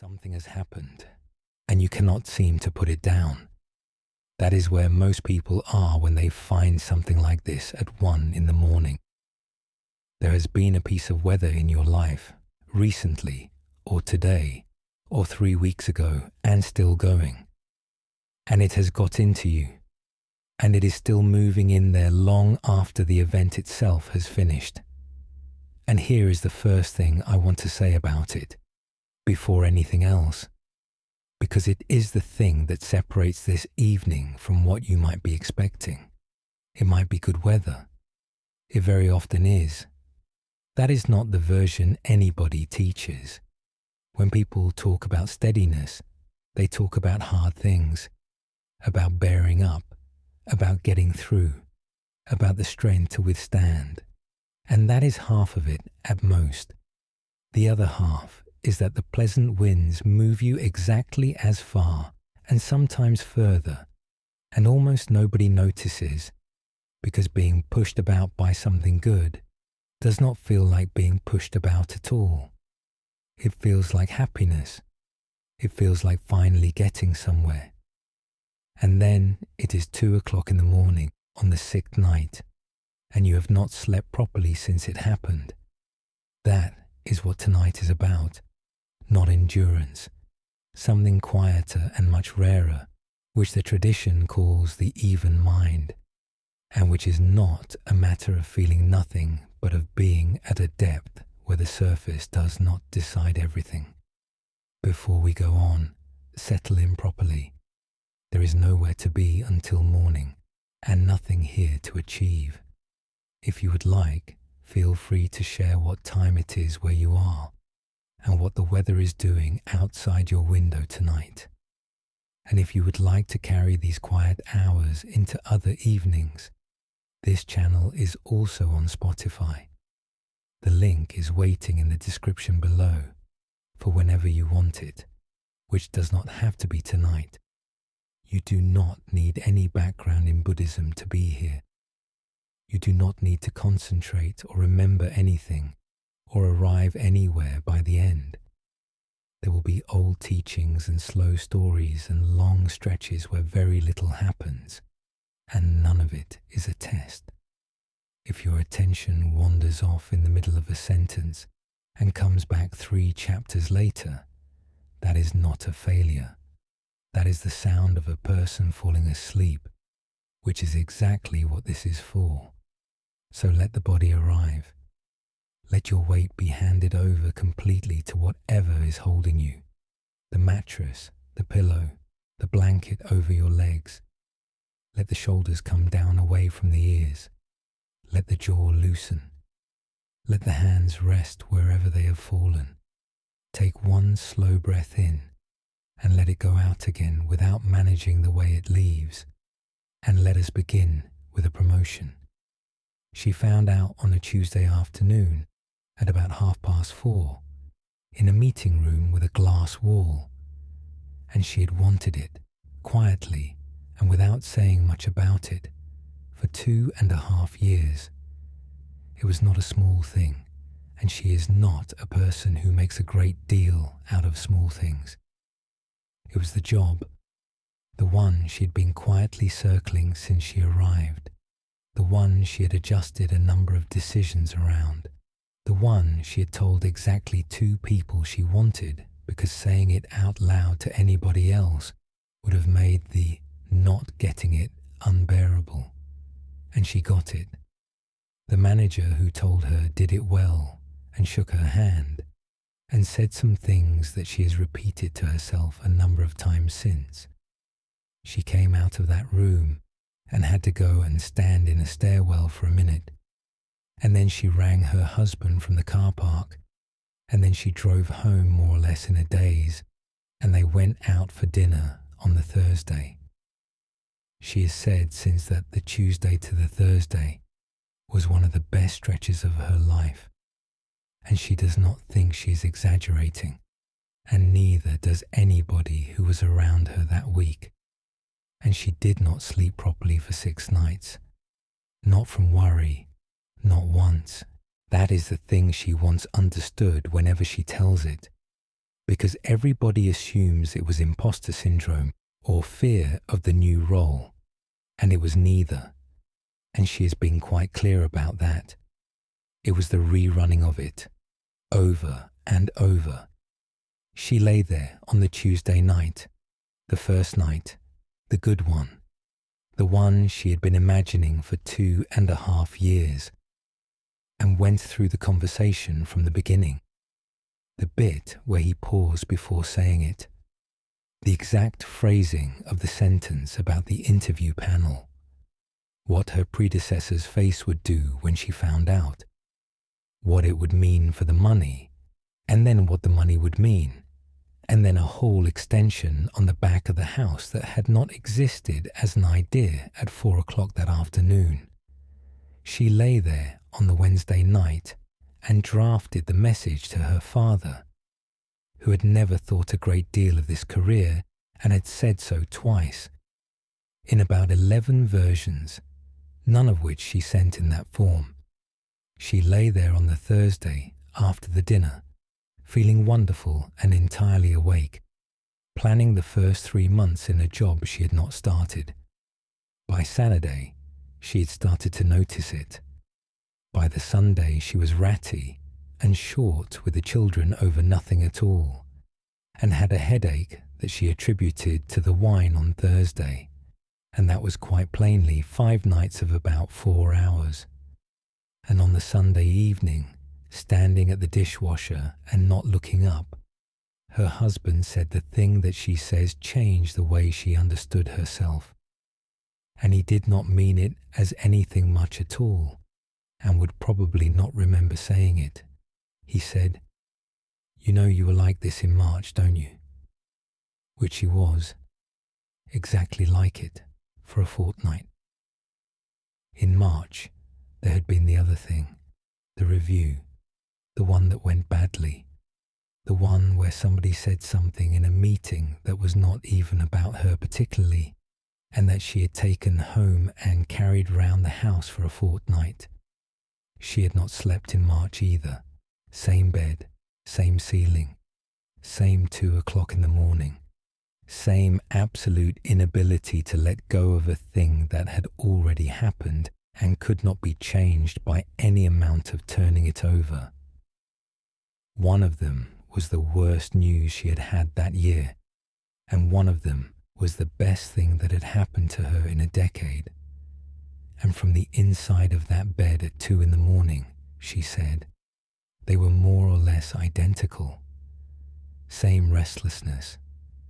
Something has happened, and you cannot seem to put it down. That is where most people are when they find something like this at 1 in the morning. There has been a piece of weather in your life, recently, or today, or 3 weeks ago, and still going. And it has got into you, and it is still moving in there long after the event itself has finished. And here is the first thing I want to say about it, before anything else, because it is the thing that separates this evening from what you might be expecting. It might be good weather. It very often is. That is not the version anybody teaches. When people talk about steadiness, they talk about hard things, about bearing up, about getting through, about the strength to withstand. And that is half of it at most. The other half is that the pleasant winds move you exactly as far and sometimes further, and almost nobody notices, because being pushed about by something good does not feel like being pushed about at all. It feels like happiness. It feels like finally getting somewhere. And then it is 2 o'clock in the morning on the 6th night, and you have not slept properly since it happened. That is what tonight is about. Not endurance, something quieter and much rarer, which the tradition calls the even mind, and which is not a matter of feeling nothing but of being at a depth where the surface does not decide everything. Before we go on, settle in properly. There is nowhere to be until morning, and nothing here to achieve. If you would like, feel free to share what time it is where you are, and what the weather is doing outside your window tonight. And if you would like to carry these quiet hours into other evenings, this channel is also on Spotify. The link is waiting in the description below for whenever you want it, which does not have to be tonight. You do not need any background in Buddhism to be here. You do not need to concentrate or remember anything or arrive anywhere by the end. There will be old teachings and slow stories and long stretches where very little happens, and none of it is a test. If your attention wanders off in the middle of a sentence and comes back 3 chapters later, that is not a failure. That is the sound of a person falling asleep, which is exactly what this is for. So let the body arrive. Let your weight be handed over completely to whatever is holding you. The mattress, the pillow, the blanket over your legs. Let the shoulders come down away from the ears. Let the jaw loosen. Let the hands rest wherever they have fallen. Take 1 slow breath in and let it go out again without managing the way it leaves. And let us begin with a promotion. She found out on a Tuesday afternoon at about 4:30 in a meeting room with a glass wall, and she had wanted it, quietly and without saying much about it, for 2.5 years. It was not a small thing, and she is not a person who makes a great deal out of small things. It was the job, the one she had been quietly circling since she arrived, the one she had adjusted a number of decisions around, the one she had told exactly 2 people she wanted because saying it out loud to anybody else would have made the not getting it unbearable. And she got it. The manager who told her did it well and shook her hand and said some things that she has repeated to herself a number of times since. She came out of that room and had to go and stand in a stairwell for a minute. And then she rang her husband from the car park, and then she drove home more or less in a daze, and they went out for dinner on the Thursday. She has said since that the Tuesday to the Thursday was one of the best stretches of her life, and she does not think she is exaggerating, and neither does anybody who was around her that week. And she did not sleep properly for 6 nights, not from worry, not once. That is the thing she once understood whenever she tells it, because everybody assumes it was imposter syndrome or fear of the new role, and it was neither, and she has been quite clear about that. It was the rerunning of it, over and over. She lay there on the Tuesday night, the first night, the good one, the one she had been imagining for 2.5 years, and went through the conversation from the beginning, the bit where he paused before saying it, the exact phrasing of the sentence about the interview panel, what her predecessor's face would do when she found out, what it would mean for the money, and then what the money would mean, and then a whole extension on the back of the house that had not existed as an idea at 4 o'clock that afternoon. She lay there on the Wednesday night and drafted the message to her father, who had never thought a great deal of this career and had said so twice, in about 11 versions, none of which she sent in that form. She lay there on the Thursday after the dinner, feeling wonderful and entirely awake, planning the first 3 months in a job she had not started. By Saturday, she had started to notice it. By the Sunday, she was ratty and short with the children over nothing at all, and had a headache that she attributed to the wine on Thursday, and that was quite plainly 5 nights of about 4 hours. And on the Sunday evening, standing at the dishwasher and not looking up, her husband said the thing that she says changed the way she understood herself. And he did not mean it as anything much at all, and would probably not remember saying it. He said, "You know you were like this in March, don't you?" Which she was, exactly like it, for a fortnight. In March, there had been the other thing, the review, the one that went badly, the one where somebody said something in a meeting that was not even about her particularly, and that she had taken home and carried round the house for a fortnight. She had not slept in March either. Same bed, same ceiling, same 2 o'clock in the morning, same absolute inability to let go of a thing that had already happened and could not be changed by any amount of turning it over. One of them was the worst news she had had that year, and one of them was the best thing that had happened to her in a decade. And from the inside of that bed at 2 in the morning, she said, they were more or less identical. Same restlessness,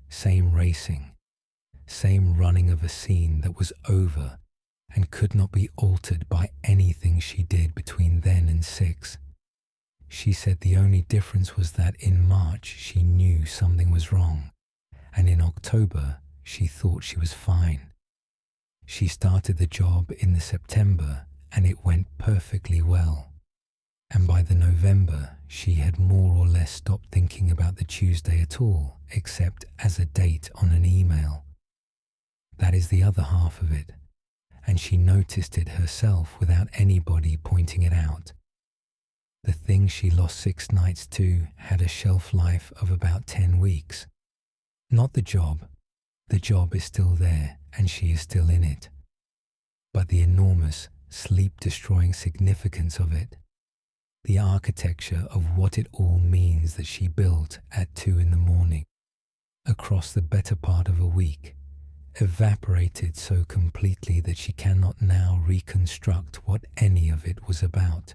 same racing, same running of a scene that was over and could not be altered by anything she did between then and 6. She said the only difference was that in March she knew something was wrong, and in October she thought she was fine. She started the job in the September and it went perfectly well. And by the November, she had more or less stopped thinking about the Tuesday at all, except as a date on an email. That is the other half of it, and she noticed it herself without anybody pointing it out. The thing she lost 6 nights to had a shelf life of about 10 weeks. Not the job. The job is still there, and she is still in it. But the enormous, sleep-destroying significance of it. The architecture of what it all means that she built at 2 in the morning, across the better part of a week, evaporated so completely that she cannot now reconstruct what any of it was about.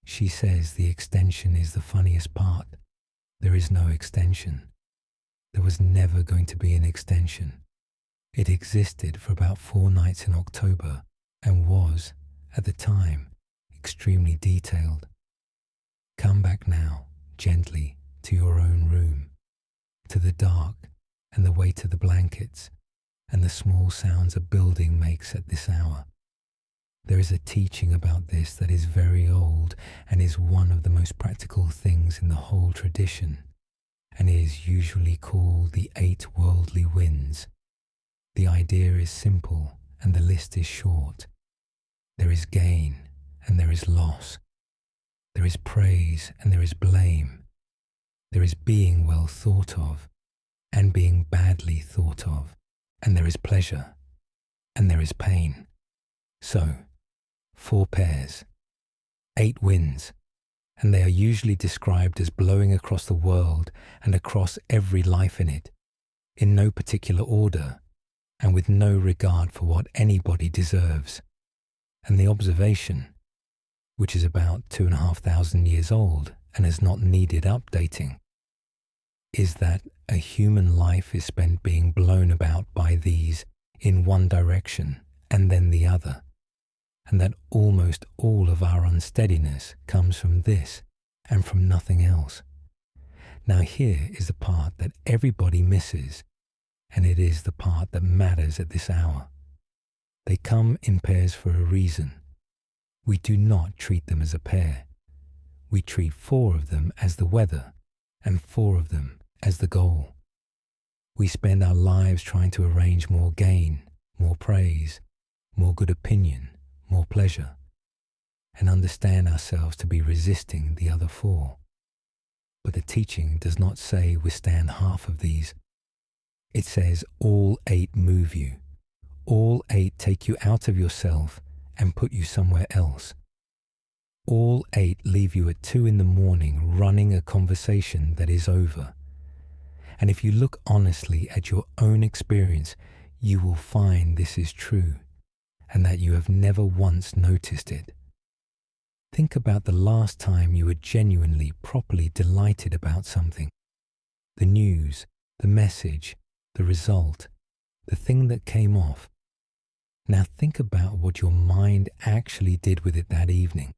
She says the extension is the funniest part. There is no extension. There was never going to be an extension. It existed for about 4 nights in October and was, at the time, extremely detailed. Come back now, gently, to your own room, to the dark and the weight of the blankets and the small sounds a building makes at this hour. There is a teaching about this that is very old and is one of the most practical things in the whole tradition, and is usually called the 8 worldly winds. The idea is simple and the list is short. There is gain and there is loss. There is praise and there is blame. There is being well thought of and being badly thought of, and there is pleasure and there is pain. So, 4 pairs, 8 winds, and they are usually described as blowing across the world and across every life in it, in no particular order, and with no regard for what anybody deserves. And the observation, which is about 2,500 years old and has not needed updating, is that a human life is spent being blown about by these in one direction and then the other, and that almost all of our unsteadiness comes from this and from nothing else. Now here is the part that everybody misses, and it is the part that matters at this hour. They come in pairs for a reason. We do not treat them as a pair. We treat 4 of them as the weather and 4 of them as the goal. We spend our lives trying to arrange more gain, more praise, more good opinion, more pleasure, and understand ourselves to be resisting the other 4. But the teaching does not say withstand half of these. It says all 8 move you. All 8 take you out of yourself and put you somewhere else. All 8 leave you at 2 in the morning running a conversation that is over. And if you look honestly at your own experience, you will find this is true and that you have never once noticed it. Think about the last time you were genuinely, properly delighted about something. The news, the message, the result, the thing that came off. Now think about what your mind actually did with it that evening.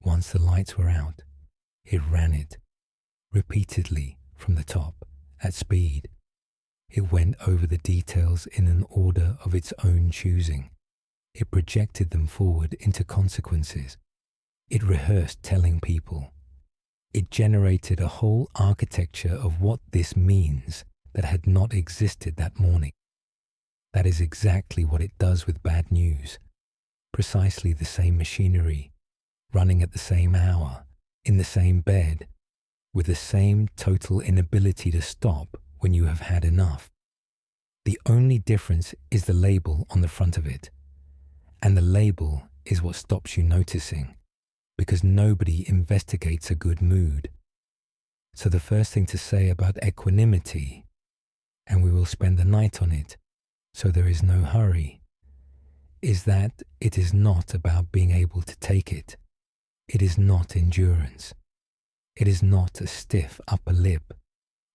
Once the lights were out, it ran it repeatedly from the top at speed. It went over the details in an order of its own choosing. It projected them forward into consequences. It rehearsed telling people. It generated a whole architecture of what this means that had not existed that morning. That is exactly what it does with bad news. Precisely the same machinery, running at the same hour, in the same bed, with the same total inability to stop when you have had enough. The only difference is the label on the front of it. And the label is what stops you noticing, because nobody investigates a good mood. So the first thing to say about equanimity, and we will spend the night on it, so there is no hurry, is that it is not about being able to take it. It is not endurance. It is not a stiff upper lip,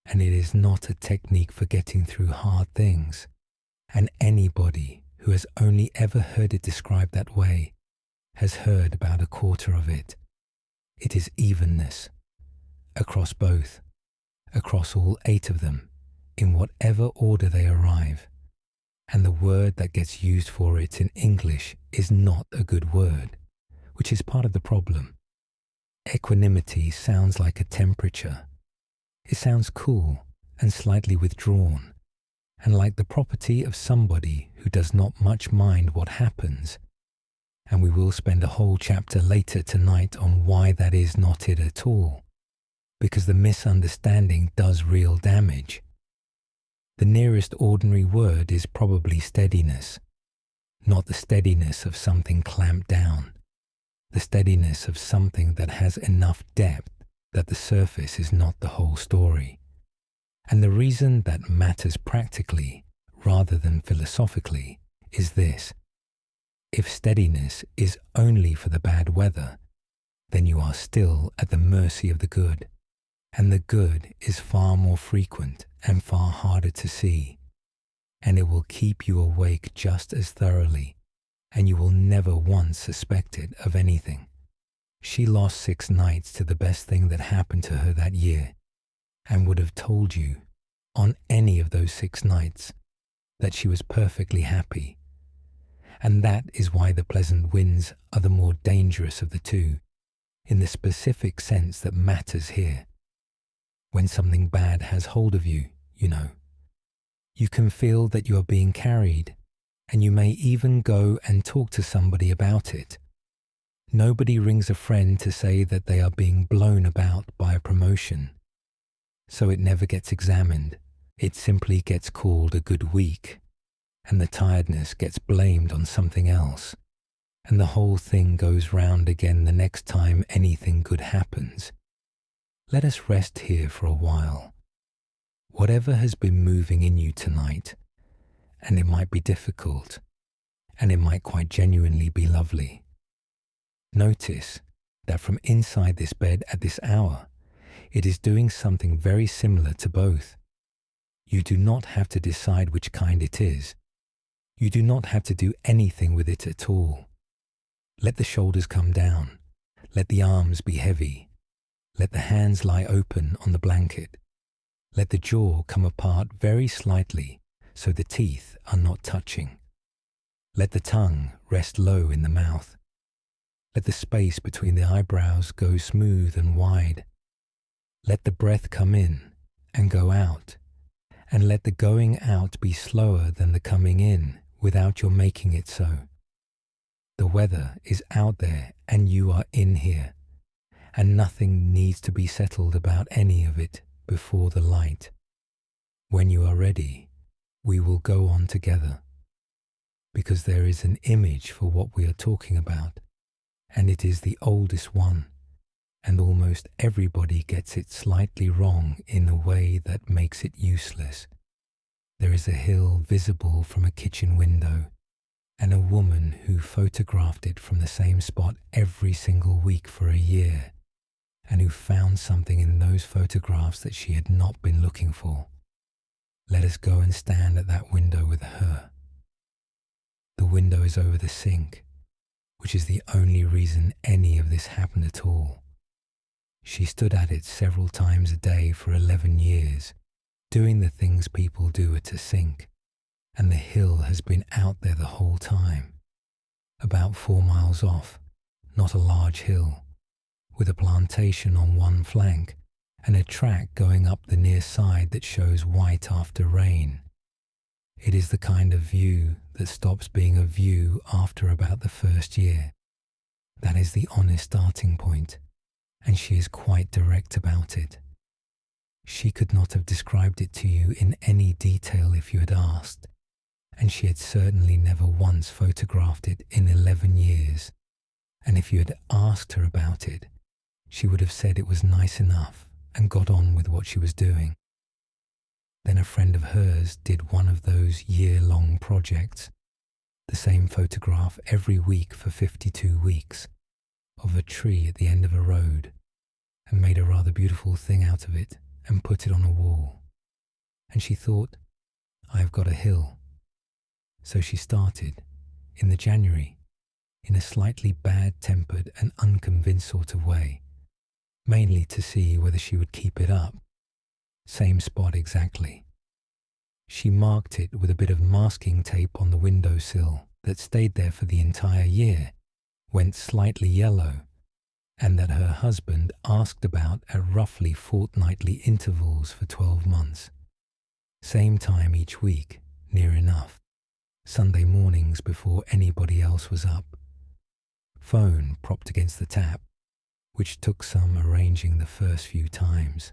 and it is not a technique for getting through hard things. And anybody who has only ever heard it described that way has heard about a quarter of it. It is evenness, across both, across all 8 of them, in whatever order they arrive. And the word that gets used for it in English is not a good word, which is part of the problem. Equanimity sounds like a temperature. It sounds cool and slightly withdrawn, and like the property of somebody who does not much mind what happens. And we will spend a whole chapter later tonight on why that is not it at all, because the misunderstanding does real damage. The nearest ordinary word is probably steadiness, not the steadiness of something clamped down, the steadiness of something that has enough depth that the surface is not the whole story. And the reason that matters practically rather than philosophically is this. If steadiness is only for the bad weather, then you are still at the mercy of the good, and the good is far more frequent and far harder to see, and it will keep you awake just as thoroughly, and you will never once suspect it of anything. She lost 6 nights to the best thing that happened to her that year, and would have told you, on any of those 6 nights, that she was perfectly happy. And that is why the pleasant winds are the more dangerous of the two, in the specific sense that matters here. When something bad has hold of you, you know, you can feel that you are being carried, and you may even go and talk to somebody about it. Nobody rings a friend to say that they are being blown about by a promotion. so it never gets examined. It simply gets called a good week, and the tiredness gets blamed on something else, and the whole thing goes round again the next time anything good happens. Let us rest here for a while. Whatever has been moving in you tonight, and it might be difficult, and it might quite genuinely be lovely. Notice that from inside this bed at this hour, it is doing something very similar to both. You do not have to decide which kind it is. You do not have to do anything with it at all. Let the shoulders come down. Let the arms be heavy. Let the hands lie open on the blanket. Let the jaw come apart very slightly so the teeth are not touching. Let the tongue rest low in the mouth. Let the space between the eyebrows go smooth and wide. Let the breath come in and go out, and let the going out be slower than the coming in without your making it so. The weather is out there and you are in here, and nothing needs to be settled about any of it before the light. When you are ready, we will go on together, because there is an image for what we are talking about, and it is the oldest one, and almost everybody gets it slightly wrong in a way that makes it useless. There is a hill visible from a kitchen window, and a woman who photographed it from the same spot every single week for a year, and who found something in those photographs that she had not been looking for. Let us go and stand at that window with her. The window is over the sink, which is the only reason any of this happened at all. She stood at it several times a day for 11 years, doing the things people do at a sink, and the hill has been out there the whole time. About 4 miles off, not a large hill, with a plantation on one flank and a track going up the near side that shows white after rain. It is the kind of view that stops being a view after about the first year. That is the honest starting point, and she is quite direct about it. She could not have described it to you in any detail if you had asked, and she had certainly never once photographed it in 11 years, and if you had asked her about it, she would have said it was nice enough and got on with what she was doing. Then a friend of hers did one of those year-long projects, the same photograph every week for 52 weeks, of a tree at the end of a road, and made a rather beautiful thing out of it and put it on a wall. And she thought, I've got a hill. So she started, in the January, in a slightly bad-tempered and unconvinced sort of way, mainly to see whether she would keep it up. Same spot exactly. She marked it with a bit of masking tape on the windowsill that stayed there for the entire year, went slightly yellow, and that her husband asked about at roughly fortnightly intervals for 12 months. Same time each week, near enough. Sunday mornings before anybody else was up. Phone propped against the tap, which took some arranging the first few times.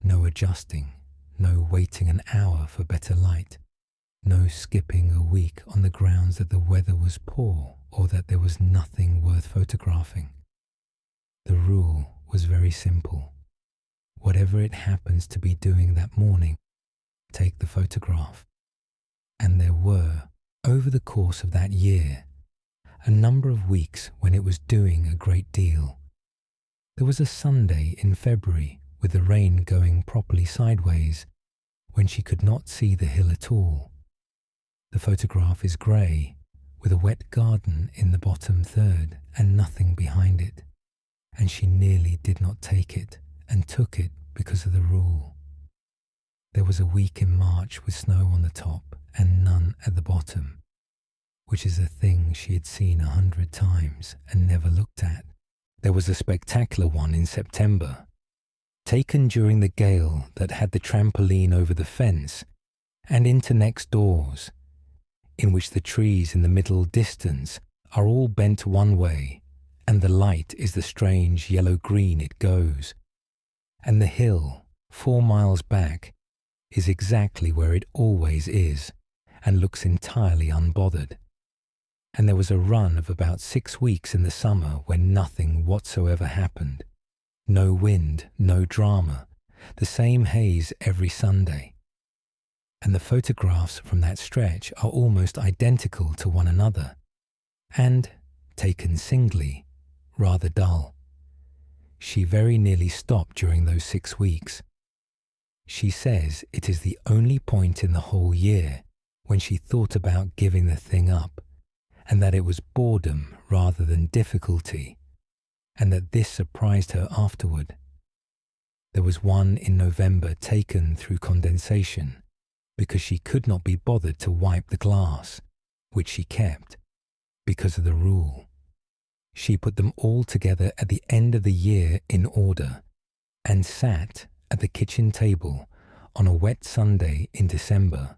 No adjusting, no waiting an hour for better light, no skipping a week on the grounds that the weather was poor or that there was nothing worth photographing. The rule was very simple. Whatever it happens to be doing that morning, take the photograph. And there were, over the course of that year, a number of weeks when it was doing a great deal. There was a Sunday in February with the rain going properly sideways, when she could not see the hill at all. The photograph is grey, with a wet garden in the bottom third and nothing behind it, and she nearly did not take it, and took it because of the rule. There was a week in March with snow on the top and none at the bottom, which is a thing she had seen 100 times and never looked at. There was a spectacular one in September, taken during the gale that had the trampoline over the fence and into next doors, in which the trees in the middle distance are all bent one way, and the light is the strange yellow-green it goes, and the hill, 4 miles back, is exactly where it always is and looks entirely unbothered. And there was a run of about 6 weeks in the summer when nothing whatsoever happened. No wind, no drama, the same haze every Sunday. And the photographs from that stretch are almost identical to one another, and, taken singly, rather dull. She very nearly stopped during those 6 weeks. She says it is the only point in the whole year when she thought about giving the thing up, and that it was boredom rather than difficulty, and that this surprised her afterward. There was one in November taken through condensation because she could not be bothered to wipe the glass, which she kept, because of the rule. She put them all together at the end of the year in order and sat at the kitchen table on a wet Sunday in December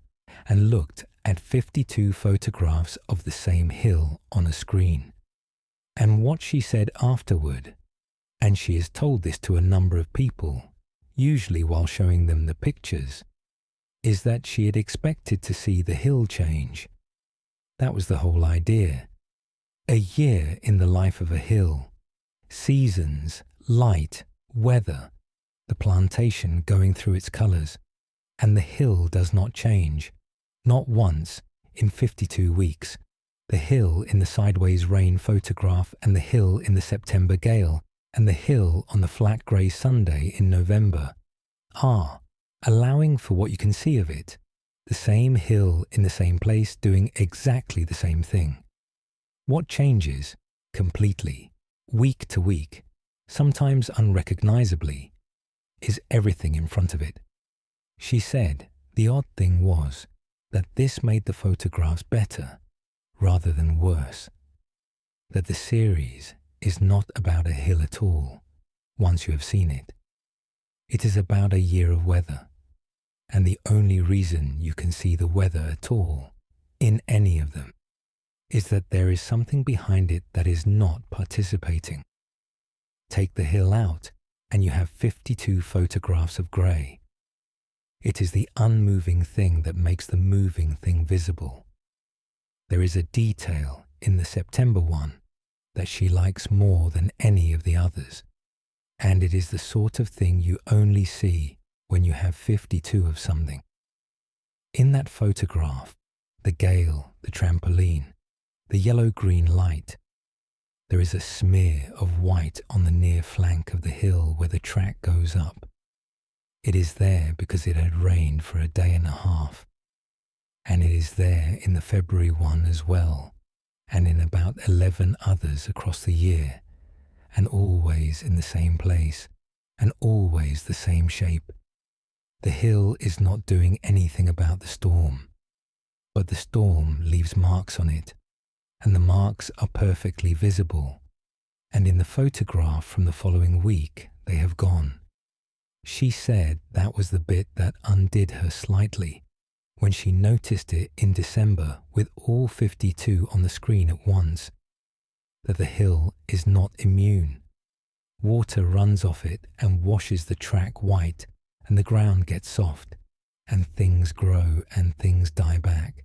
and looked at 52 photographs of the same hill on a screen. And what she said afterward, and she has told this to a number of people, usually while showing them the pictures, is that she had expected to see the hill change. That was the whole idea. A year in the life of a hill, seasons, light, weather, the plantation going through its colours, and the hill does not change, not once in 52 weeks. The hill in the sideways rain photograph and the hill in the September gale and the hill on the flat grey Sunday in November are, allowing for what you can see of it, the same hill in the same place doing exactly the same thing. What changes, completely, week to week, sometimes unrecognisably, is everything in front of it. She said the odd thing was that this made the photographs better rather than worse, that the series is not about a hill at all once you have seen it. It is about a year of weather, and the only reason you can see the weather at all in any of them is that there is something behind it that is not participating. Take the hill out and you have 52 photographs of grey. It is the unmoving thing that makes the moving thing visible. There is a detail in the September one that she likes more than any of the others, and it is the sort of thing you only see when you have 52 of something. In that photograph, the gale, the trampoline, the yellow-green light, there is a smear of white on the near flank of the hill where the track goes up. It is there because it had rained for a day and a half, and it is there in the February one as well, and in about 11 others across the year, and always in the same place, and always the same shape. The hill is not doing anything about the storm, but the storm leaves marks on it, and the marks are perfectly visible, and in the photograph from the following week they have gone. She said that was the bit that undid her slightly when she noticed it in December with all 52 on the screen at once, that the hill is not immune. Water runs off it and washes the track white, and the ground gets soft, and things grow and things die back.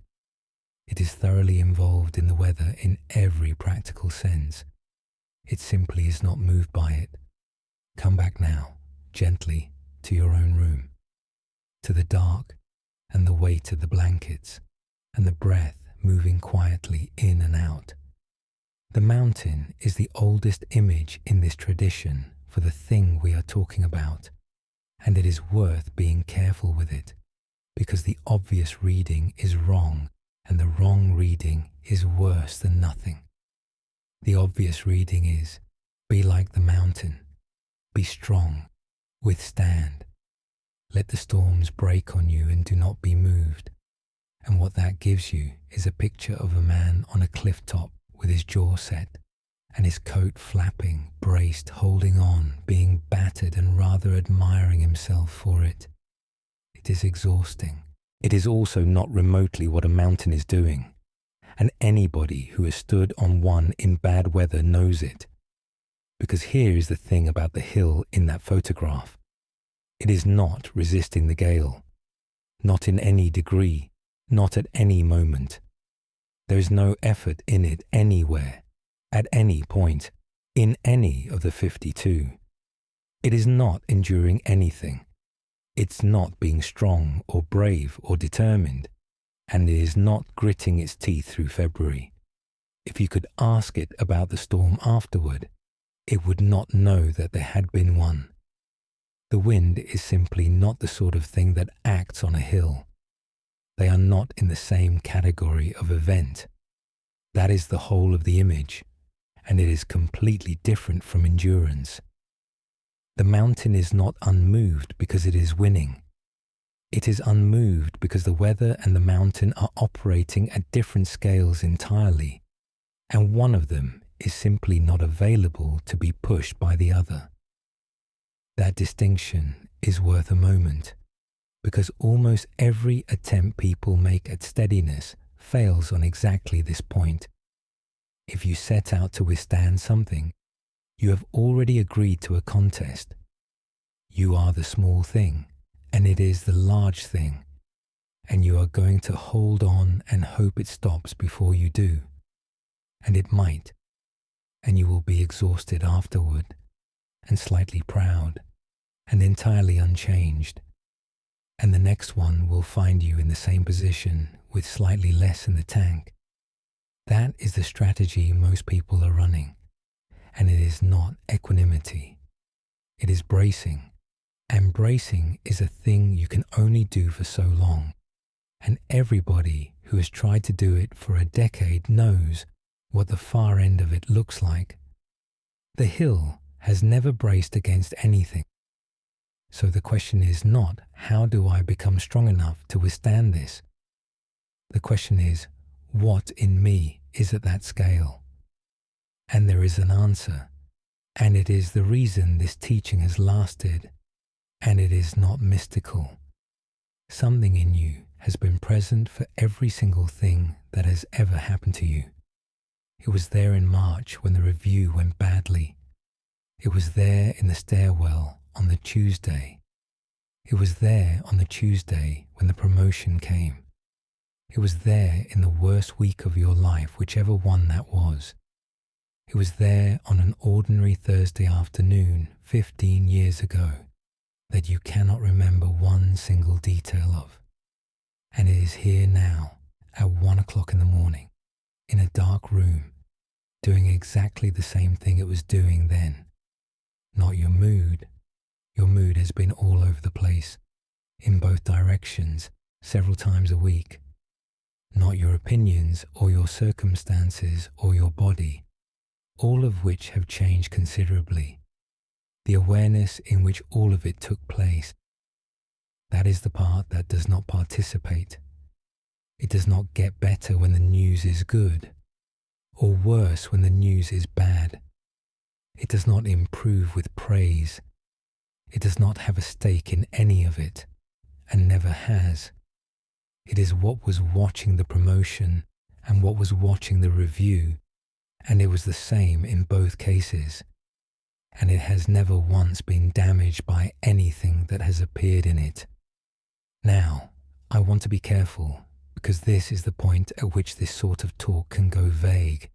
It is thoroughly involved in the weather in every practical sense. It simply is not moved by it. Come back now, gently, to your own room, to the dark and the weight of the blankets and the breath moving quietly in and out. The mountain is the oldest image in this tradition for the thing we are talking about, and it is worth being careful with it, because the obvious reading is wrong and the wrong reading is worse than nothing. The obvious reading is, be like the mountain, be strong, withstand. Let the storms break on you and do not be moved. And what that gives you is a picture of a man on a cliff top with his jaw set and his coat flapping, braced, holding on, being battered and rather admiring himself for it. It is exhausting. It is also not remotely what a mountain is doing, and anybody who has stood on one in bad weather knows it. Because here is the thing about the hill in that photograph. It is not resisting the gale, not in any degree, not at any moment. There is no effort in it anywhere, at any point, in any of the 52. It is not enduring anything. It's not being strong or brave or determined, and it is not gritting its teeth through February. If you could ask it about the storm afterward, it would not know that there had been one. The wind is simply not the sort of thing that acts on a hill. They are not in the same category of event. That is the whole of the image, and it is completely different from endurance. The mountain is not unmoved because it is winning. It is unmoved because the weather and the mountain are operating at different scales entirely, and one of them is simply not available to be pushed by the other. That distinction is worth a moment, because almost every attempt people make at steadiness fails on exactly this point. If you set out to withstand something, you have already agreed to a contest. You are the small thing, and it is the large thing, and you are going to hold on and hope it stops before you do. And it might, and you will be exhausted afterward, and slightly proud, and entirely unchanged. And the next one will find you in the same position with slightly less in the tank. That is the strategy most people are running, and it is not equanimity. It is bracing, and bracing is a thing you can only do for so long, and everybody who has tried to do it for a decade knows what the far end of it looks like. The hill has never braced against anything. So the question is not, how do I become strong enough to withstand this? The question is, what in me is at that scale? And there is an answer, and it is the reason this teaching has lasted, and it is not mystical. Something in you has been present for every single thing that has ever happened to you. It was there in March when the review went badly. It was there in the stairwell on the Tuesday. It was there on the Tuesday when the promotion came. It was there in the worst week of your life, whichever one that was. It was there on an ordinary Thursday afternoon 15 years ago that you cannot remember one single detail of. And it is here now at 1 o'clock in the morning in a dark room doing exactly the same thing it was doing then. Not your mood. Your mood has been all over the place, in both directions, several times a week. Not your opinions or your circumstances or your body, all of which have changed considerably. The awareness in which all of it took place. That is the part that does not participate. It does not get better when the news is good, or worse when the news is bad. It does not improve with praise. It does not have a stake in any of it, and never has. It is what was watching the promotion and what was watching the review, and it was the same in both cases. And it has never once been damaged by anything that has appeared in it. Now, I want to be careful, because this is the point at which this sort of talk can go vague,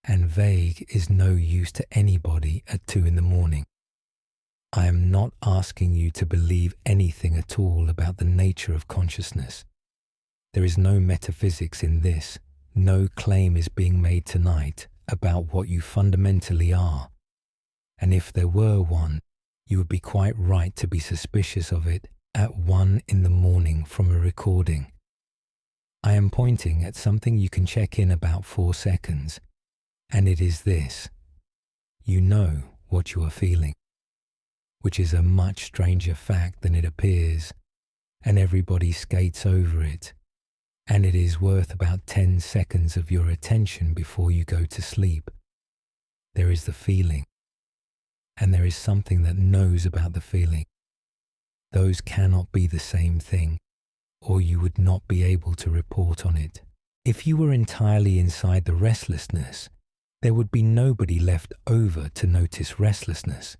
and vague is no use to anybody at 2 in the morning. I am not asking you to believe anything at all about the nature of consciousness. There is no metaphysics in this. No claim is being made tonight about what you fundamentally are. And if there were one, you would be quite right to be suspicious of it at 1 in the morning from a recording. I am pointing at something you can check in about 4 seconds, and it is this. You know what you are feeling, which is a much stranger fact than it appears, and everybody skates over it, and it is worth about 10 seconds of your attention before you go to sleep. There is the feeling, and there is something that knows about the feeling. Those cannot be the same thing, or you would not be able to report on it. If you were entirely inside the restlessness, there would be nobody left over to notice restlessness.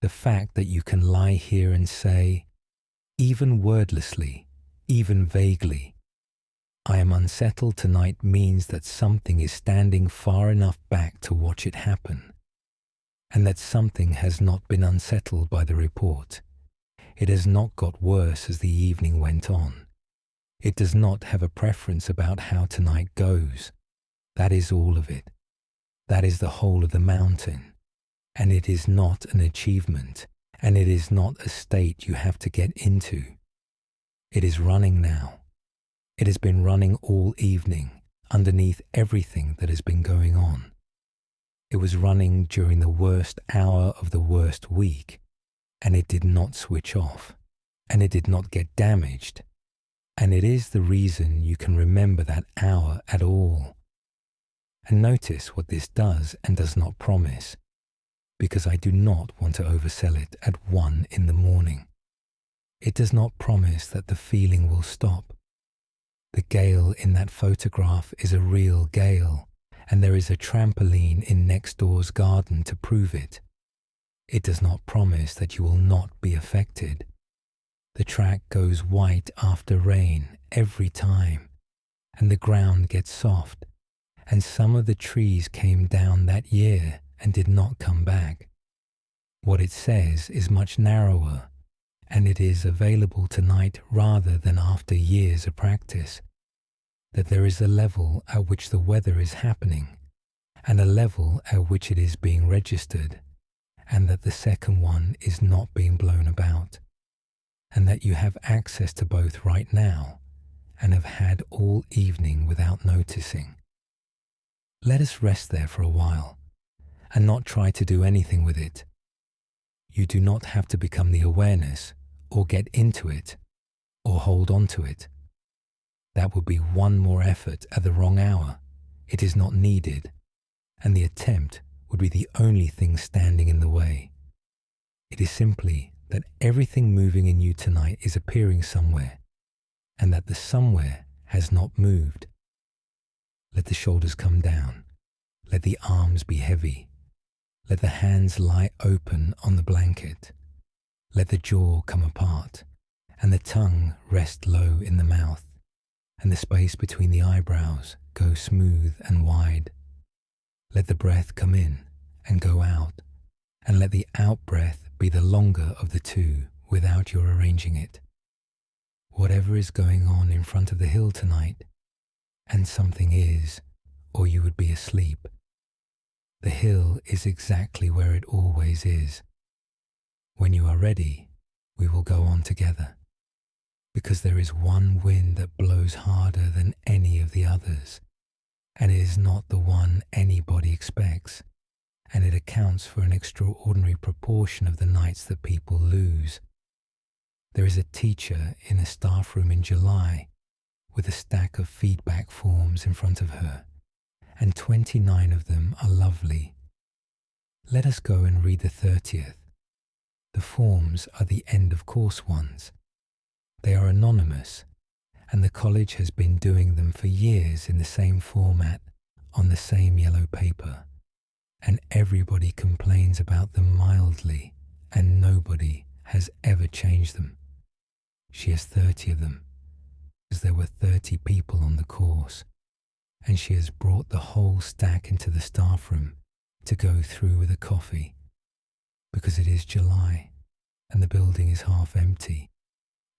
The fact that you can lie here and say, even wordlessly, even vaguely, I am unsettled tonight means that something is standing far enough back to watch it happen, and that something has not been unsettled by the report. It has not got worse as the evening went on. It does not have a preference about how tonight goes. That is all of it. That is the whole of the mountain. And it is not an achievement, and it is not a state you have to get into. It is running now. It has been running all evening, underneath everything that has been going on. It was running during the worst hour of the worst week, and it did not switch off, and it did not get damaged, and it is the reason you can remember that hour at all. And notice what this does and does not promise, because I do not want to oversell it at 1 in the morning. It does not promise that the feeling will stop. The gale in that photograph is a real gale, and there is a trampoline in next door's garden to prove it. It does not promise that you will not be affected. The track goes white after rain every time, and the ground gets soft, and some of the trees came down that year and did not come back. What it says is much narrower, and it is available tonight rather than after years of practice, that there is a level at which the weather is happening, and a level at which it is being registered, and that the second one is not being blown about, and that you have access to both right now, and have had all evening without noticing. Let us rest there for a while, and not try to do anything with it. You do not have to become the awareness, or get into it, or hold on to it. That would be one more effort at the wrong hour. It is not needed, and the attempt would be the only thing standing in the way. It is simply that everything moving in you tonight is appearing somewhere, and that the somewhere has not moved. Let the shoulders come down. Let the arms be heavy. Let the hands lie open on the blanket. Let the jaw come apart, and the tongue rest low in the mouth, and the space between the eyebrows go smooth and wide. Let the breath come in and go out, and let the out-breath be the longer of the two without your arranging it. Whatever is going on in front of the hill tonight, and something is, or you would be asleep, the hill is exactly where it always is. When you are ready, we will go on together, because there is one wind that blows harder than any of the others, and it is not the one anybody expects, and it accounts for an extraordinary proportion of the nights that people lose. There is a teacher in a staff room in July with a stack of feedback forms in front of her, and 29 of them are lovely. Let us go and read the 30th. The forms are the end of course ones. They are anonymous, and the college has been doing them for years in the same format, on the same yellow paper, and everybody complains about them mildly, and nobody has ever changed them. She has 30 of them, because there were 30 people on the course, and she has brought the whole stack into the staff room to go through with a coffee, because it is July, and the building is half empty,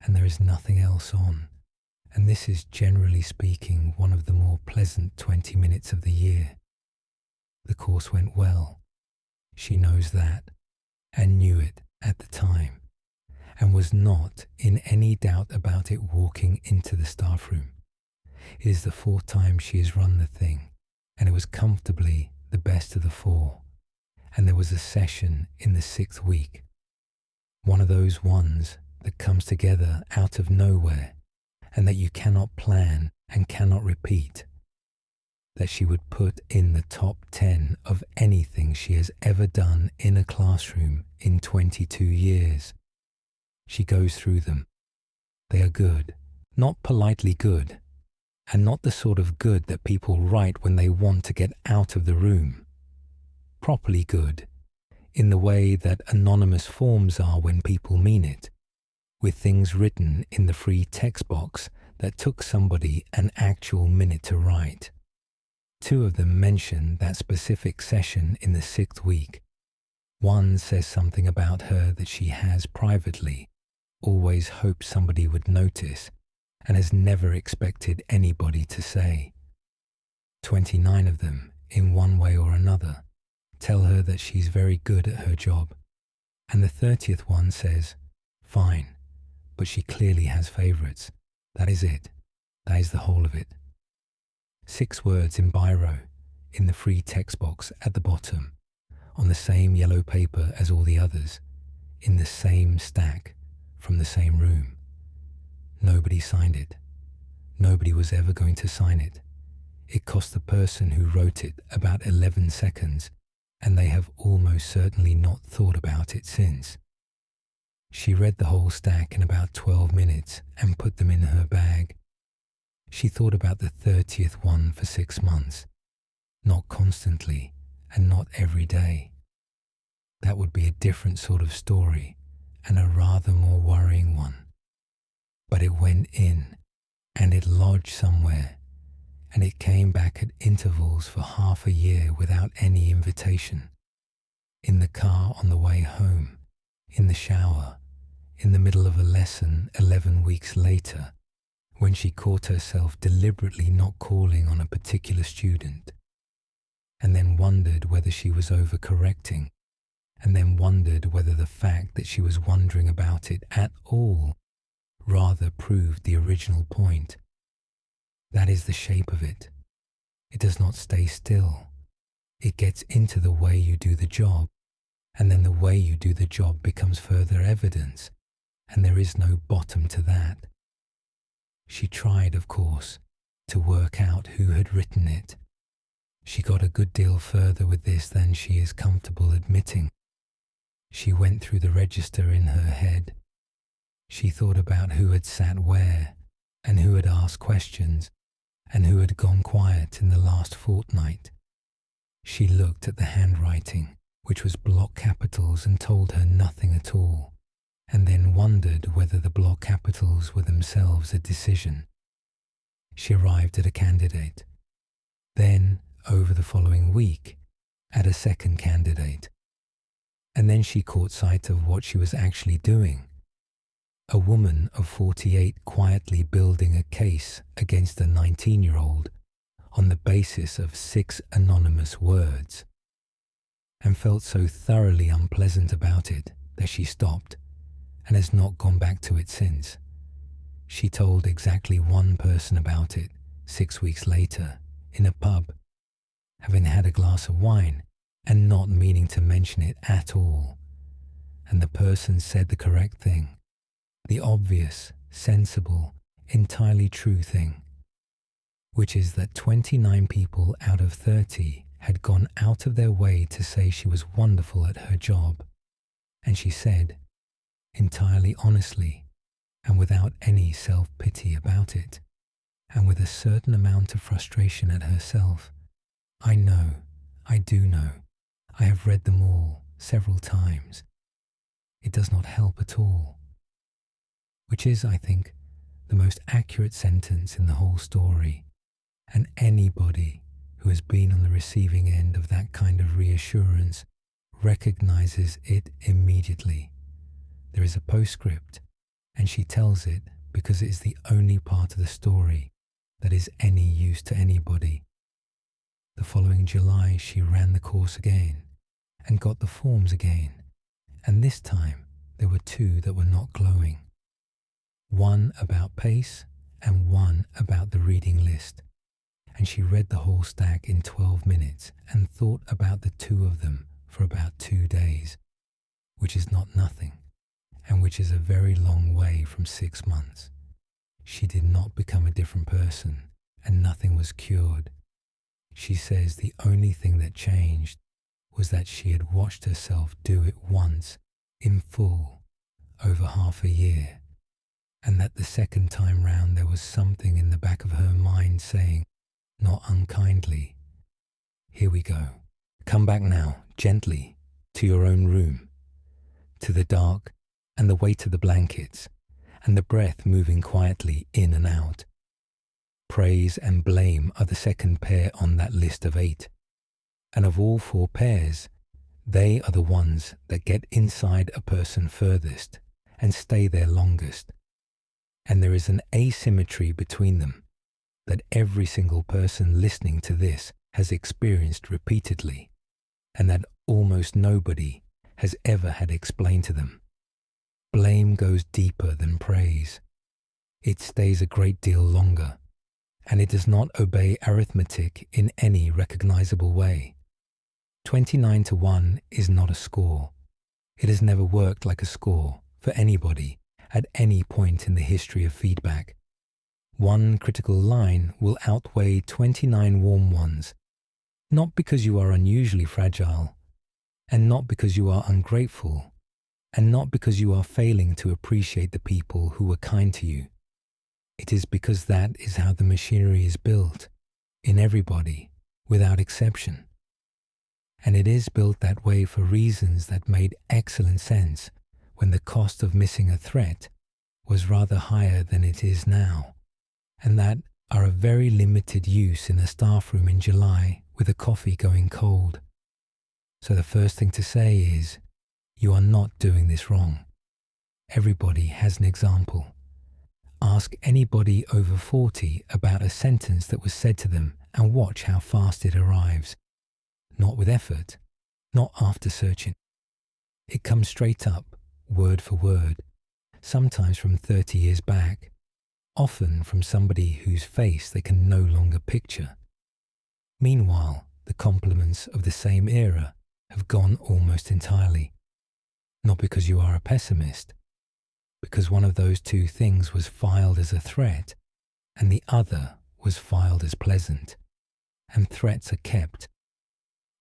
and there is nothing else on, and this is generally speaking one of the more pleasant 20 minutes of the year. The course went well. She knows that, and knew it at the time, and was not in any doubt about it walking into the staff room. It is the 4th time she has run the thing, and it was comfortably the best of the 4, and there was a session in the 6th week. One of those ones that comes together out of nowhere, and that you cannot plan and cannot repeat, that she would put in the top 10 of anything she has ever done in a classroom in 22 years. She goes through them. They are good, not politely good, and not the sort of good that people write when they want to get out of the room. Properly good, in the way that anonymous forms are when people mean it, with things written in the free text box that took somebody an actual minute to write. 2 of them mention that specific session in the 6th week. One says something about her that she has privately always hoped somebody would notice and has never expected anybody to say. 29 of them, in one way or another, tell her that she's very good at her job, and the 30th one says, fine, but she clearly has favourites. That is it. That is the whole of it. 6 words in biro, in the free text box at the bottom, on the same yellow paper as all the others, in the same stack, from the same room. Nobody signed it. Nobody was ever going to sign it. It cost the person who wrote it about 11 seconds, and they have almost certainly not thought about it since. She read the whole stack in about 12 minutes and put them in her bag. She thought about the 30th one for 6 months, not constantly and not every day. That would be a different sort of story and a rather more worrying one. But it went in, and it lodged somewhere, and it came back at intervals for half a year without any invitation. In the car on the way home, in the shower, in the middle of a lesson 11 weeks later, when she caught herself deliberately not calling on a particular student, and then wondered whether she was overcorrecting, and then wondered whether the fact that she was wondering about it at all rather proved the original point. That is the shape of it. It does not stay still. It gets into the way you do the job, and then the way you do the job becomes further evidence, and there is no bottom to that. She tried, of course, to work out who had written it. She got a good deal further with this than she is comfortable admitting. She went through the register in her head. She thought about who had sat where, and who had asked questions, and who had gone quiet in the last fortnight. She looked at the handwriting, which was block capitals and told her nothing at all, and then wondered whether the block capitals were themselves a decision. She arrived at a candidate. Then, over the following week, at a second candidate. And then she caught sight of what she was actually doing. A woman of 48 quietly building a case against a 19-year-old on the basis of 6 anonymous words, and felt so thoroughly unpleasant about it that she stopped and has not gone back to it since. She told exactly one person about it 6 weeks later in a pub, having had a glass of wine and not meaning to mention it at all. And the person said the correct thing, the obvious, sensible, entirely true thing, which is that 29 people out of 30 had gone out of their way to say she was wonderful at her job, and she said, entirely honestly, and without any self-pity about it, and with a certain amount of frustration at herself, I know, I do know, I have read them all several times. It does not help at all. Which is, I think, the most accurate sentence in the whole story, and anybody who has been on the receiving end of that kind of reassurance recognizes it immediately. There is a postscript, and she tells it because it is the only part of the story that is any use to anybody. The following July she ran the course again and got the forms again, and this time there were 2 that were not glowing. One about pace and one about the reading list, and she read the whole stack in 12 minutes and thought about the 2 of them for about 2 days, which is not nothing, and which is a very long way from 6 months. She did not become a different person, and nothing was cured. She says the only thing that changed was that she had watched herself do it once, in full, over half a year, and that the second time round there was something in the back of her mind saying, not unkindly, here we go, come back now, gently, to your own room, to the dark and the weight of the blankets, and the breath moving quietly in and out. Praise and blame are the second pair on that list of 8. And of all 4 pairs, they are the ones that get inside a person furthest and stay there longest. And there is an asymmetry between them that every single person listening to this has experienced repeatedly, and that almost nobody has ever had explained to them. Blame goes deeper than praise. It stays a great deal longer, and it does not obey arithmetic in any recognizable way. 29 to 1 is not a score. It has never worked like a score for anybody at any point in the history of feedback. One critical line will outweigh 29 warm ones, not because you are unusually fragile, and not because you are ungrateful, and not because you are failing to appreciate the people who were kind to you. It is because that is how the machinery is built, in everybody, without exception. And it is built that way for reasons that made excellent sense when the cost of missing a threat was rather higher than it is now, and that are of very limited use in a staff room in July with a coffee going cold. So the first thing to say is, you are not doing this wrong. Everybody has an example. Ask anybody over 40 about a sentence that was said to them and watch how fast it arrives. Not with effort, not after searching. It comes straight up, word for word, sometimes from 30 years back, often from somebody whose face they can no longer picture. Meanwhile, the compliments of the same era have gone almost entirely. Not because you are a pessimist, because one of those 2 things was filed as a threat and the other was filed as pleasant, and threats are kept.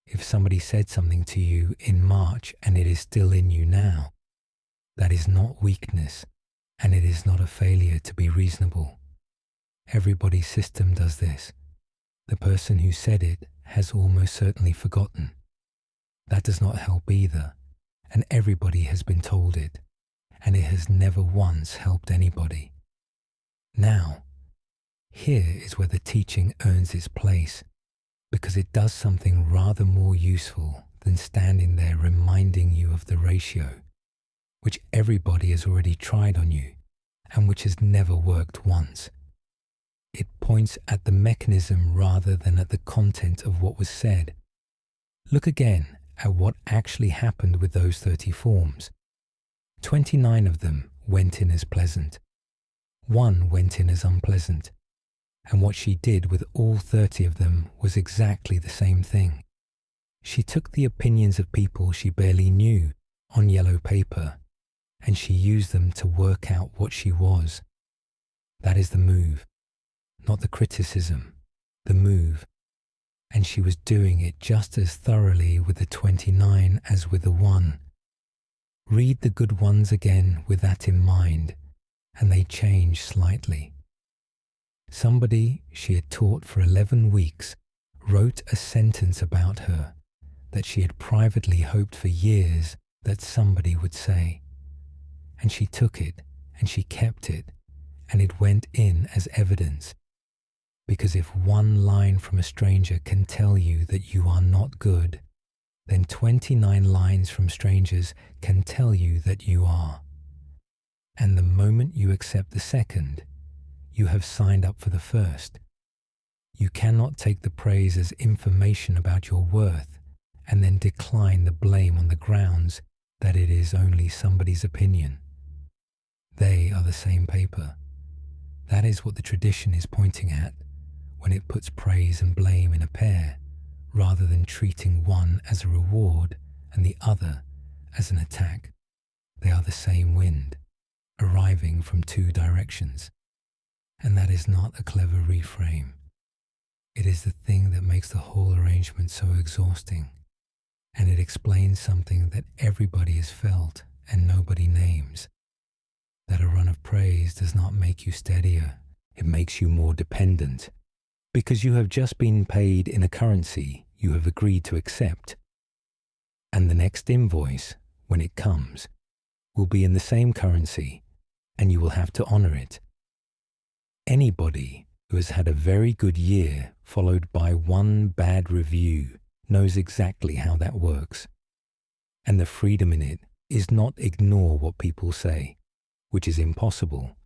If somebody said something to you in March and it is still in you now, that is not weakness, and it is not a failure to be reasonable. Everybody's system does this. The person who said it has almost certainly forgotten. That does not help either, and everybody has been told it, and it has never once helped anybody. Now, here is where the teaching earns its place, because it does something rather more useful than standing there reminding you of the ratio, which everybody has already tried on you, and which has never worked once. It points at the mechanism rather than at the content of what was said. Look again at what actually happened with those 30 forms. 29 of them went in as pleasant. 1 went in as unpleasant. And what she did with all 30 of them was exactly the same thing. She took the opinions of people she barely knew on yellow paper, and she used them to work out what she was. That is the move, not the criticism, the move. And she was doing it just as thoroughly with the 29 as with the 1. Read the good ones again with that in mind, and they change slightly. Somebody she had taught for 11 weeks wrote a sentence about her that she had privately hoped for years that somebody would say. And she took it and she kept it, and it went in as evidence. Because if 1 line from a stranger can tell you that you are not good, then 29 lines from strangers can tell you that you are. And the moment you accept the second, you have signed up for the first. You cannot take the praise as information about your worth and then decline the blame on the grounds that it is only somebody's opinion. They are the same paper. That is what the tradition is pointing at when it puts praise and blame in a pair, rather than treating one as a reward and the other as an attack. They are the same wind, arriving from 2 directions. And that is not a clever reframe. It is the thing that makes the whole arrangement so exhausting, and it explains something that everybody has felt and nobody names. That a run of praise does not make you steadier, it makes you more dependent, because you have just been paid in a currency you have agreed to accept. And the next invoice, when it comes, will be in the same currency, and you will have to honor it. Anybody who has had a very good year followed by one bad review knows exactly how that works. And the freedom in it is not ignore what people say, which is impossible,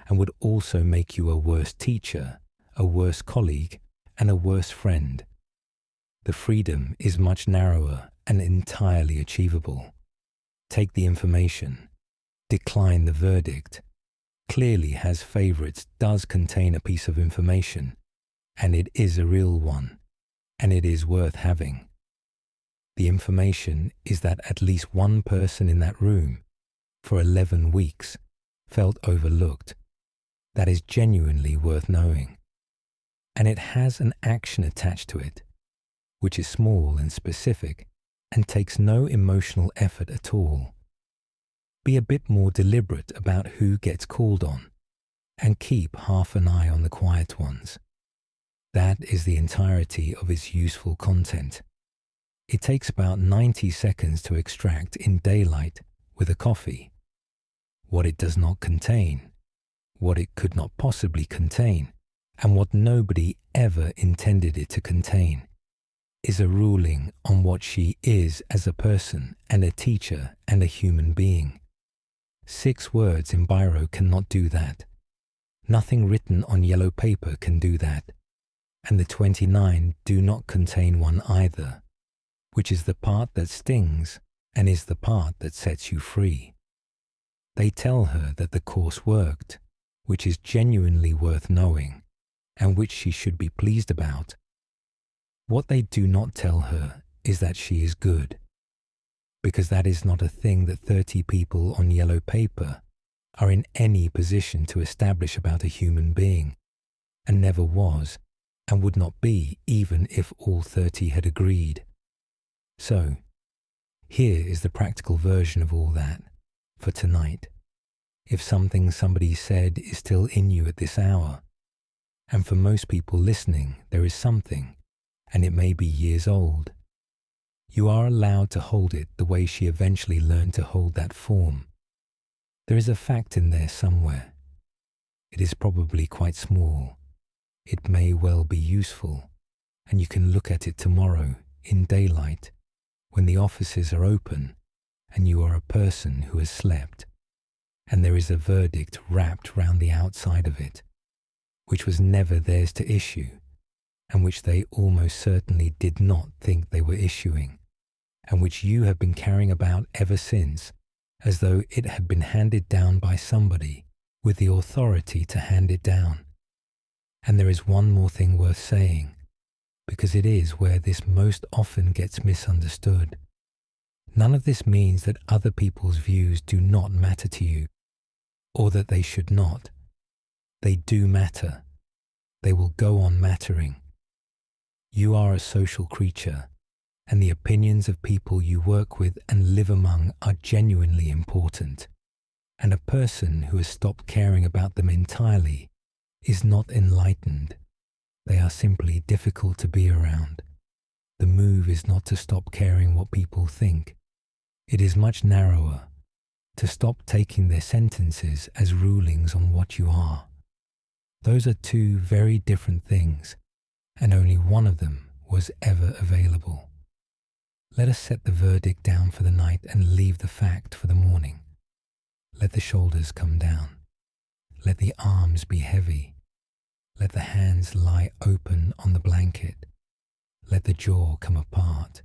and would also make you a worse teacher, a worse colleague, and a worse friend. The freedom is much narrower and entirely achievable. Take the information, decline the verdict. Clearly has favorites does contain a piece of information, and it is a real one, and it is worth having. The information is that at least one person in that room, for 11 weeks, felt overlooked. That is genuinely worth knowing. And it has an action attached to it, which is small and specific, and takes no emotional effort at all. Be a bit more deliberate about who gets called on, and keep half an eye on the quiet ones. That is the entirety of its useful content. It takes about 90 seconds to extract in daylight with a coffee. What it does not contain, what it could not possibly contain, and what nobody ever intended it to contain, is a ruling on what she is as a person and a teacher and a human being. 6 words in biro cannot do that. Nothing written on yellow paper can do that. And the 29 do not contain one either, which is the part that stings and is the part that sets you free. They tell her that the course worked, which is genuinely worth knowing, and which she should be pleased about. What they do not tell her is that she is good, because that is not a thing that 30 people on yellow paper are in any position to establish about a human being, and never was, and would not be even if all 30 had agreed. So, here is the practical version of all that, for tonight. If something somebody said is still in you at this hour, and for most people listening there is something, and it may be years old, you are allowed to hold it the way she eventually learned to hold that form. There is a fact in there somewhere. It is probably quite small. It may well be useful, and you can look at it tomorrow in daylight when the offices are open and you are a person who has slept, and there is a verdict wrapped round the outside of it, which was never theirs to issue, and which they almost certainly did not think they were issuing, and which you have been carrying about ever since, as though it had been handed down by somebody with the authority to hand it down. And there is one more thing worth saying, because it is where this most often gets misunderstood. None of this means that other people's views do not matter to you, or that they should not. They do matter. They will go on mattering. You are a social creature, and the opinions of people you work with and live among are genuinely important. And a person who has stopped caring about them entirely is not enlightened. They are simply difficult to be around. The move is not to stop caring what people think. It is much narrower, to stop taking their sentences as rulings on what you are. Those are 2 very different things, and only one of them was ever available. Let us set the verdict down for the night and leave the fact for the morning. Let the shoulders come down. Let the arms be heavy. Let the hands lie open on the blanket. Let the jaw come apart,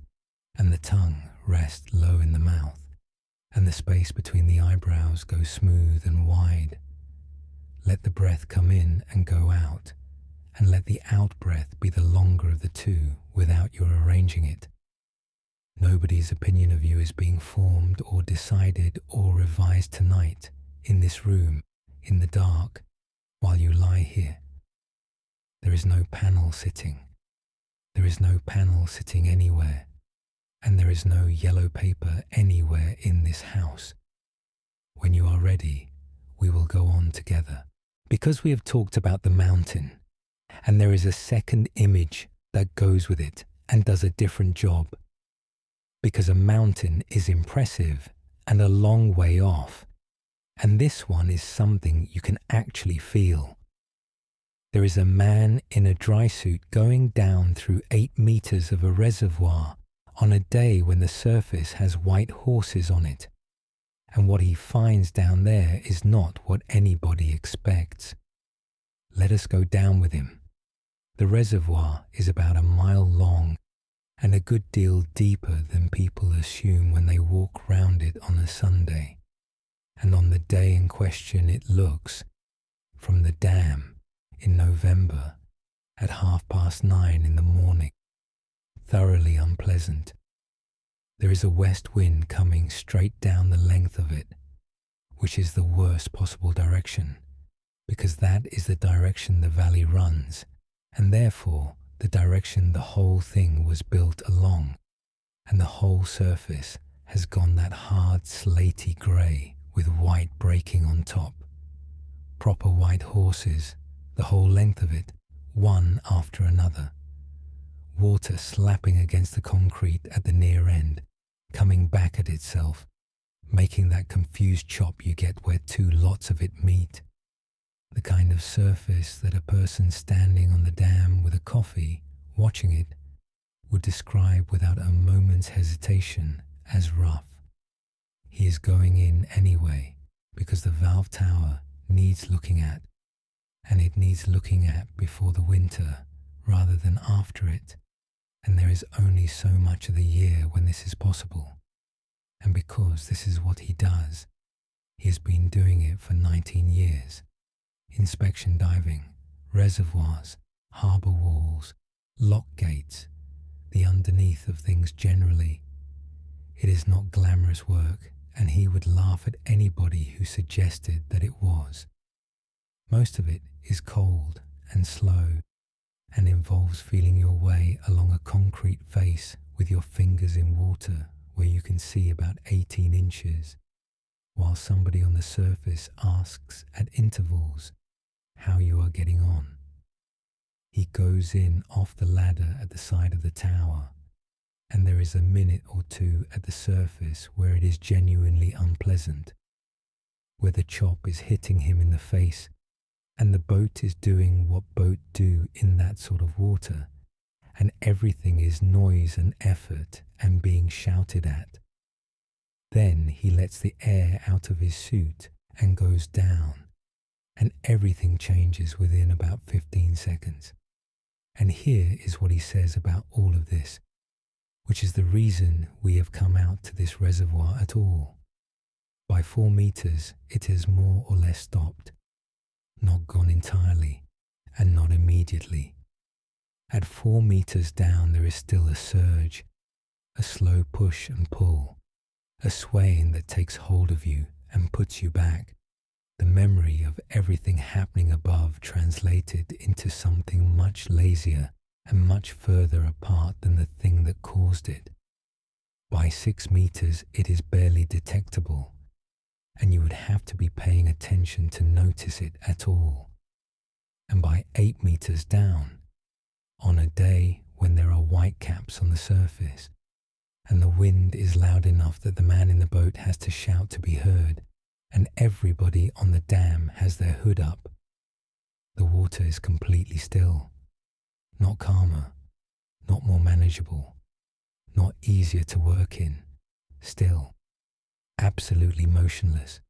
and the tongue rest low in the mouth, and the space between the eyebrows go smooth and wide. Let the breath come in and go out, and let the out-breath be the longer of the 2 without your arranging it. Nobody's opinion of you is being formed or decided or revised tonight, in this room, in the dark, while you lie here. There is no panel sitting. There is no panel sitting anywhere, and there is no yellow paper anywhere in this house. When you are ready, we will go on together. Because we have talked about the mountain, and there is a second image that goes with it and does a different job. because a mountain is impressive and a long way off, and this one is something you can actually feel. There is a man in a dry suit going down through 8 meters of a reservoir on a day when the surface has white horses on it, and what he finds down there is not what anybody expects. Let us go down with him. The reservoir is about a mile long and a good deal deeper than people assume when they walk round it on a Sunday, and on the day in question it looks, from the dam, in November at 9:30 in the morning, thoroughly unpleasant. There is a west wind coming straight down the length of it, which is the worst possible direction, because that is the direction the valley runs, and therefore the direction the whole thing was built along, and the whole surface has gone that hard slaty grey with white breaking on top. Proper white horses, the whole length of it, one after another. Water slapping against the concrete at the near end, coming back at itself, making that confused chop you get where 2 lots of it meet. The kind of surface that a person standing on the dam with a coffee, watching it, would describe without a moment's hesitation as rough. He is going in anyway, because the valve tower needs looking at, and it needs looking at before the winter rather than after it, and there is only so much of the year when this is possible, and because this is what he does, he has been doing it for 19 years. Inspection diving, reservoirs, harbour walls, lock gates, the underneath of things generally. It is not glamorous work, and he would laugh at anybody who suggested that it was. Most of it is cold and slow and involves feeling your way along a concrete face with your fingers in water where you can see about 18 inches, while somebody on the surface asks at intervals how you are getting on. He goes in off the ladder at the side of the tower, and there is a minute or 2 at the surface where it is genuinely unpleasant, where the chop is hitting him in the face and the boat is doing what boats do in that sort of water, and everything is noise and effort and being shouted at. Then he lets the air out of his suit and goes down, and everything changes within about 15 seconds. And here is what he says about all of this, which is the reason we have come out to this reservoir at all. By 4 meters, it has more or less stopped. Not gone entirely, and not immediately. At 4 meters down there is still a surge, a slow push and pull, a swaying that takes hold of you and puts you back, the memory of everything happening above translated into something much lazier and much further apart than the thing that caused it. By 6 meters it is barely detectable, and you would have to be paying attention to notice it at all. And by 8 meters down, on a day when there are white caps on the surface, and the wind is loud enough that the man in the boat has to shout to be heard, and everybody on the dam has their hood up, the water is completely still, not calmer, not more manageable, not easier to work in, still, absolutely motionless.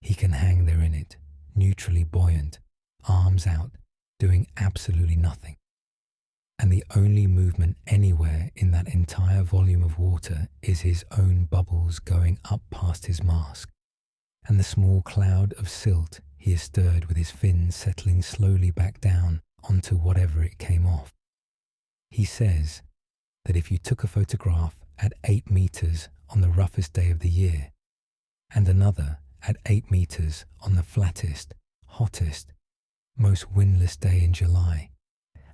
He can hang there in it, neutrally buoyant, arms out, doing absolutely nothing. And the only movement anywhere in that entire volume of water is his own bubbles going up past his mask, and the small cloud of silt he has stirred with his fins settling slowly back down onto whatever it came off. He says that if you took a photograph at 8 meters on the roughest day of the year, and another at 8 meters on the flattest, hottest, most windless day in July,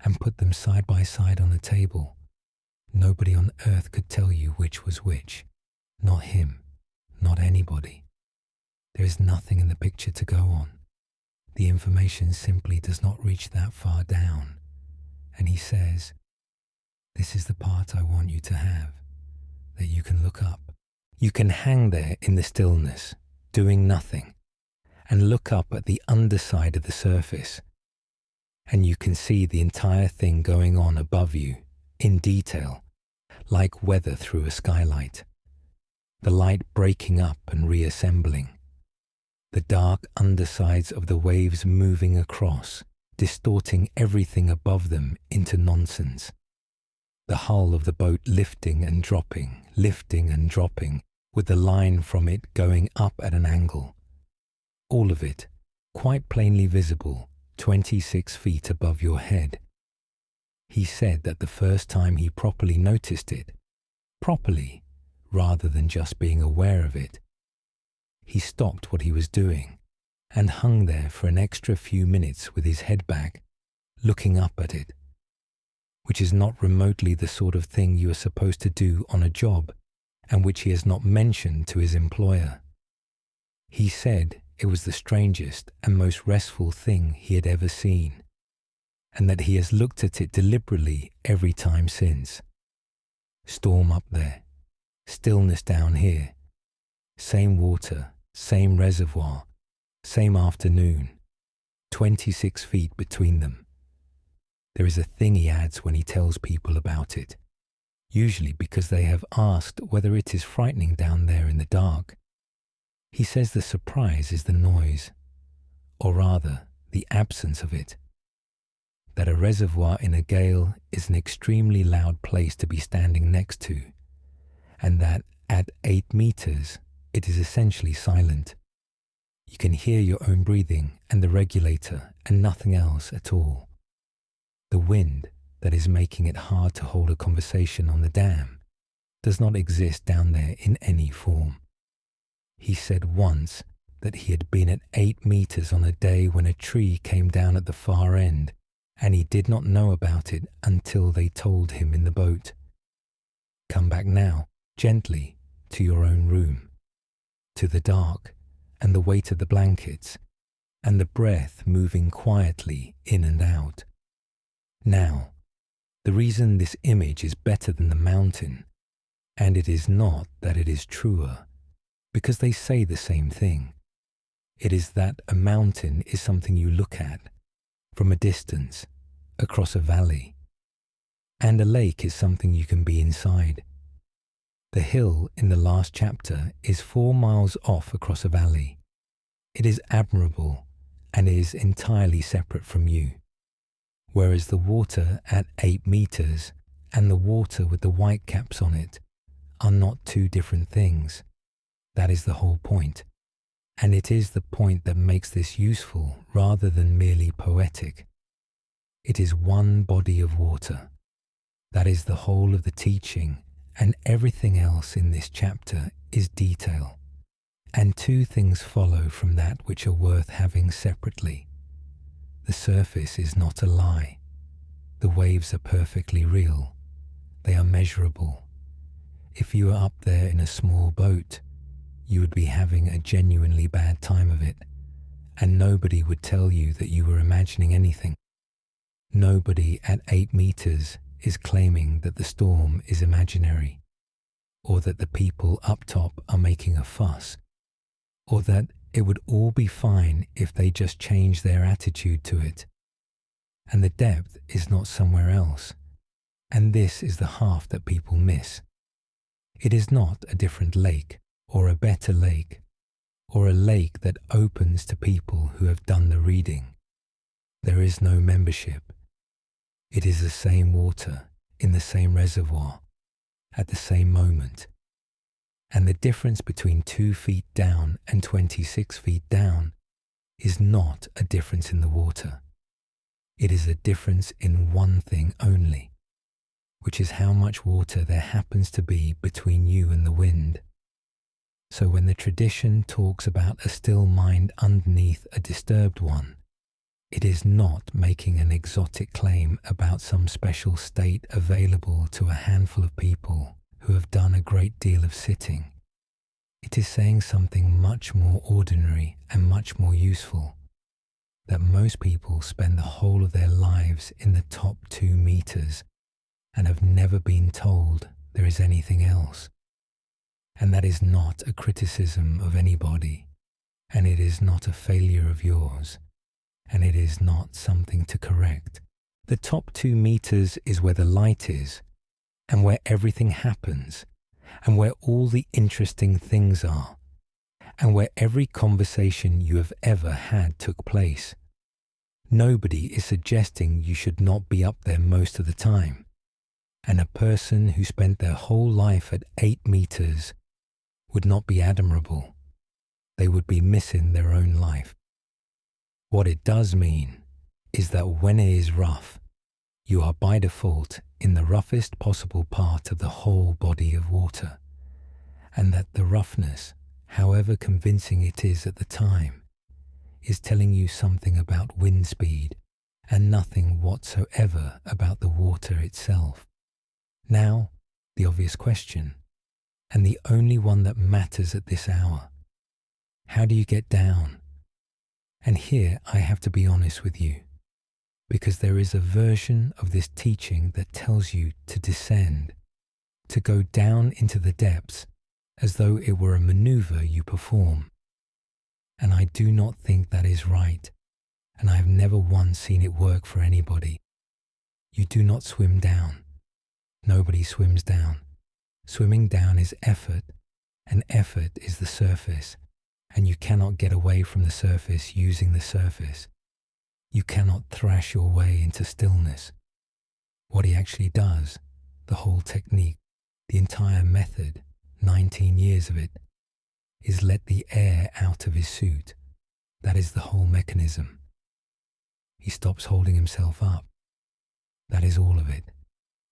and put them side by side on a table, nobody on earth could tell you which was which. Not him, not anybody. There is nothing in the picture to go on. The information simply does not reach that far down. And he says, "This is the part I want you to have. that you can look up. You can hang there in the stillness, doing nothing, and look up at the underside of the surface, and you can see the entire thing going on above you, in detail, like weather through a skylight. The light breaking up and reassembling. The dark undersides of the waves moving across, distorting everything above them into nonsense. The hull of the boat lifting and dropping, with the line from it going up at an angle. All of it, quite plainly visible, 26 feet above your head. He said that the first time he properly noticed it, properly, rather than just being aware of it, he stopped what he was doing and hung there for an extra few minutes with his head back, looking up at it, which is not remotely the sort of thing you are supposed to do on a job, and which he has not mentioned to his employer. He said it was the strangest and most restful thing he had ever seen, and that he has looked at it deliberately every time since. Storm up there, stillness down here, same water, same reservoir, same afternoon, 26 feet between them. There is a thing he adds when he tells people about it, usually because they have asked whether it is frightening down there in the dark. He says the surprise is the noise, or rather, the absence of it. That a reservoir in a gale is an extremely loud place to be standing next to, and that at 8 meters, it is essentially silent. You can hear your own breathing and the regulator and nothing else at all. The wind that is making it hard to hold a conversation on the dam does not exist down there in any form. He said once that he had been at 8 meters on a day when a tree came down at the far end, and he did not know about it until they told him in the boat. Come back now, gently, to your own room, to the dark and the weight of the blankets, and the breath moving quietly in and out. Now, the reason this image is better than the mountain, and it is not that it is truer, because they say the same thing. It is that a mountain is something you look at, from a distance, across a valley, and a lake is something you can be inside. The hill in the last chapter is 4 miles off across a valley. It is admirable and is entirely separate from you, whereas the water at 8 meters and the water with the white caps on it are not two different things. That is the whole point, and it is the point that makes this useful rather than merely poetic. It is one body of water. That is the whole of the teaching, and everything else in this chapter is detail. And 2 things follow from that which are worth having separately. The surface is not a lie. The waves are perfectly real. They are measurable. If you were up there in a small boat, you would be having a genuinely bad time of it, and nobody would tell you that you were imagining anything. Nobody at 8 meters is claiming that the storm is imaginary, or that the people up top are making a fuss, or that it would all be fine if they just changed their attitude to it. And the depth is not somewhere else, and this is the half that people miss. It is not a different lake, or a better lake, or a lake that opens to people who have done the reading. There is no membership. It is the same water, in the same reservoir, at the same moment. And the difference between 2 feet down and 26 feet down is not a difference in the water. It is a difference in one thing only, which is how much water there happens to be between you and the wind. So when the tradition talks about a still mind underneath a disturbed one, it is not making an exotic claim about some special state available to a handful of people who have done a great deal of sitting. It is saying something much more ordinary and much more useful, that most people spend the whole of their lives in the top 2 meters and have never been told there is anything else. And that is not a criticism of anybody, and it is not a failure of yours, and it is not something to correct. The top 2 meters is where the light is, and where everything happens, and where all the interesting things are, and where every conversation you have ever had took place. Nobody is suggesting you should not be up there most of the time, and a person who spent their whole life at 8 meters would not be admirable. They would be missing their own life. What it does mean is that when it is rough, you are by default in the roughest possible part of the whole body of water, and that the roughness, however convincing it is at the time, is telling you something about wind speed and nothing whatsoever about the water itself. Now, the obvious question, and the only one that matters at this hour: how do you get down? And here I have to be honest with you, because there is a version of this teaching that tells you to descend, to go down into the depths as though it were a maneuver you perform. And I do not think that is right, and I have never once seen it work for anybody. You do not swim down. Nobody swims down. Swimming down is effort, and effort is the surface, and you cannot get away from the surface using the surface. You cannot thrash your way into stillness. What he actually does, the whole technique, the entire method, 19 years of it, is let the air out of his suit. That is the whole mechanism. He stops holding himself up. That is all of it.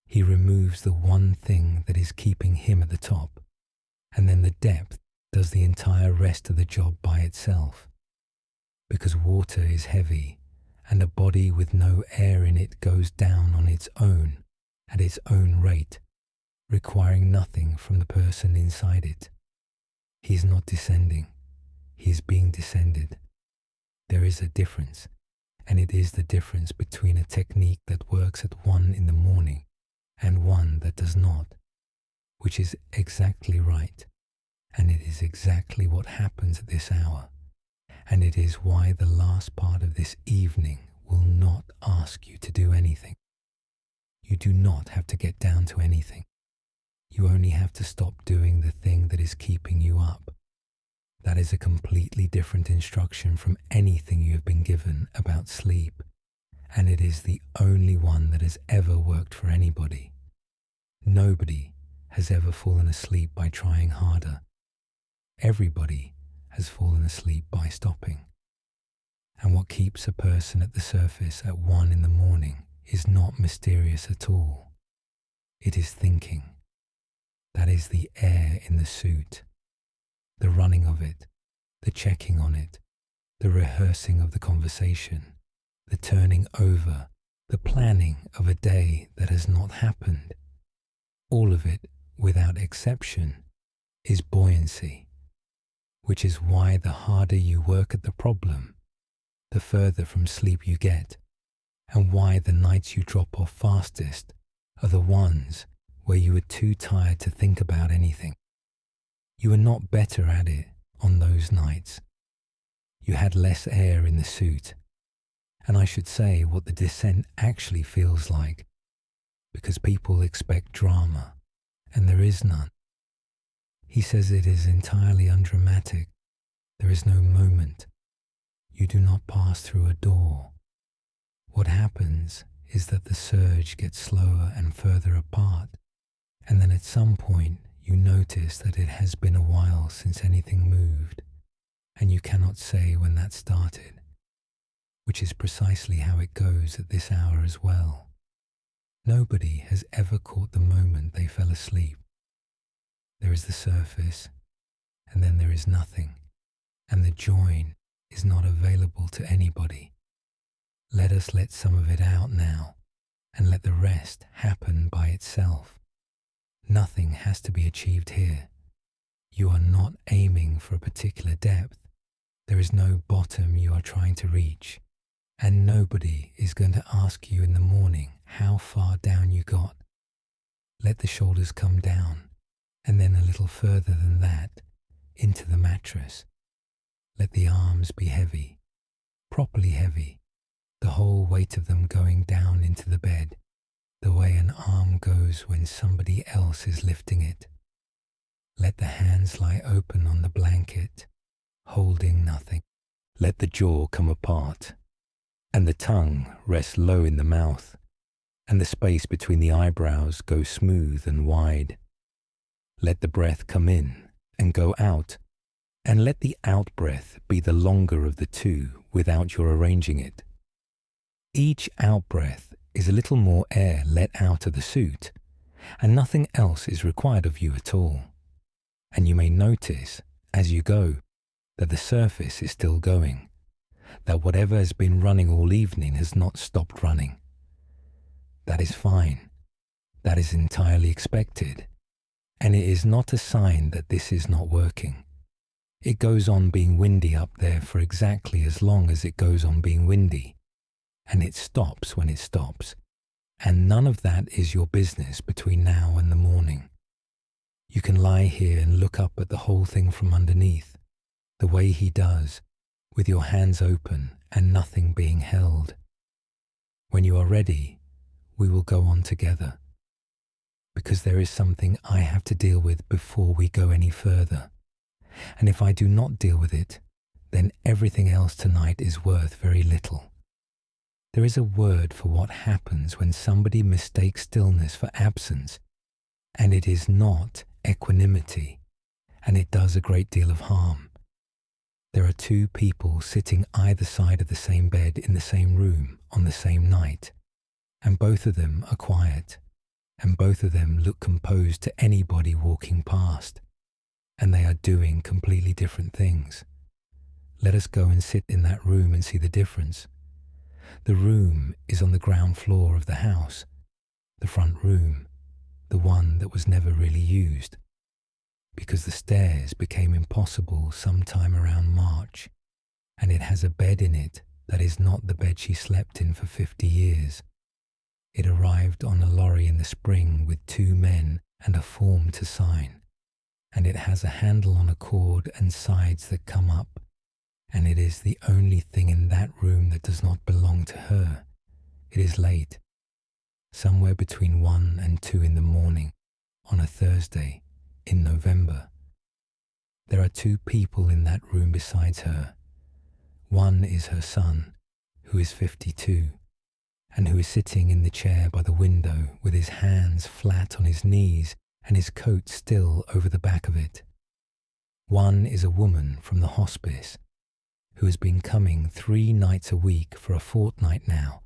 He removes the one thing that is keeping him at the top, and then the depth does the entire rest of the job by itself. Because water is heavy, and a body with no air in it goes down on its own, at its own rate, requiring nothing from the person inside it. He is not descending, he is being descended. There is a difference, and it is the difference between a technique that works at 1 in the morning and one that does not, which is exactly right, and it is exactly what happens at this hour, and it is why the last part of this evening will not ask you to do anything. You do not have to get down to anything. You only have to stop doing the thing that is keeping you up. That is a completely different instruction from anything you have been given about sleep, and it is the only one that has ever worked for anybody. Nobody has ever fallen asleep by trying harder. Everybody has fallen asleep by stopping. And what keeps a person at the surface at 1 in the morning is not mysterious at all. It is thinking. That is the air in the suit, the running of it, the checking on it, the rehearsing of the conversation, the turning over, the planning of a day that has not happened. All of it, without exception, is buoyancy, which is why the harder you work at the problem, the further from sleep you get, and why the nights you drop off fastest are the ones where you were too tired to think about anything. You were not better at it on those nights. You had less air in the suit, and I should say what the descent actually feels like, because people expect drama, and there is none. He says it is entirely undramatic. There is no moment. You do not pass through a door. What happens is that the surge gets slower and further apart, and then at some point you notice that it has been a while since anything moved, and you cannot say when that started, which is precisely how it goes at this hour as well. Nobody has ever caught the moment they fell asleep. There is the surface, and then there is nothing, and the join is not available to anybody. Let us let some of it out now, and let the rest happen by itself. Nothing has to be achieved here. You are not aiming for a particular depth. There is no bottom you are trying to reach, and nobody is going to ask you in the morning how far down you got. Let the shoulders come down, and then a little further than that into the mattress. Let the arms be heavy, properly heavy, the whole weight of them going down into the bed, the way an arm goes when somebody else is lifting it. Let the hands lie open on the blanket, holding nothing. Let the jaw come apart, and the tongue rest low in the mouth, and the space between the eyebrows go smooth and wide. Let the breath come in and go out, and let the out-breath be the longer of the two without your arranging it. Each out-breath is a little more air let out of the suit, and nothing else is required of you at all. And you may notice, as you go, that the surface is still going, that whatever has been running all evening has not stopped running. That is fine. That is entirely expected, and it is not a sign that this is not working. It goes on being windy up there for exactly as long as it goes on being windy, and it stops when it stops, and none of that is your business between now and the morning. You can lie here and look up at the whole thing from underneath, the way he does, with your hands open and nothing being held. When you are ready, we will go on together, because there is something I have to deal with before we go any further. And if I do not deal with it, then everything else tonight is worth very little. There is a word for what happens when somebody mistakes stillness for absence, and it is not equanimity, and it does a great deal of harm. There are two people sitting either side of the same bed in the same room on the same night, and both of them are quiet, and both of them look composed to anybody walking past, and they are doing completely different things. Let us go and sit in that room and see the difference. The room is on the ground floor of the house, the front room, the one that was never really used, because the stairs became impossible sometime around March, and it has a bed in it that is not the bed she slept in for 50 years. It arrived on a lorry in the spring with 2 men and a form to sign, and it has a handle on a cord and sides that come up, and it is the only thing in that room that does not belong to her. It is late, somewhere between 1 and 2 in the morning, on a Thursday in November. There are 2 people in that room besides her. One is her son, who is 52, and who is sitting in the chair by the window with his hands flat on his knees and his coat still over the back of it. One is a woman from the hospice, who has been coming 3 nights a week for a fortnight now,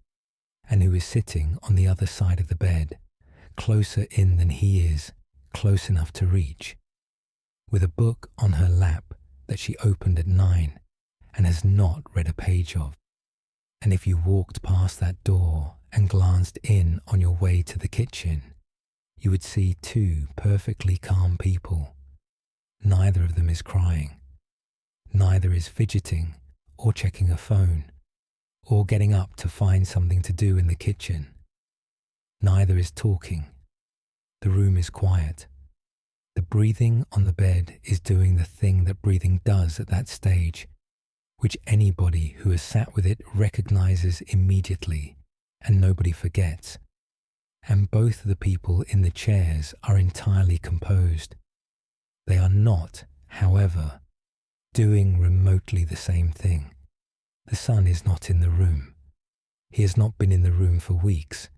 and who is sitting on the other side of the bed, closer in than he is, close enough to reach, with a book on her lap that she opened at 9 and has not read a page of. And if you walked past that door and glanced in on your way to the kitchen, you would see 2 perfectly calm people. Neither of them is crying. Neither is fidgeting or checking a phone or getting up to find something to do in the kitchen. Neither is talking. The room is quiet. The breathing on the bed is doing the thing that breathing does at that stage, which anybody who has sat with it recognizes immediately, and nobody forgets. And both the people in the chairs are entirely composed. They are not, however, doing remotely the same thing. The son is not in the room. He has not been in the room for weeks.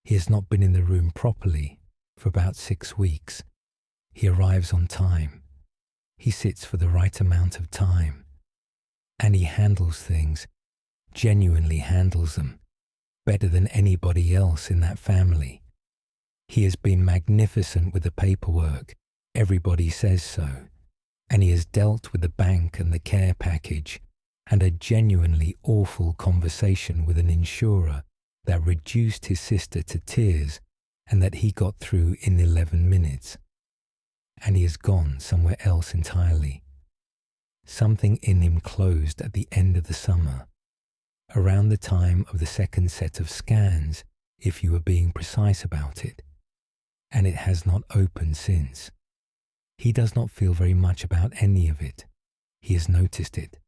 He has not been in the room properly for about 6 weeks. He arrives on time. He sits for the right amount of time. And he handles things, genuinely handles them, better than anybody else in that family. He has been magnificent with the paperwork. Everybody says so. And he has dealt with the bank and the care package, and a genuinely awful conversation with an insurer that reduced his sister to tears and that he got through in 11 minutes. And he has gone somewhere else entirely. Something in him closed at the end of the summer, around the time of the second set of scans, if you were being precise about it, and it has not opened since. He does not feel very much about any of it. He has noticed it.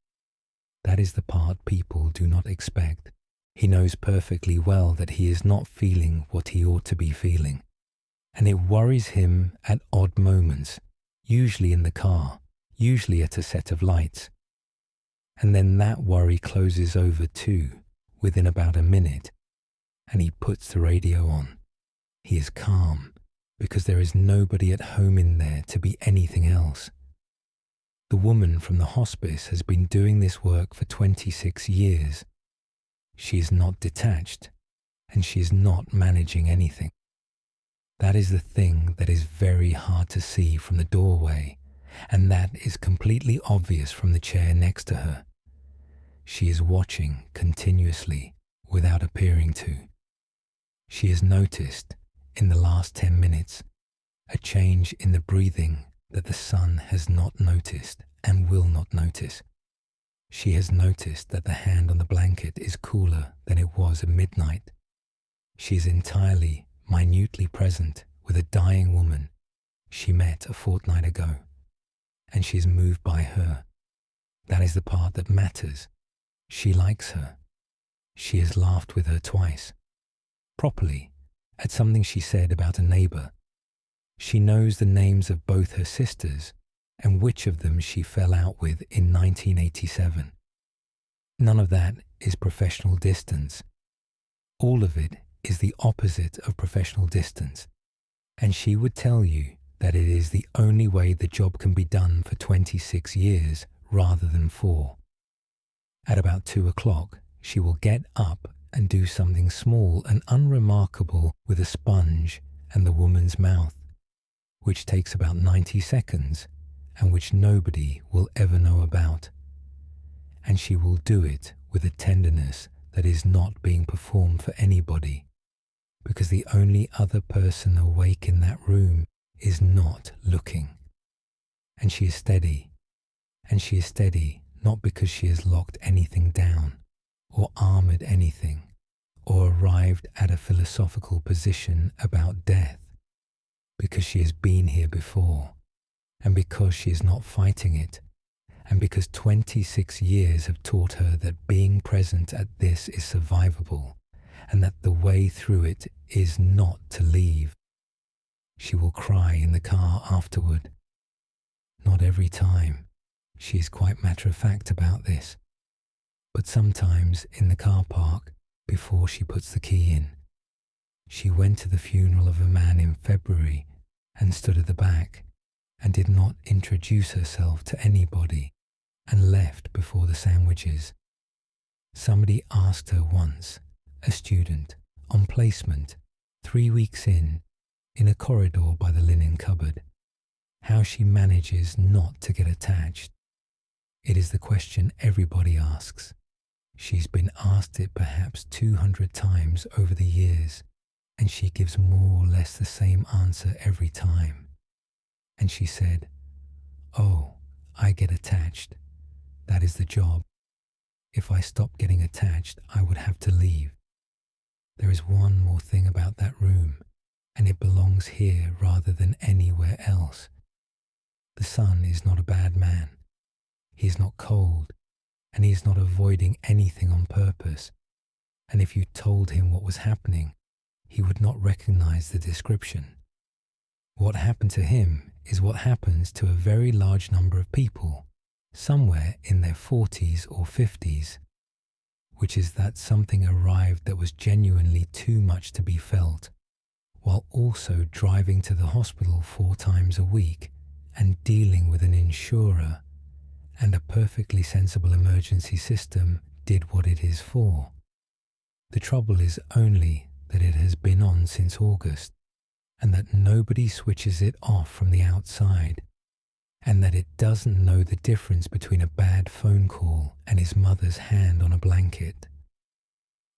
That is the part people do not expect. He knows perfectly well that he is not feeling what he ought to be feeling. And it worries him at odd moments, usually in the car, usually at a set of lights. And then that worry closes over too, within about a minute, and he puts the radio on. He is calm, because there is nobody at home in there to be anything else. The woman from the hospice has been doing this work for 26 years. She is not detached, and she is not managing anything. That is the thing that is very hard to see from the doorway, and that is completely obvious from the chair next to her. She is watching continuously without appearing to. She has noticed, in the last 10 minutes, a change in the breathing that the sun has not noticed and will not notice. She has noticed that the hand on the blanket is cooler than it was at midnight. She is entirely, minutely present with a dying woman she met a fortnight ago, and she is moved by her. That is the part that matters. She likes her. She has laughed with her twice, properly, at something she said about a neighbour. She knows the names of both her sisters and which of them she fell out with in 1987. None of that is professional distance. All of it is the opposite of professional distance, and she would tell you that it is the only way the job can be done for 26 years rather than 4. At about 2 o'clock, she will get up and do something small and unremarkable with a sponge and the woman's mouth, which takes about 90 seconds and which nobody will ever know about. And she will do it with a tenderness that is not being performed for anybody, because the only other person awake in that room is not looking. And she is steady. And she is steady not because she has locked anything down, or armoured anything, or arrived at a philosophical position about death, because she has been here before, and because she is not fighting it, and because 26 years have taught her that being present at this is survivable, and that the way through it is not to leave. She will cry in the car afterward. Not every time. She is quite matter-of-fact about this. But sometimes in the car park, before she puts the key in. She went to the funeral of a man in February and stood at the back and did not introduce herself to anybody and left before the sandwiches. Somebody asked her once, a student, on placement, 3 weeks in a corridor by the linen cupboard, how she manages not to get attached. It is the question everybody asks. She's been asked it perhaps 200 times over the years, and she gives more or less the same answer every time. And she said, "Oh, I get attached. That is the job. If I stopped getting attached, I would have to leave. There is one more thing about that room, and it belongs here rather than anywhere else. The sun is not a bad man. He is not cold, and he is not avoiding anything on purpose. And if you told him what was happening, he would not recognize the description. What happened to him is what happens to a very large number of people, somewhere in their 40s or 50s, which is that something arrived that was genuinely too much to be felt, while also driving to the hospital 4 times a week and dealing with an insurer, and a perfectly sensible emergency system did what it is for. The trouble is only that it has been on since August, and that nobody switches it off from the outside, and that it doesn't know the difference between a bad phone call and his mother's hand on a blanket.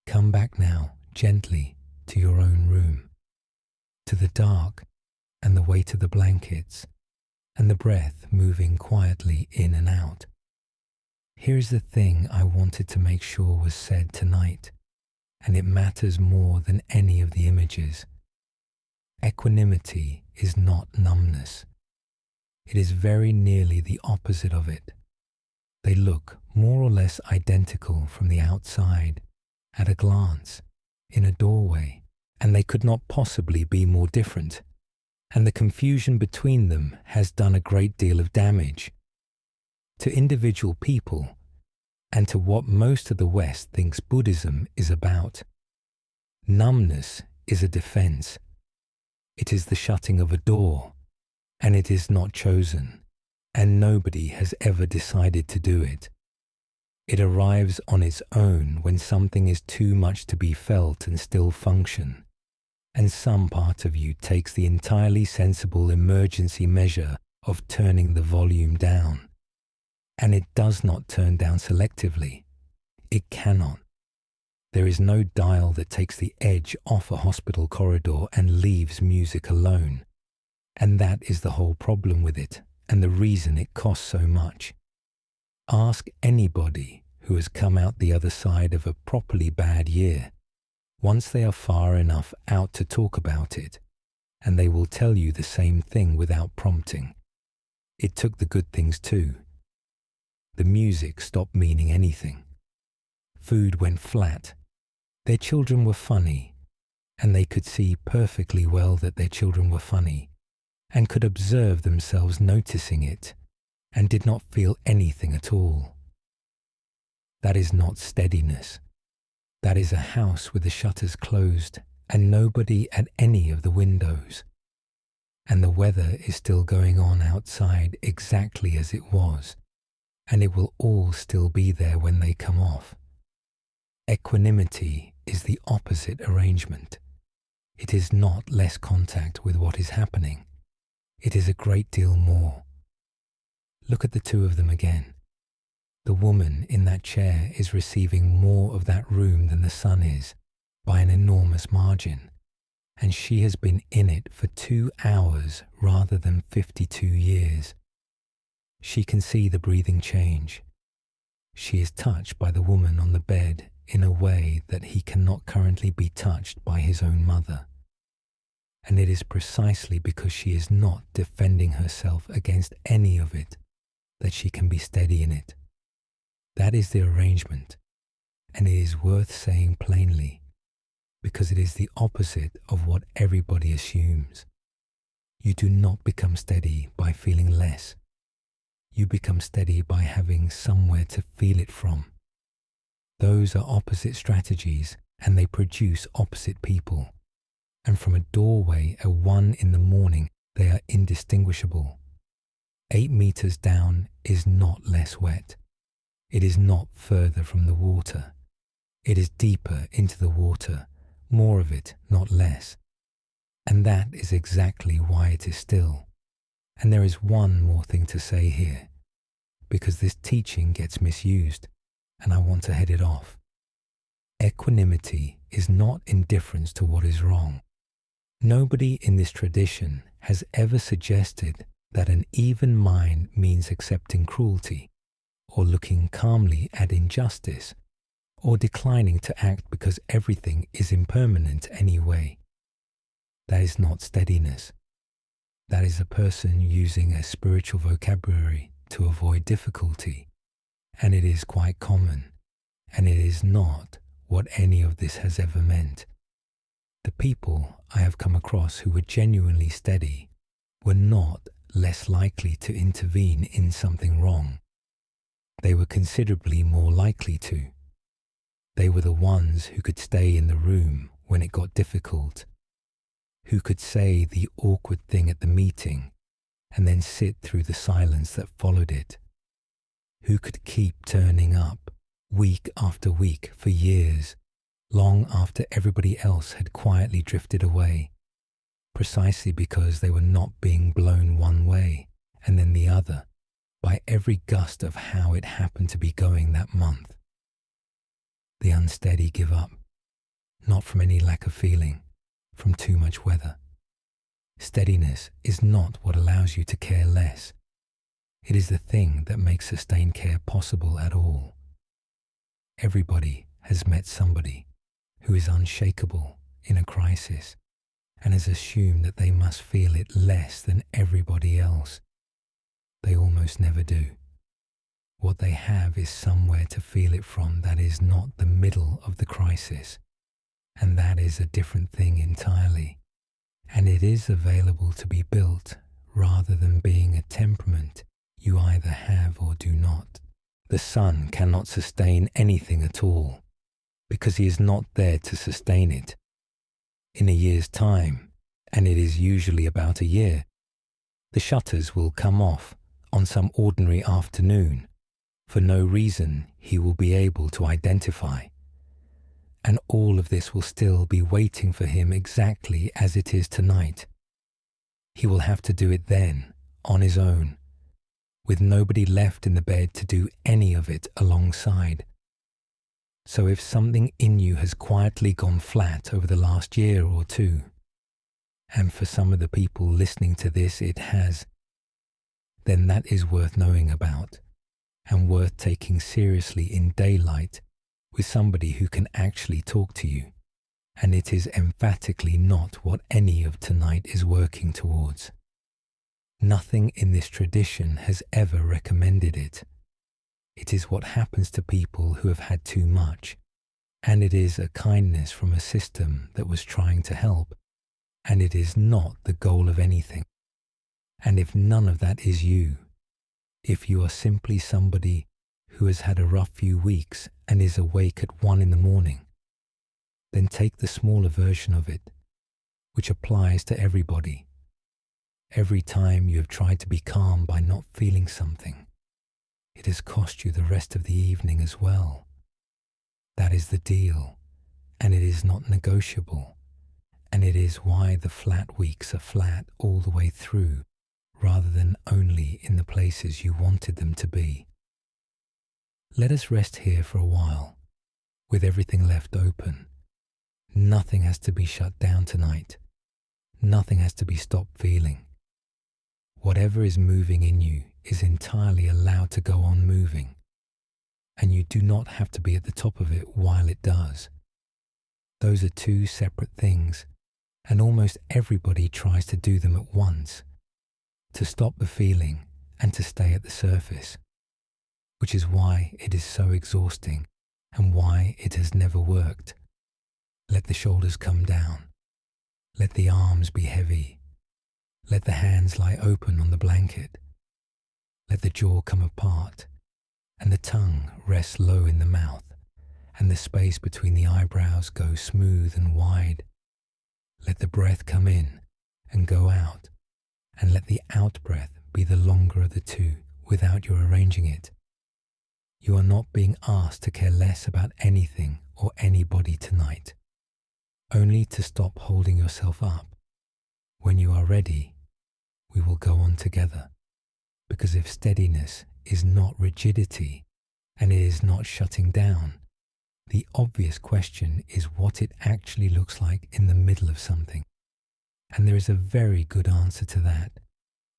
Come back now, gently, to your own room, to the dark and the weight of the blankets, and the breath moving quietly in and out. Here is the thing I wanted to make sure was said tonight, and it matters more than any of the images. Equanimity is not numbness. It is very nearly the opposite of it. They look more or less identical from the outside, at a glance, in a doorway, and they could not possibly be more different. And the confusion between them has done a great deal of damage to individual people and to what most of the West thinks Buddhism is about. Numbness is a defense. It is the shutting of a door, and it is not chosen, and nobody has ever decided to do it. It arrives on its own when something is too much to be felt and still function, and some part of you takes the entirely sensible emergency measure of turning the volume down. And it does not turn down selectively. It cannot. There is no dial that takes the edge off a hospital corridor and leaves music alone. And that is the whole problem with it, and the reason it costs so much. Ask anybody who has come out the other side of a properly bad year, once they are far enough out to talk about it, and they will tell you the same thing without prompting. It took the good things too. The music stopped meaning anything. Food went flat. Their children were funny, and they could see perfectly well that their children were funny, and could observe themselves noticing it, and did not feel anything at all. That is not steadiness. That is a house with the shutters closed and nobody at any of the windows. And the weather is still going on outside exactly as it was, and it will all still be there when they come off. Equanimity is the opposite arrangement. It is not less contact with what is happening. It is a great deal more. Look at the two of them again. The woman in that chair is receiving more of that room than the sun is, by an enormous margin, and she has been in it for 2 hours rather than 52 years. She can see the breathing change. She is touched by the woman on the bed in a way that he cannot currently be touched by his own mother. And it is precisely because she is not defending herself against any of it that she can be steady in it. That is the arrangement, and it is worth saying plainly, because it is the opposite of what everybody assumes. You do not become steady by feeling less. You become steady by having somewhere to feel it from. Those are opposite strategies, and they produce opposite people. And from a doorway at 1 in the morning, they are indistinguishable. 8 meters down is not less wet. It is not further from the water. It is deeper into the water, more of it, not less. And that is exactly why it is still. And there is one more thing to say here, because this teaching gets misused, and I want to head it off. Equanimity is not indifference to what is wrong. Nobody in this tradition has ever suggested that an even mind means accepting cruelty, or looking calmly at injustice, or declining to act because everything is impermanent anyway. That is not steadiness. That is a person using a spiritual vocabulary to avoid difficulty, and it is quite common, and it is not what any of this has ever meant. The people I have come across who were genuinely steady were not less likely to intervene in something wrong. They were considerably more likely to. They were the ones who could stay in the room when it got difficult, who could say the awkward thing at the meeting and then sit through the silence that followed it, who could keep turning up week after week for years, long after everybody else had quietly drifted away, precisely because they were not being blown one way and then the other by every gust of how it happened to be going that month. The unsteady give up, not from any lack of feeling, from too much weather. Steadiness is not what allows you to care less. It is the thing that makes sustained care possible at all. Everybody has met somebody who is unshakeable in a crisis and has assumed that they must feel it less than everybody else. they almost never do. What they have is somewhere to feel it from that is not the middle of the crisis, and that is a different thing entirely. And it is available to be built rather than being a temperament you either have or do not. The sun cannot sustain anything at all because he is not there to sustain it. In a year's time, and it is usually about a year, the shutters will come off on some ordinary afternoon for no reason he will be able to identify. And all of this will still be waiting for him exactly as it is tonight. He will have to do it then, on his own, with nobody left in the bed to do any of it alongside. So if something in you has quietly gone flat over the last year or two, and for some of the people listening to this it has, then that is worth knowing about and worth taking seriously in daylight with somebody who can actually talk to you. And it is emphatically not what any of tonight is working towards. Nothing in this tradition has ever recommended it. It is what happens to people who have had too much, and it is a kindness from a system that was trying to help, and it is not the goal of anything. And if none of that is you, if you are simply somebody who has had a rough few weeks and is awake at 1 a.m, then take the smaller version of it, which applies to everybody. Every time you have tried to be calm by not feeling something, it has cost you the rest of the evening as well. That is the deal, and it is not negotiable, and it is why the flat weeks are flat all the way through, rather than only in the places you wanted them to be. Let us rest here for a while, with everything left open. Nothing has to be shut down tonight. Nothing has to be stopped feeling. Whatever is moving in you is entirely allowed to go on moving, and you do not have to be at the top of it while it does. Those are two separate things, and almost everybody tries to do them at once, to stop the feeling and to stay at the surface, which is why it is so exhausting and why it has never worked. Let the shoulders come down. Let the arms be heavy. Let the hands lie open on the blanket. Let the jaw come apart, and the tongue rest low in the mouth, and the space between the eyebrows go smooth and wide. Let the breath come in and go out, and let the out-breath be the longer of the two without your arranging it. You are not being asked to care less about anything or anybody tonight, only to stop holding yourself up. When you are ready, we will go on together, because if steadiness is not rigidity and it is not shutting down, the obvious question is what it actually looks like in the middle of something. And there is a very good answer to that,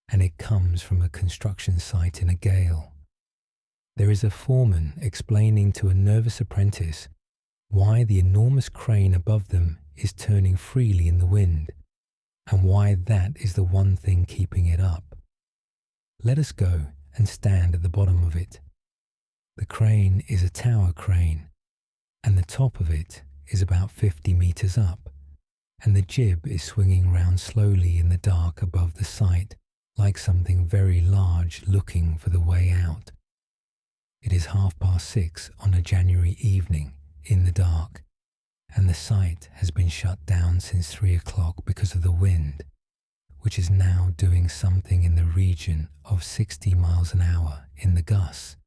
and it comes from a construction site in a gale. There is a foreman explaining to a nervous apprentice why the enormous crane above them is turning freely in the wind, and why that is the one thing keeping it up. Let us go and stand at the bottom of it. The crane is a tower crane, and the top of it is about 50 meters up, and the jib is swinging round slowly in the dark above the site, like something very large looking for the way out. It is 6:30 on a January evening in the dark, and the site has been shut down since 3 o'clock because of the wind, which is now doing something in the region of 60 miles an hour in the gusts,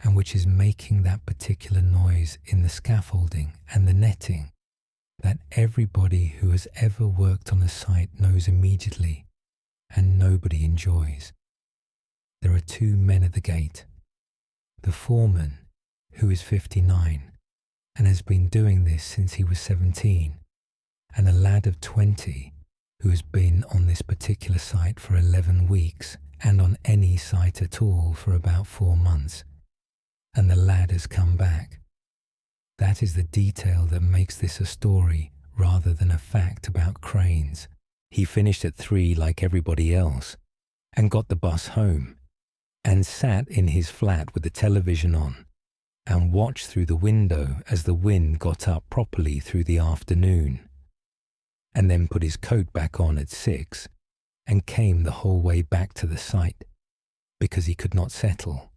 and which is making that particular noise in the scaffolding and the netting that everybody who has ever worked on a site knows immediately, and nobody enjoys. There are 2 men at the gate. The foreman, who is 59, and has been doing this since he was 17, and a lad of 20 who has been on this particular site for 11 weeks and on any site at all for about 4 months, and the lad has come back. That is the detail that makes this a story rather than a fact about cranes. He finished at 3 like everybody else and got the bus home, and sat in his flat with the television on and watched through the window as the wind got up properly through the afternoon, and then put his coat back on at 6 and came the whole way back to the site because he could not settle.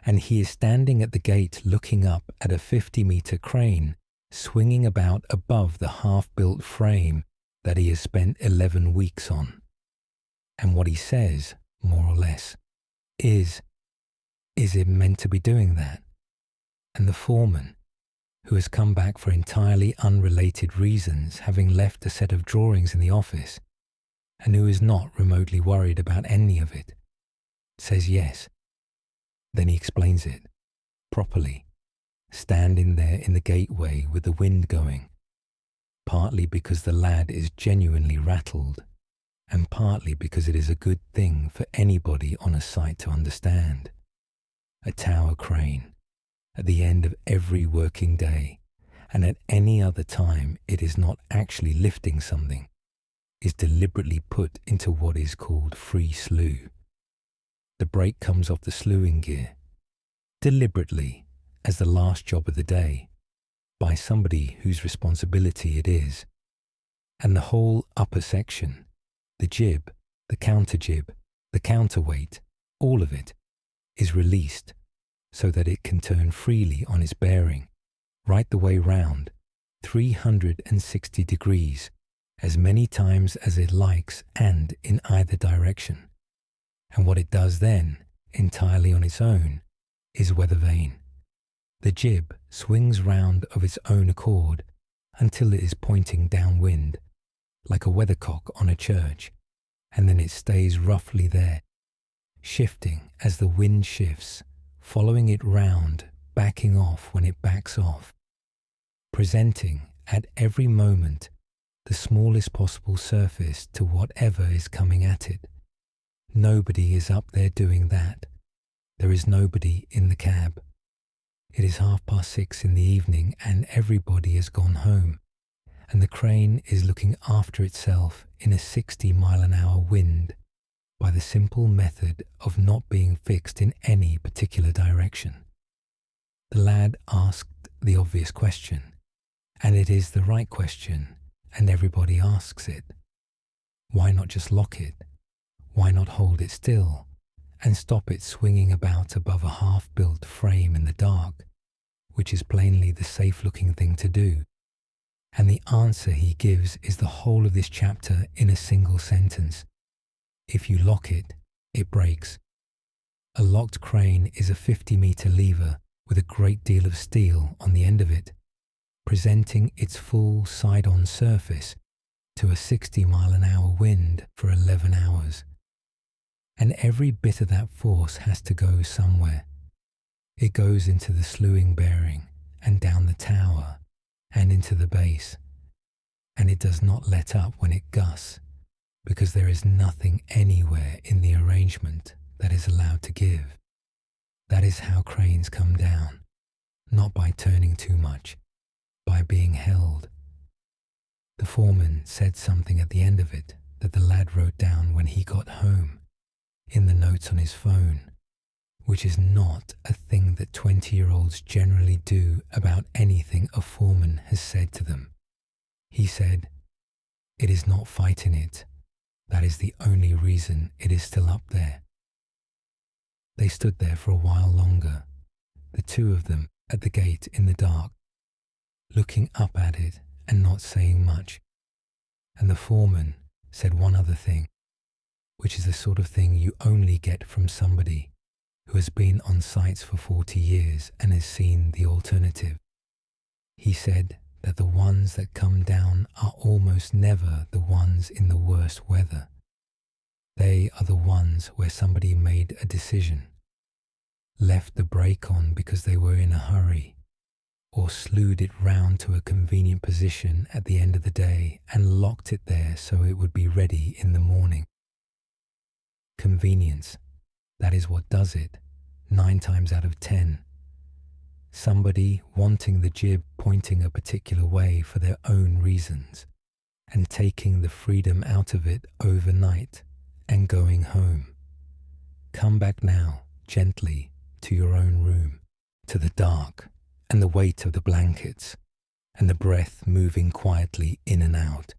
And he is standing at the gate looking up at a 50-meter crane swinging about above the half-built frame that he has spent 11 weeks on. And what he says, more or less, is it meant to be doing that? And the foreman, who has come back for entirely unrelated reasons, having left a set of drawings in the office, and who is not remotely worried about any of it, says yes. Then he explains it, properly, standing there in the gateway with the wind going, partly because the lad is genuinely rattled, and partly because it is a good thing for anybody on a site to understand. A tower crane, at the end of every working day, and at any other time it is not actually lifting something, is deliberately put into what is called free slew. The brake comes off the slewing gear, deliberately, as the last job of the day, by somebody whose responsibility it is, and the whole upper section, the jib, the counter jib, the counterweight, all of it, is released so that it can turn freely on its bearing, right the way round, 360 degrees, as many times as it likes and in either direction. And what it does then, entirely on its own, is weather vane. The jib swings round of its own accord until it is pointing downwind, like a weathercock on a church, and then it stays roughly there, shifting as the wind shifts, following it round, backing off when it backs off, presenting at every moment the smallest possible surface to whatever is coming at it. Nobody is up there doing that. There is nobody in the cab. It is 6:30 in the evening and everybody has gone home, and the crane is looking after itself in a 60-mile-an-hour wind by the simple method of not being fixed in any particular direction. The lad asked the obvious question, and it is the right question, and everybody asks it. Why not just lock it? Why not hold it still and stop it swinging about above a half-built frame in the dark, which is plainly the safe-looking thing to do? And the answer he gives is the whole of this chapter in a single sentence. If you lock it, it breaks. A locked crane is a 50-meter lever with a great deal of steel on the end of it, presenting its full side-on surface to a 60-mile-an-hour wind for 11 hours. And every bit of that force has to go somewhere. It goes into the slewing bearing and down the tower and into the base, and it does not let up when it gusts, because there is nothing anywhere in the arrangement that is allowed to give. That is how cranes come down, not by turning too much, by being held. The foreman said something at the end of it that the lad wrote down when he got home, in the notes on his phone, which is not a thing that 20-year-olds generally do about anything a foreman has said to them. He said, "It is not fighting it. That is the only reason it is still up there." They stood there for a while longer, the two of them at the gate in the dark, looking up at it and not saying much. And the foreman said one other thing, which is the sort of thing you only get from somebody who has been on sites for 40 years and has seen the alternative. He said that the ones that come down are almost never the ones in the worst weather. They are the ones where somebody made a decision, left the brake on because they were in a hurry, or slewed it round to a convenient position at the end of the day and locked it there so it would be ready in the morning. Convenience, that is what does it, 9 times out of 10. Somebody wanting the jib pointing a particular way for their own reasons, and taking the freedom out of it overnight and going home. Come back now gently to your own room, to the dark and the weight of the blankets, and the breath moving quietly in and out.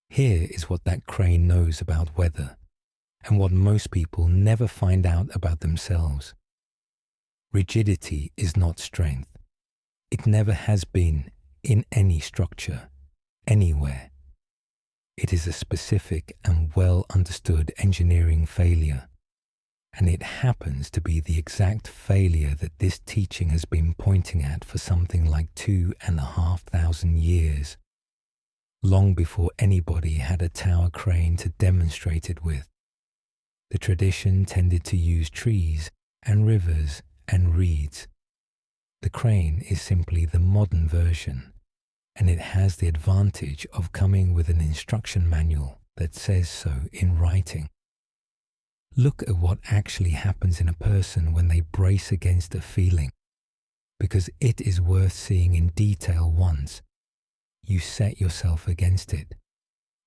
Here is what that crane knows about weather, and what most people never find out about themselves. Rigidity is not strength. It never has been in any structure, anywhere. It is a specific and well understood engineering failure, and it happens to be the exact failure that this teaching has been pointing at for something like 2,500 years, long before anybody had a tower crane to demonstrate it with. The tradition tended to use trees and rivers and reeds. The crane is simply the modern version, and it has the advantage of coming with an instruction manual that says so in writing. Look at what actually happens in a person when they brace against a feeling, because it is worth seeing in detail once. You set yourself against it.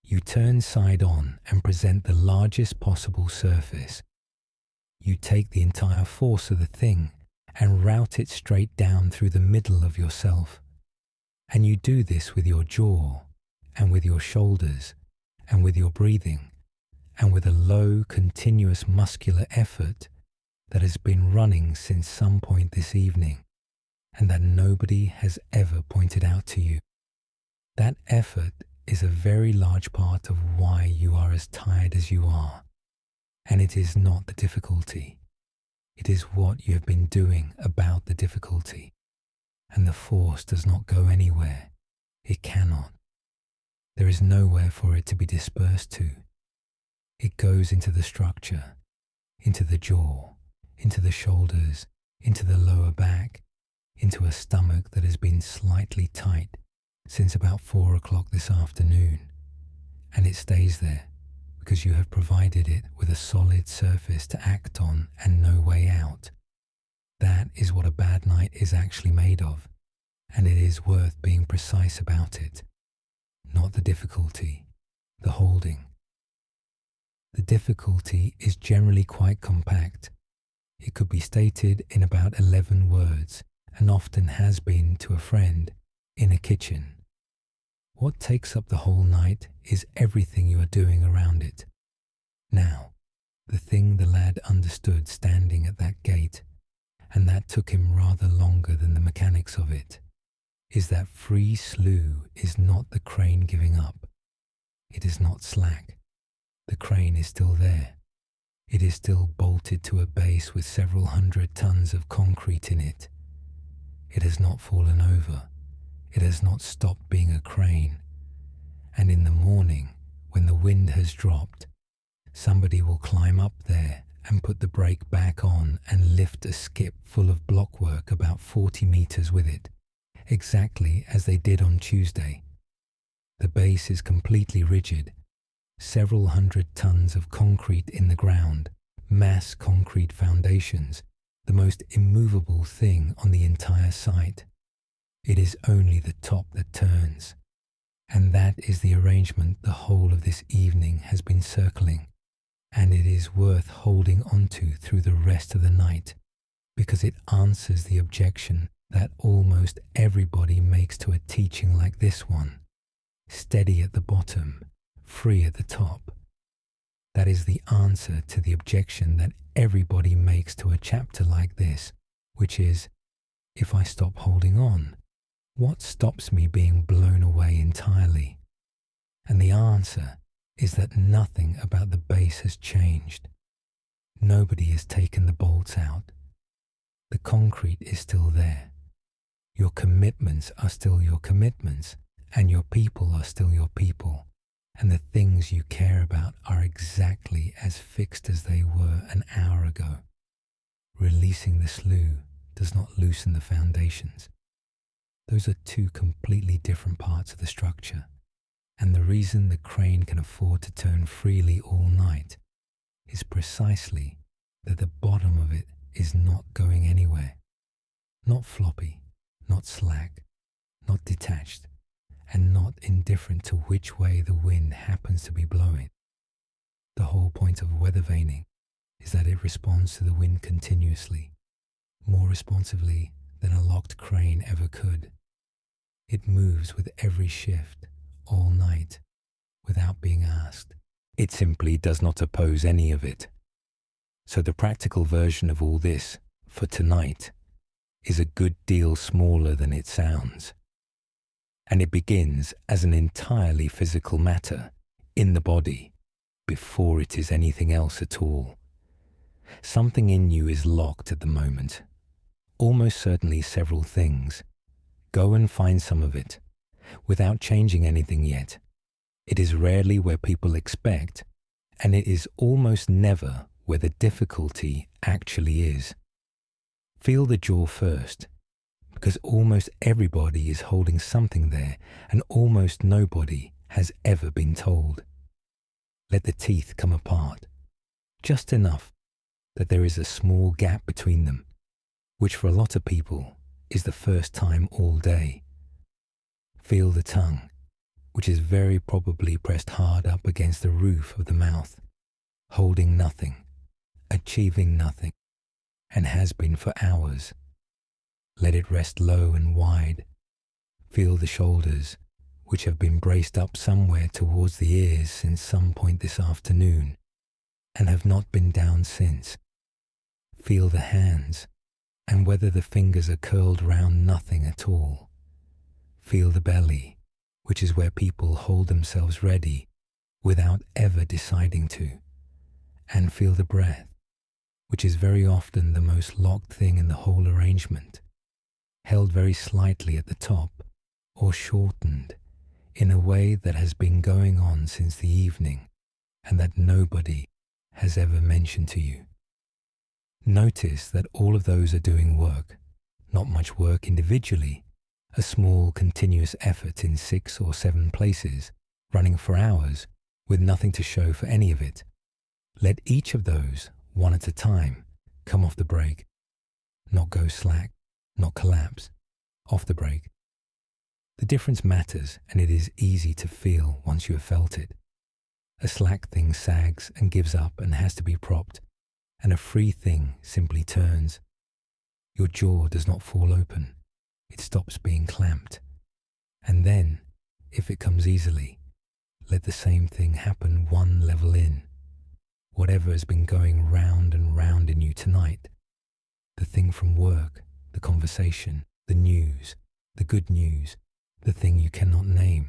You turn side on and present the largest possible surface. You take the entire force of the thing and route it straight down through the middle of yourself. And you do this with your jaw, and with your shoulders, and with your breathing, and with a low, continuous muscular effort that has been running since some point this evening, and that nobody has ever pointed out to you. That effort is a very large part of why you are as tired as you are, and it is not the difficulty. It is what you have been doing about the difficulty, and the force does not go anywhere. It cannot. There is nowhere for it to be dispersed to. It goes into the structure, into the jaw, into the shoulders, into the lower back, into a stomach that has been slightly tight since about 4 o'clock this afternoon, and it stays there because you have provided it with a solid surface to act on and no way out. That is what a bad night is actually made of, and it is worth being precise about it. Not the difficulty, the holding. The difficulty is generally quite compact. It could be stated in about 11 words, and often has been to a friend in a kitchen. What takes up the whole night is everything you are doing around it. Now, the thing the lad understood standing at that gate, and that took him rather longer than the mechanics of it, is that free slew is not the crane giving up. It is not slack. The crane is still there. It is still bolted to a base with several hundred tons of concrete in it. It has not fallen over. It has not stopped being a crane. And in the morning, when the wind has dropped, somebody will climb up there and put the brake back on and lift a skip full of blockwork about 40 meters with it, exactly as they did on Tuesday. The base is completely rigid, several hundred tons of concrete in the ground, mass concrete foundations, the most immovable thing on the entire site. It is only the top that turns, and that is the arrangement the whole of this evening has been circling, and it is worth holding onto through the rest of the night, because it answers the objection that almost everybody makes to a teaching like this one: steady at the bottom, free at the top. That is the answer to the objection that everybody makes to a chapter like this, which is, if I stop holding on, what stops me being blown away entirely? And the answer is that nothing about the base has changed. Nobody has taken the bolts out. The concrete is still there. Your commitments are still your commitments, and your people are still your people, and the things you care about are exactly as fixed as they were an hour ago. Releasing the slew does not loosen the foundations. Those are two completely different parts of the structure, and the reason the crane can afford to turn freely all night is precisely that the bottom of it is not going anywhere. Not floppy, not slack, not detached, and not indifferent to which way the wind happens to be blowing. The whole point of weather vaning is that it responds to the wind continuously, more responsively than a locked crane ever could. It moves with every shift, all night, without being asked. It simply does not oppose any of it. So the practical version of all this, for tonight, is a good deal smaller than it sounds. And it begins as an entirely physical matter in the body before it is anything else at all. Something in you is locked at the moment. Almost certainly several things. Go and find some of it, without changing anything yet. It is rarely where people expect, and it is almost never where the difficulty actually is. Feel the jaw first, because almost everybody is holding something there, and almost nobody has ever been told. Let the teeth come apart, just enough that there is a small gap between them, which for a lot of people is the first time all day. Feel the tongue, which is very probably pressed hard up against the roof of the mouth, holding nothing, achieving nothing, and has been for hours. Let it rest low and wide. Feel the shoulders, which have been braced up somewhere towards the ears since some point this afternoon, and have not been down since. Feel the hands, and whether the fingers are curled round nothing at all. Feel the belly, which is where people hold themselves ready without ever deciding to. And feel the breath, which is very often the most locked thing in the whole arrangement, held very slightly at the top or shortened in a way that has been going on since the evening and that nobody has ever mentioned to you. Notice that all of those are doing work, not much work individually, a small continuous effort in 6 or 7 places, running for hours with nothing to show for any of it. Let each of those, one at a time, come off the brake, not go slack, not collapse, off the brake. The difference matters, and it is easy to feel once you have felt it. A slack thing sags and gives up and has to be propped, and a free thing simply turns. Your jaw does not fall open. It stops being clamped. And then, if it comes easily, let the same thing happen one level in. Whatever has been going round and round in you tonight, the thing from work, the conversation, the news, the good news, the thing you cannot name,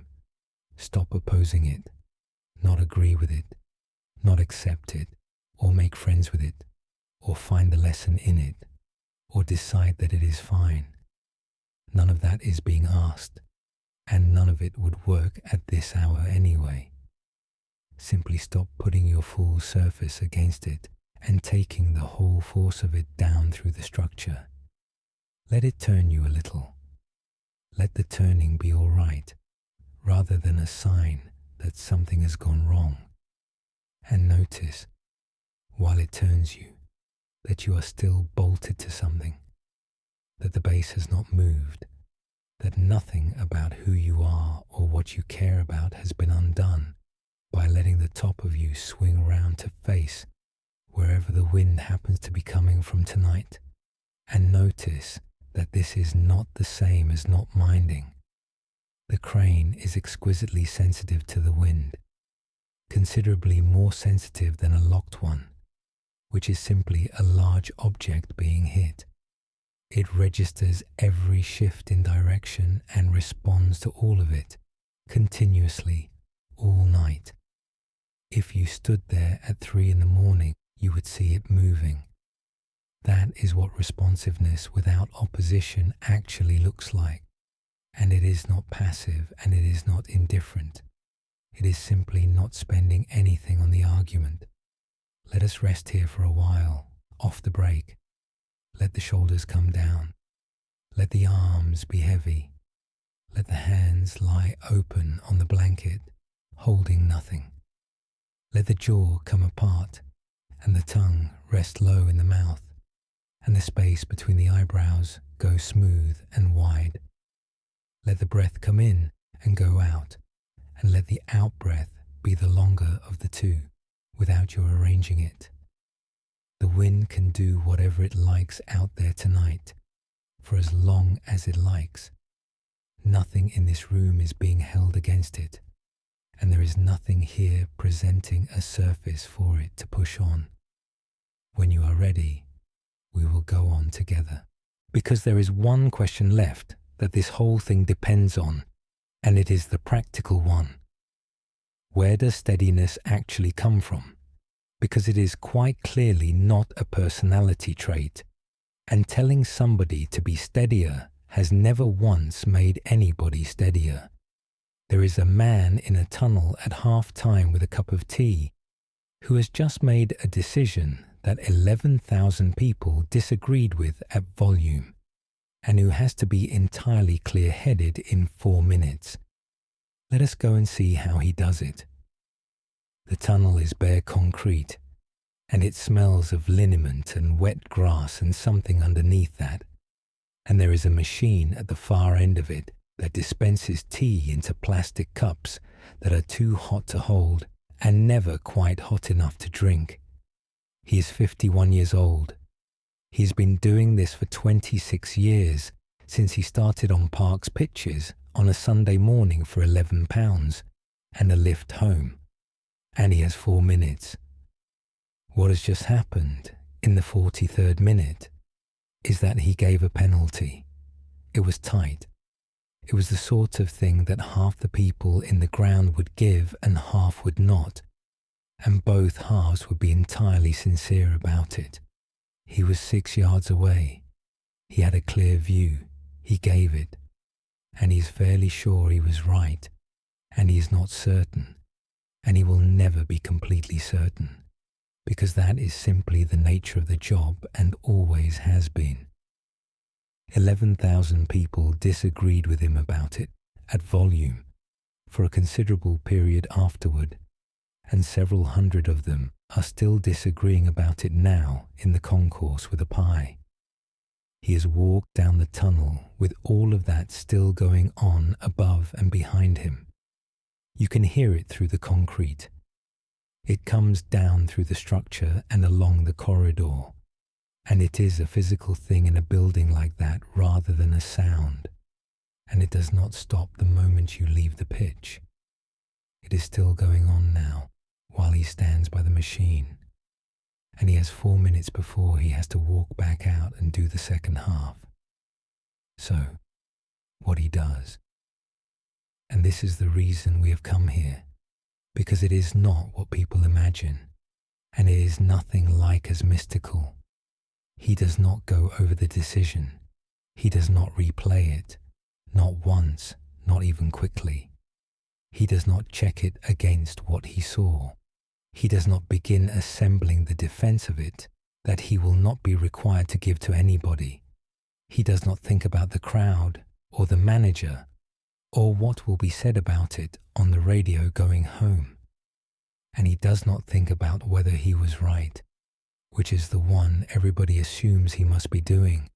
stop opposing it, not agree with it, not accept it, or make friends with it, or find the lesson in it, or decide that it is fine. None of that is being asked, and none of it would work at this hour anyway. Simply stop putting your full surface against it and taking the whole force of it down through the structure. Let it turn you a little. Let the turning be all right, rather than a sign that something has gone wrong. And notice, while it turns you, that you are still bolted to something, that the base has not moved, that nothing about who you are or what you care about has been undone by letting the top of you swing round to face wherever the wind happens to be coming from tonight. And notice that this is not the same as not minding. The crane is exquisitely sensitive to the wind, considerably more sensitive than a locked one, which is simply a large object being hit. It registers every shift in direction and responds to all of it, continuously, all night. If you stood there at 3 a.m, you would see it moving. That is what responsiveness without opposition actually looks like. And it is not passive, and it is not indifferent. It is simply not spending anything on the argument. Let us rest here for a while, off the brake. Let the shoulders come down. Let the arms be heavy. Let the hands lie open on the blanket, holding nothing. Let the jaw come apart, and the tongue rest low in the mouth, and the space between the eyebrows go smooth and wide. Let the breath come in and go out, and let the out breath be the longer of the two, without your arranging it. The wind can do whatever it likes out there tonight, for as long as it likes. Nothing in this room is being held against it, and there is nothing here presenting a surface for it to push on. When you are ready, we will go on together. Because there is one question left that this whole thing depends on, and it is the practical one. Where does steadiness actually come from? Because it is quite clearly not a personality trait, and telling somebody to be steadier has never once made anybody steadier. There is a man in a tunnel at half-time with a cup of tea who has just made a decision that 11,000 people disagreed with at volume, and who has to be entirely clear-headed in 4 minutes. Let us go and see how he does it. The tunnel is bare concrete, and it smells of liniment and wet grass and something underneath that, and there is a machine at the far end of it that dispenses tea into plastic cups that are too hot to hold and never quite hot enough to drink. He is 51 years old. He's been doing this for 26 years, since he started on Park's pitches on a Sunday morning for £11 and a lift home. And he has 4 minutes. What has just happened in the 43rd minute is that he gave a penalty. It was tight. It was the sort of thing that half the people in the ground would give and half would not, and both halves would be entirely sincere about it. He was 6 yards away. He had a clear view. He gave it. And he's fairly sure he was right, and he is not certain, and he will never be completely certain, because that is simply the nature of the job and always has been. 11,000 people disagreed with him about it, at volume, for a considerable period afterward, and several hundred of them are still disagreeing about it now in the concourse with a pie. He has walked down the tunnel with all of that still going on above and behind him. You can hear it through the concrete. It comes down through the structure and along the corridor, and it is a physical thing in a building like that rather than a sound, and it does not stop the moment you leave the pitch. It is still going on now while he stands by the machine, and he has 4 minutes before he has to walk back out and do the second half. So, what he does. And this is the reason we have come here, because it is not what people imagine, and it is nothing like as mystical. He does not go over the decision. He does not replay it, not once, not even quickly. He does not check it against what he saw. He does not begin assembling the defense of it that he will not be required to give to anybody. He does not think about the crowd or the manager or what will be said about it on the radio going home. And he does not think about whether he was right, which is the one everybody assumes he must be doing,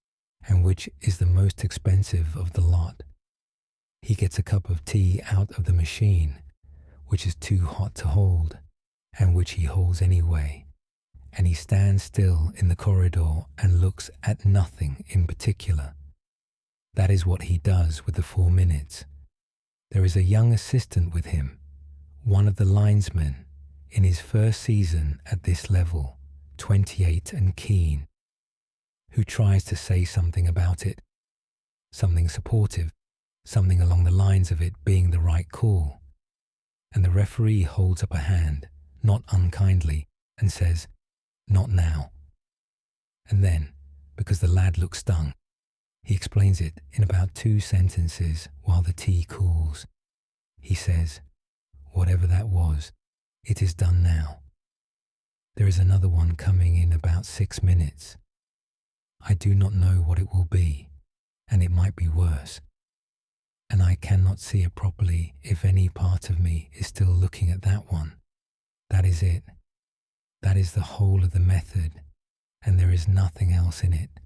and which is the most expensive of the lot. He gets a cup of tea out of the machine, which is too hot to hold, and which he holds anyway, and he stands still in the corridor and looks at nothing in particular. That is what he does with the 4 minutes. There is a young assistant with him, one of the linesmen, in his first season at this level, 28 and keen, who tries to say something about it, something supportive, something along the lines of it being the right call. And the referee holds up a hand, not unkindly, and says, "Not now." And then, because the lad looks stung, he explains it in about 2 sentences while the tea cools. He says, "Whatever that was, it is done now. There is another one coming in about 6 minutes. I do not know what it will be, and it might be worse. And I cannot see it properly if any part of me is still looking at that one. That is it. That is the whole of the method, and there is nothing else in it,"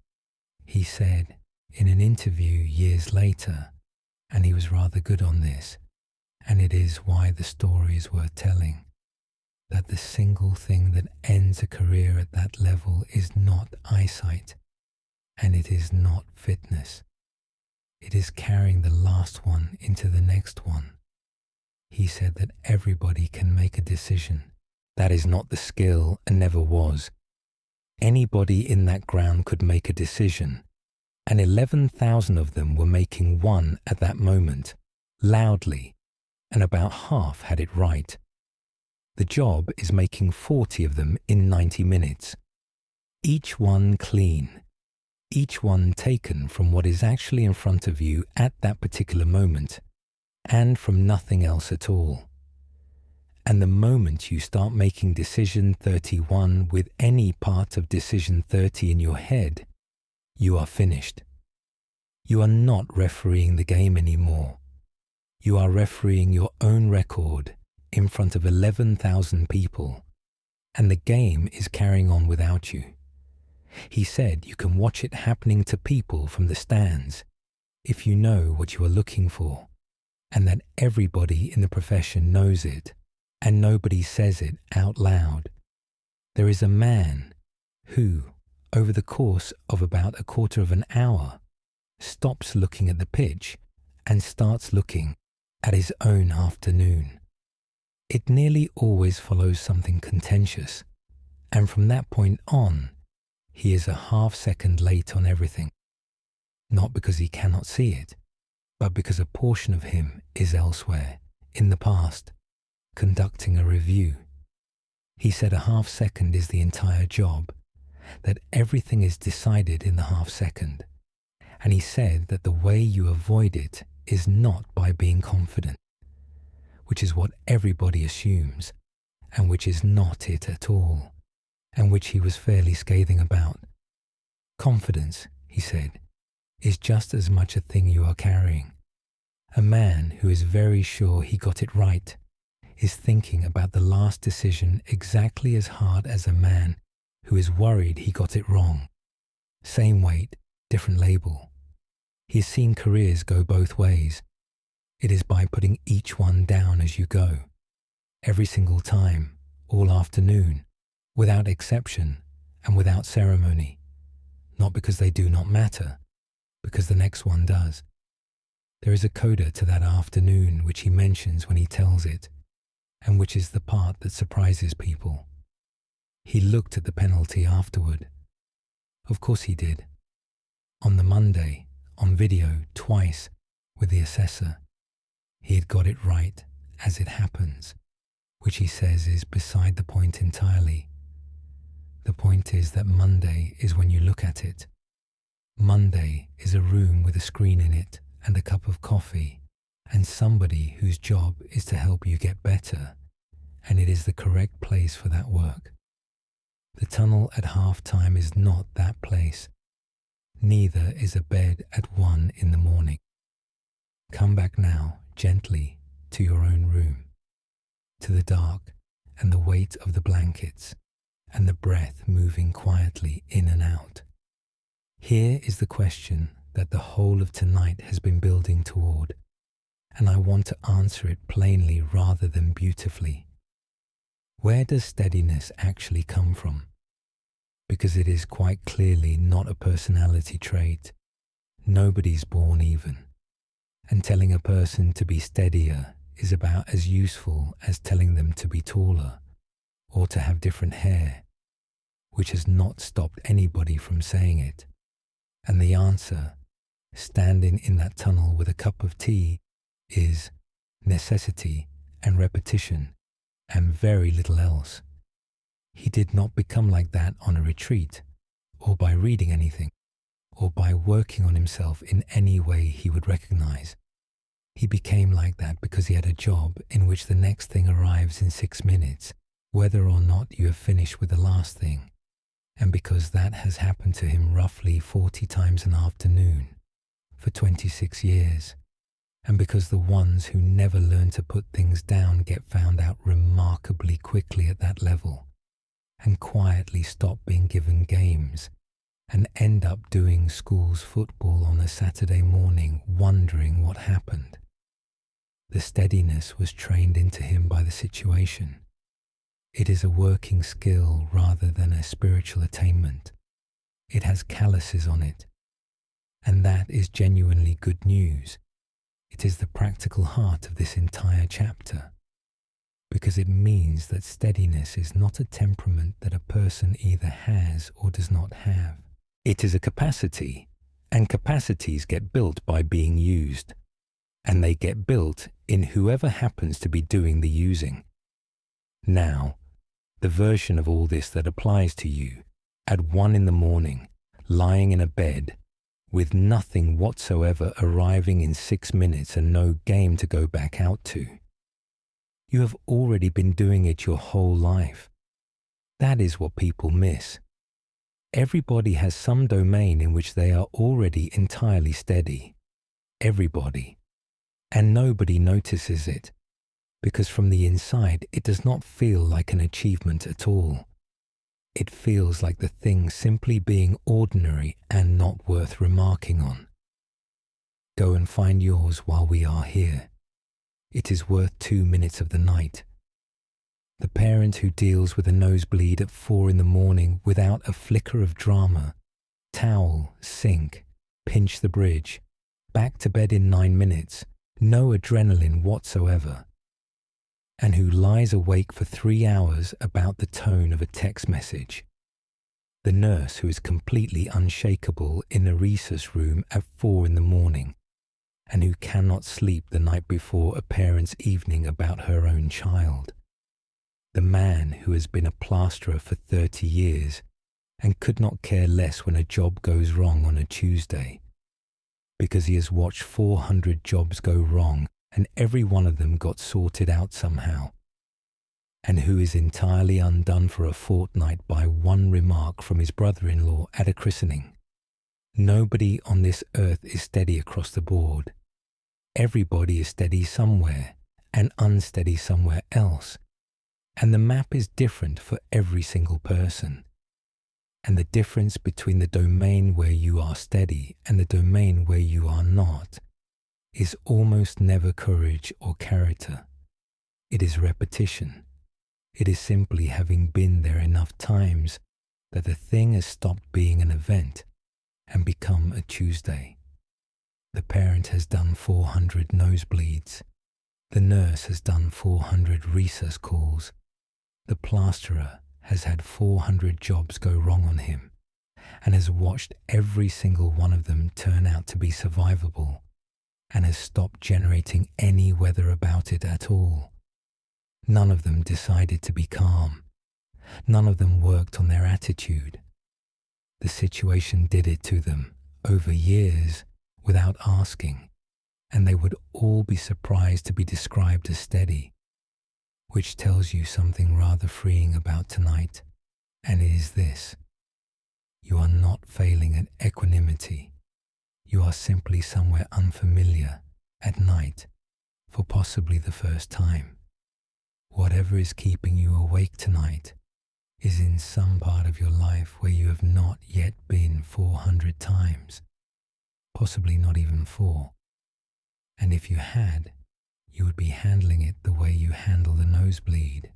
he said in an interview years later, and he was rather good on this, and it is why the story is worth telling. that the single thing that ends a career at that level is not eyesight, and it is not fitness. It is carrying the last one into the next one. He said that everybody can make a decision. That is not the skill and never was. Anybody in that ground could make a decision, and 11,000 of them were making one at that moment, loudly, and about half had it right. The job is making 40 of them in 90 minutes. Each one clean, each one taken from what is actually in front of you at that particular moment, and from nothing else at all. And the moment you start making decision 31 with any part of decision 30 in your head, you are finished. You are not refereeing the game anymore. You are refereeing your own record in front of 11,000 people, and the game is carrying on without you. He said you can watch it happening to people from the stands if you know what you are looking for, and that everybody in the profession knows it, and nobody says it out loud. There is a man who, over the course of about a quarter of an hour, stops looking at the pitch and starts looking at his own afternoon. It nearly always follows something contentious, and from that point on, he is a half-second late on everything. Not because he cannot see it, but because a portion of him is elsewhere, in the past, conducting a review. He said a half-second is the entire job, that everything is decided in the half-second, and he said that the way you avoid it is not by being confident, which is what everybody assumes, and which is not it at all, and which he was fairly scathing about. Confidence, he said, is just as much a thing you are carrying. A man who is very sure he got it right is thinking about the last decision exactly as hard as a man who is worried he got it wrong. Same weight, different label. He has seen careers go both ways. It is by putting each one down as you go, every single time, all afternoon, without exception and without ceremony, not because they do not matter, because the next one does. There is a coda to that afternoon which he mentions when he tells it, and which is the part that surprises people. He looked at the penalty afterward. Of course he did. On the Monday, on video, twice, with the assessor. He had got it right, as it happens, which he says is beside the point entirely. The point is that Monday is when you look at it. Monday is a room with a screen in it and a cup of coffee, and somebody whose job is to help you get better, and it is the correct place for that work. The tunnel at half-time is not that place. Neither is a bed at 1 in the morning. Come back now, gently, to your own room, to the dark and the weight of the blankets, and the breath moving quietly in and out. Here is the question that the whole of tonight has been building toward, and I want to answer it plainly rather than beautifully. Where does steadiness actually come from? Because it is quite clearly not a personality trait. Nobody's born even. And telling a person to be steadier is about as useful as telling them to be taller or to have different hair, which has not stopped anybody from saying it. And the answer, standing in that tunnel with a cup of tea, is necessity and repetition and very little else. He did not become like that on a retreat, or by reading anything, or by working on himself in any way he would recognize. He became like that because he had a job in which the next thing arrives in 6 minutes, whether or not you have finished with the last thing, and because that has happened to him roughly 40 times an afternoon for 26 years, and because the ones who never learn to put things down get found out remarkably quickly at that level, and quietly stop being given games, and end up doing school's football on a Saturday morning wondering what happened. The steadiness was trained into him by the situation. It is a working skill rather than a spiritual attainment. It has calluses on it, and that is genuinely good news. It is the practical heart of this entire chapter, because it means that steadiness is not a temperament that a person either has or does not have. It is a capacity, and capacities get built by being used, and they get built in whoever happens to be doing the using. Now, the version of all this that applies to you, at 1 a.m, lying in a bed, with nothing whatsoever arriving in 6 minutes and no game to go back out to. You have already been doing it your whole life. That is what people miss. Everybody has some domain in which they are already entirely steady. Everybody. And nobody notices it, because from the inside it does not feel like an achievement at all. It feels like the thing simply being ordinary and not worth remarking on. Go and find yours while we are here. It is worth 2 minutes of the night. The parent who deals with a nosebleed at 4 a.m. without a flicker of drama, towel, sink, pinch the bridge, back to bed in 9 minutes, no adrenaline whatsoever, and who lies awake for 3 hours about the tone of a text message. The nurse who is completely unshakeable in a resus room at 4 a.m, and who cannot sleep the night before a parent's evening about her own child. The man who has been a plasterer for 30 years and could not care less when a job goes wrong on a Tuesday, because he has watched 400 jobs go wrong and every one of them got sorted out somehow, and who is entirely undone for a fortnight by one remark from his brother-in-law at a christening. Nobody on this earth is steady across the board. Everybody is steady somewhere and unsteady somewhere else, and the map is different for every single person. And the difference between the domain where you are steady and the domain where you are not is almost never courage or character. It is repetition. It is simply having been there enough times that the thing has stopped being an event and become a Tuesday. The parent has done 400 nosebleeds. The nurse has done 400 resus calls. The plasterer has had 400 jobs go wrong on him and has watched every single one of them turn out to be survivable and has stopped generating any weather about it at all. None of them decided to be calm. None of them worked on their attitude. The situation did it to them over years without asking, and they would all be surprised to be described as steady, which tells you something rather freeing about tonight, and it is this: you are not failing at equanimity. You are simply somewhere unfamiliar at night for possibly the first time. Whatever is keeping you awake tonight is in some part of your life where you have not yet been 400 times, possibly not even 4. And if you had, you would be handling it the way you handle the nosebleed,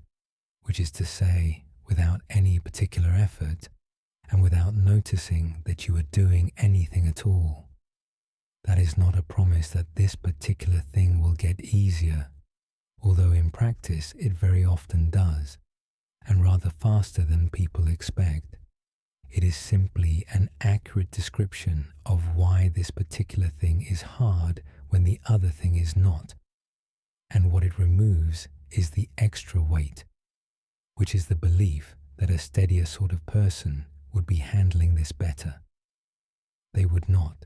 which is to say, without any particular effort and without noticing that you are doing anything at all. That is not a promise that this particular thing will get easier, although in practice it very often does, and rather faster than people expect. It is simply an accurate description of why this particular thing is hard when the other thing is not, and what it removes is the extra weight, which is the belief that a steadier sort of person would be handling this better. They would not.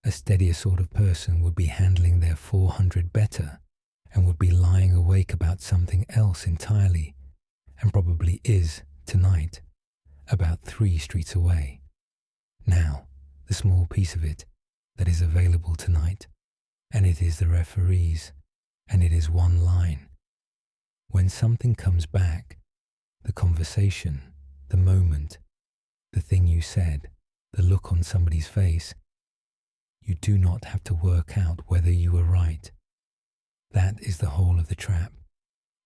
A steadier sort of person would be handling their 400 better and would be lying awake about something else entirely, and probably is, tonight, about 3 streets away. Now, the small piece of it that is available tonight, and it is the referees, and it is one line. When something comes back, the conversation, the moment, the thing you said, the look on somebody's face, you do not have to work out whether you were right. That is the whole of the trap,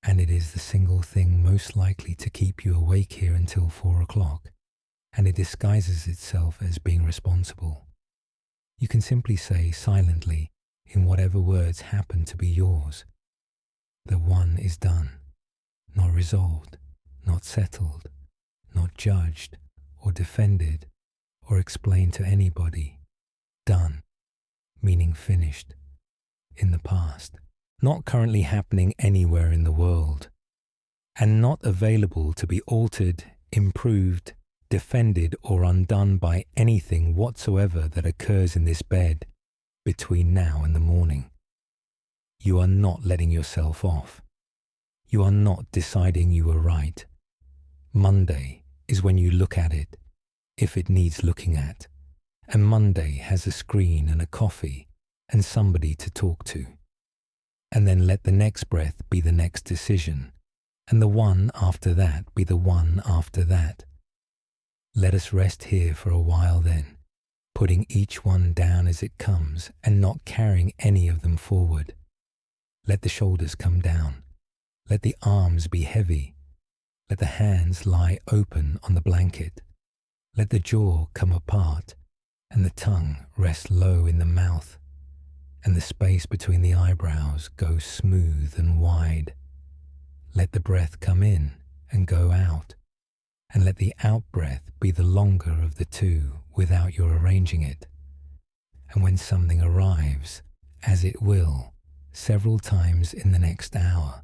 and it is the single thing most likely to keep you awake here until 4 o'clock, and it disguises itself as being responsible. You can simply say silently, in whatever words happen to be yours, that one is done, not resolved, not settled, not judged or defended or explained to anybody. Done, meaning finished, in the past, not currently happening anywhere in the world, and not available to be altered, improved, defended or undone by anything whatsoever that occurs in this bed between now and the morning. You are not letting yourself off. You are not deciding you were right. Monday is when you look at it, if it needs looking at, and Monday has a screen and a coffee and somebody to talk to. And then let the next breath be the next decision, and the one after that be the one after that. Let us rest here for a while then, putting each one down as it comes and not carrying any of them forward. Let the shoulders come down. Let the arms be heavy. Let the hands lie open on the blanket. Let the jaw come apart and the tongue rest low in the mouth, and the space between the eyebrows go smooth and wide. Let the breath come in and go out, and let the out-breath be the longer of the two without your arranging it. And when something arrives, as it will, several times in the next hour,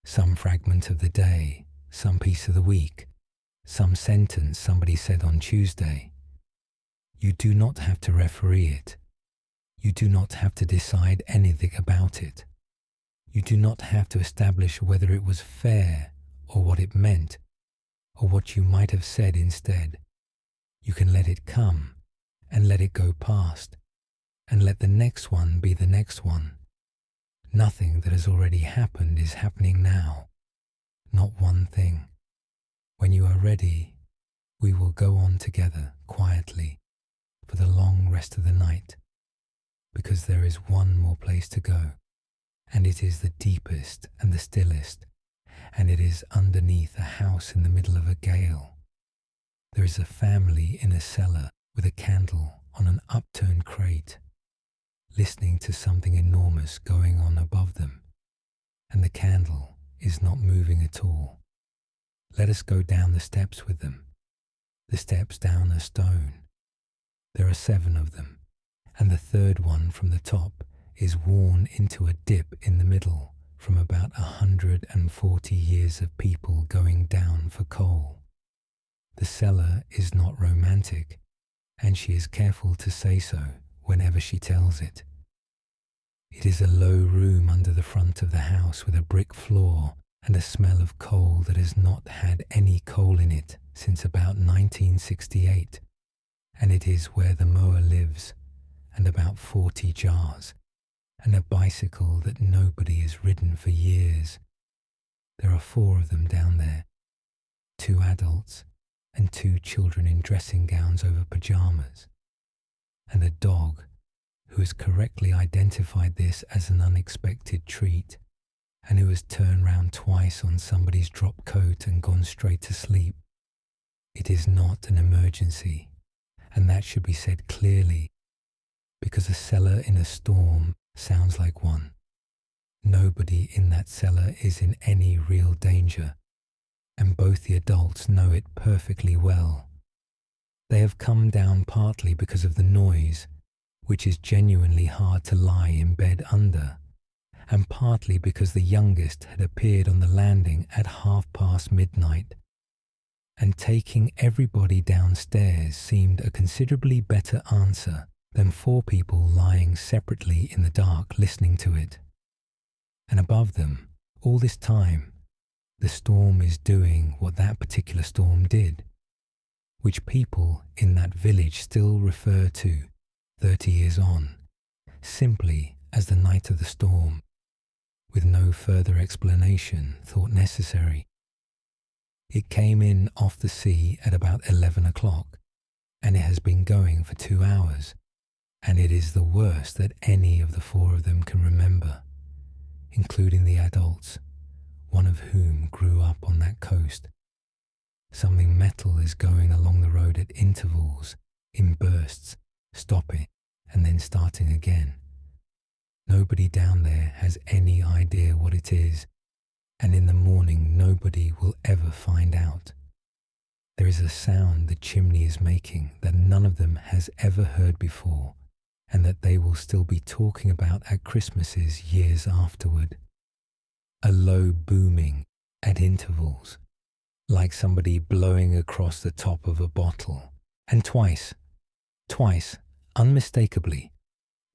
some fragment of the day, some piece of the week, some sentence somebody said on Tuesday, you do not have to referee it. You do not have to decide anything about it. You do not have to establish whether it was fair or what it meant or what you might have said instead. You can let it come and let it go past and let the next one be the next one. Nothing that has already happened is happening now. Not one thing. When you are ready, we will go on together quietly for the long rest of the night, because there is one more place to go, and it is the deepest and the stillest, and it is underneath a house in the middle of a gale. There is a family in a cellar with a candle on an upturned crate, listening to something enormous going on above them, and the candle is not moving at all. Let us go down the steps with them. The steps down are stone. There are 7 of them, and the third one from the top is worn into a dip in the middle from about 140 years of people going down for coal. The cellar is not romantic, and she is careful to say so whenever she tells it. It is a low room under the front of the house with a brick floor and a smell of coal that has not had any coal in it since about 1968, and it is where the mower lives, and about 40 jars, and a bicycle that nobody has ridden for years. There are 4 of them down there, 2 adults and 2 children in dressing gowns over pajamas, and a dog who has correctly identified this as an unexpected treat, and who has turned round twice on somebody's drop coat and gone straight to sleep. It is not an emergency, and that should be said clearly, because a cellar in a storm sounds like one. Nobody in that cellar is in any real danger, and both the adults know it perfectly well. They have come down partly because of the noise, which is genuinely hard to lie in bed under, and partly because the youngest had appeared on the landing at midnight, and taking everybody downstairs seemed a considerably better answer than 4 people lying separately in the dark listening to it. And above them, all this time, the storm is doing what that particular storm did, which people in that village still refer to 30 years on, simply as the night of the storm, with no further explanation thought necessary. It came in off the sea at about 11 o'clock, and it has been going for 2 hours, and it is the worst that any of the 4 of them can remember, including the adults, one of whom grew up on that coast. Something metal is going along the road at intervals, in bursts, stopping and then starting again. Nobody down there has any idea what it is, and in the morning nobody will ever find out. There is a sound the chimney is making that none of them has ever heard before, and that they will still be talking about at Christmases years afterward. A low booming at intervals, like somebody blowing across the top of a bottle, and twice, unmistakably,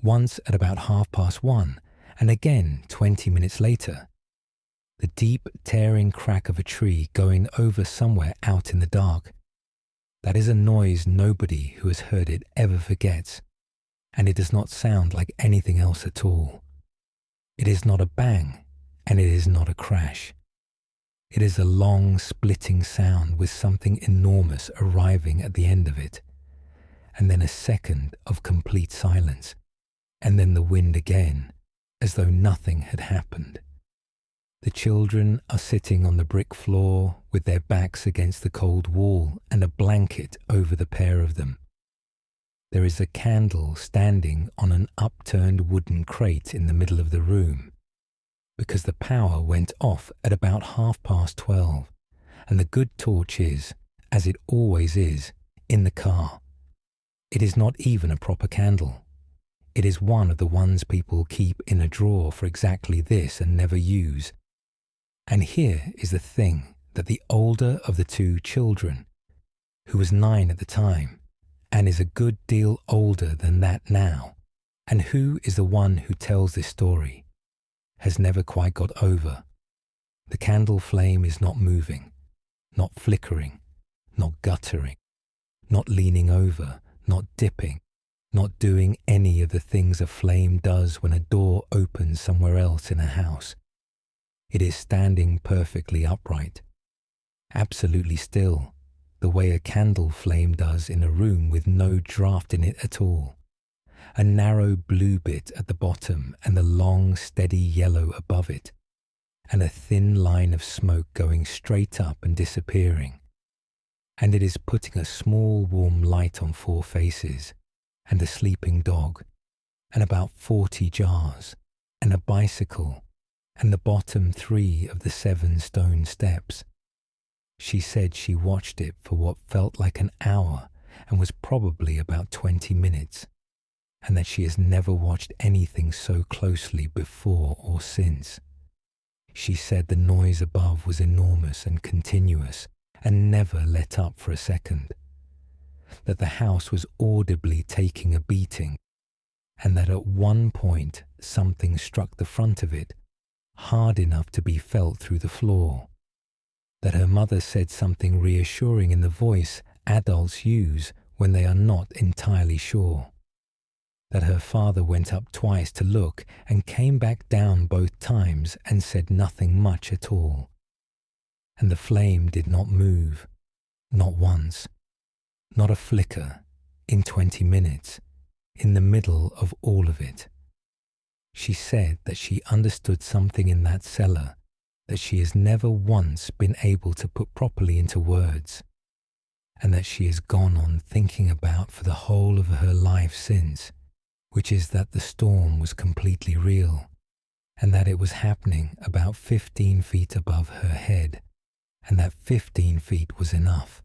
once at about 1:30, and again 20 minutes later. The deep tearing crack of a tree going over somewhere out in the dark. That is a noise nobody who has heard it ever forgets, and it does not sound like anything else at all. It is not a bang, and it is not a crash. It is a long splitting sound with something enormous arriving at the end of it, and then a second of complete silence, and then the wind again, as though nothing had happened. The children are sitting on the brick floor with their backs against the cold wall and a blanket over the pair of them. There is a candle standing on an upturned wooden crate in the middle of the room, because the power went off at about 12:30, and the good torch is, as it always is, in the car. It is not even a proper candle. It is one of the ones people keep in a drawer for exactly this and never use. And here is the thing that the older of the two children, who was 9 at the time, and is a good deal older than that now, and who is the one who tells this story, has never quite got over. The candle flame is not moving, not flickering, not guttering, not leaning over, not dipping, not doing any of the things a flame does when a door opens somewhere else in a house. It is standing perfectly upright, absolutely still, the way a candle flame does in a room with no draught in it at all. A narrow blue bit at the bottom and the long, steady yellow above it, and a thin line of smoke going straight up and disappearing. And it is putting a small warm light on 4 faces, and a sleeping dog, and about 40 jars, and a bicycle, and the bottom 3 of the 7 stone steps. She said she watched it for what felt like an hour and was probably about 20 minutes, and that she has never watched anything so closely before or since. She said the noise above was enormous and continuous and never let up for a second, that the house was audibly taking a beating, and that at one point something struck the front of it, hard enough to be felt through the floor, that her mother said something reassuring in the voice adults use when they are not entirely sure, that her father went up twice to look and came back down both times and said nothing much at all, and the flame did not move, not once, not a flicker, in 20 minutes, in the middle of all of it. She said that she understood something in that cellar that she has never once been able to put properly into words, and that she has gone on thinking about for the whole of her life since, which is that the storm was completely real, and that it was happening about 15 feet above her head, and that 15 feet was enough,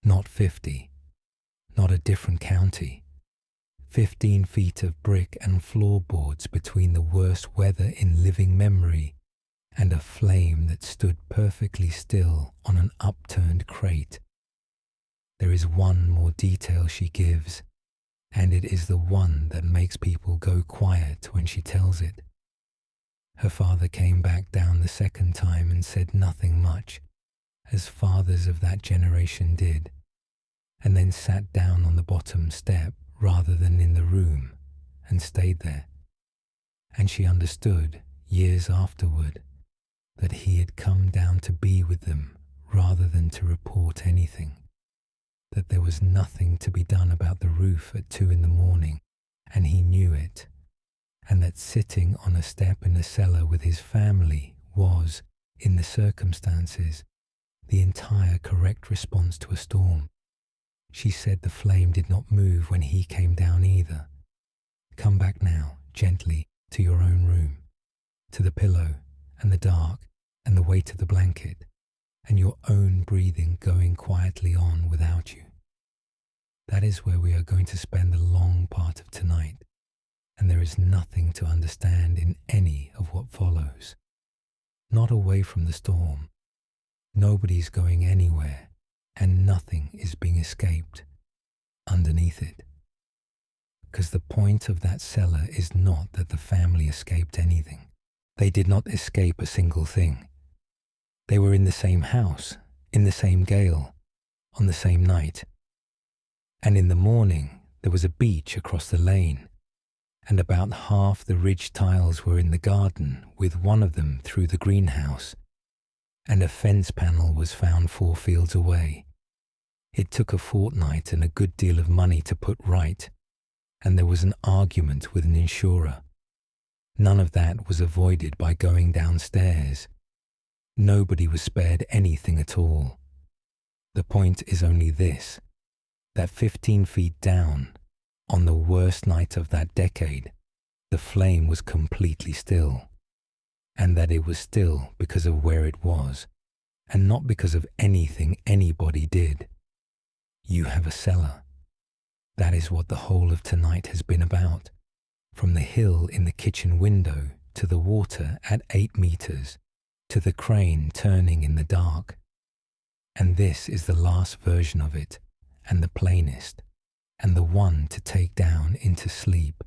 not 50, not a different county. 15 feet of brick and floorboards between the worst weather in living memory and a flame that stood perfectly still on an upturned crate. There is one more detail she gives, and it is the one that makes people go quiet when she tells it. Her father came back down the second time and said nothing much, as fathers of that generation did, and then sat down on the bottom step rather than in the room, and stayed there. And she understood, years afterward, that he had come down to be with them rather than to report anything, that there was nothing to be done about the roof at 2 a.m, and he knew it, and that sitting on a step in the cellar with his family was, in the circumstances, the entire correct response to a storm. She said the flame did not move when he came down either. Come back now, gently, to your own room, to the pillow and the dark and the weight of the blanket, and your own breathing going quietly on without you. That is where we are going to spend the long part of tonight, and there is nothing to understand in any of what follows. Not away from the storm. Nobody's going anywhere, and nothing is being escaped underneath it. Because the point of that cellar is not that the family escaped anything. They did not escape a single thing. They were in the same house, in the same gale, on the same night. And in the morning there was a beach across the lane, and about half the ridge tiles were in the garden, with one of them through the greenhouse, and a fence panel was found 4 fields away. It took a fortnight and a good deal of money to put right, and there was an argument with an insurer. None of that was avoided by going downstairs. Nobody was spared anything at all. The point is only this, that 15 feet down, on the worst night of that decade, the flame was completely still, and that it was still because of where it was, and not because of anything anybody did. You have a cellar. That is what the whole of tonight has been about, from the hill in the kitchen window to the water at 8 meters, to the crane turning in the dark. And this is the last version of it, and the plainest, and the one to take down into sleep.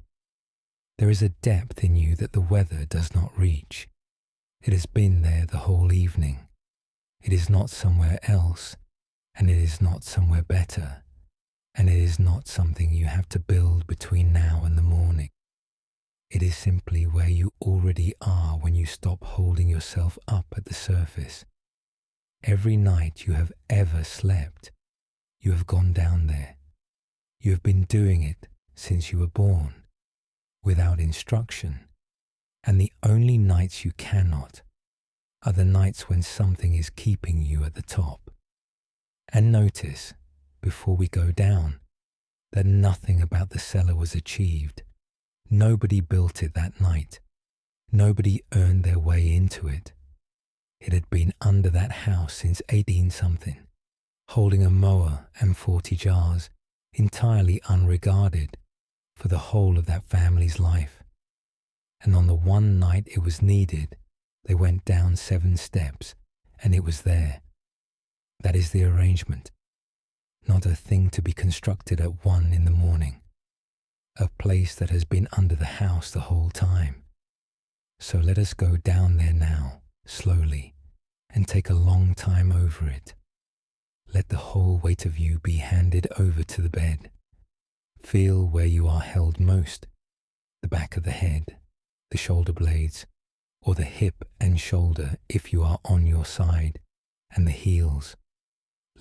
There is a depth in you that the weather does not reach. It has been there the whole evening. It is not somewhere else, and it is not somewhere better, and it is not something you have to build between now and the morning. It is simply where you already are when you stop holding yourself up at the surface. Every night you have ever slept, you have gone down there. You have been doing it since you were born, without instruction, and the only nights you cannot are the nights when something is keeping you at the top. And notice, before we go down, that nothing about the cellar was achieved. Nobody built it that night. Nobody earned their way into it. It had been under that house since 18-something, holding a mower and 40 jars, entirely unregarded for the whole of that family's life. And on the one night it was needed, they went down 7 steps, and it was there. That is the arrangement. Not a thing to be constructed at 1 in the morning. A place that has been under the house the whole time. So let us go down there now, slowly, and take a long time over it. Let the whole weight of you be handed over to the bed. Feel where you are held most, the back of the head, the shoulder blades, or the hip and shoulder if you are on your side, and the heels.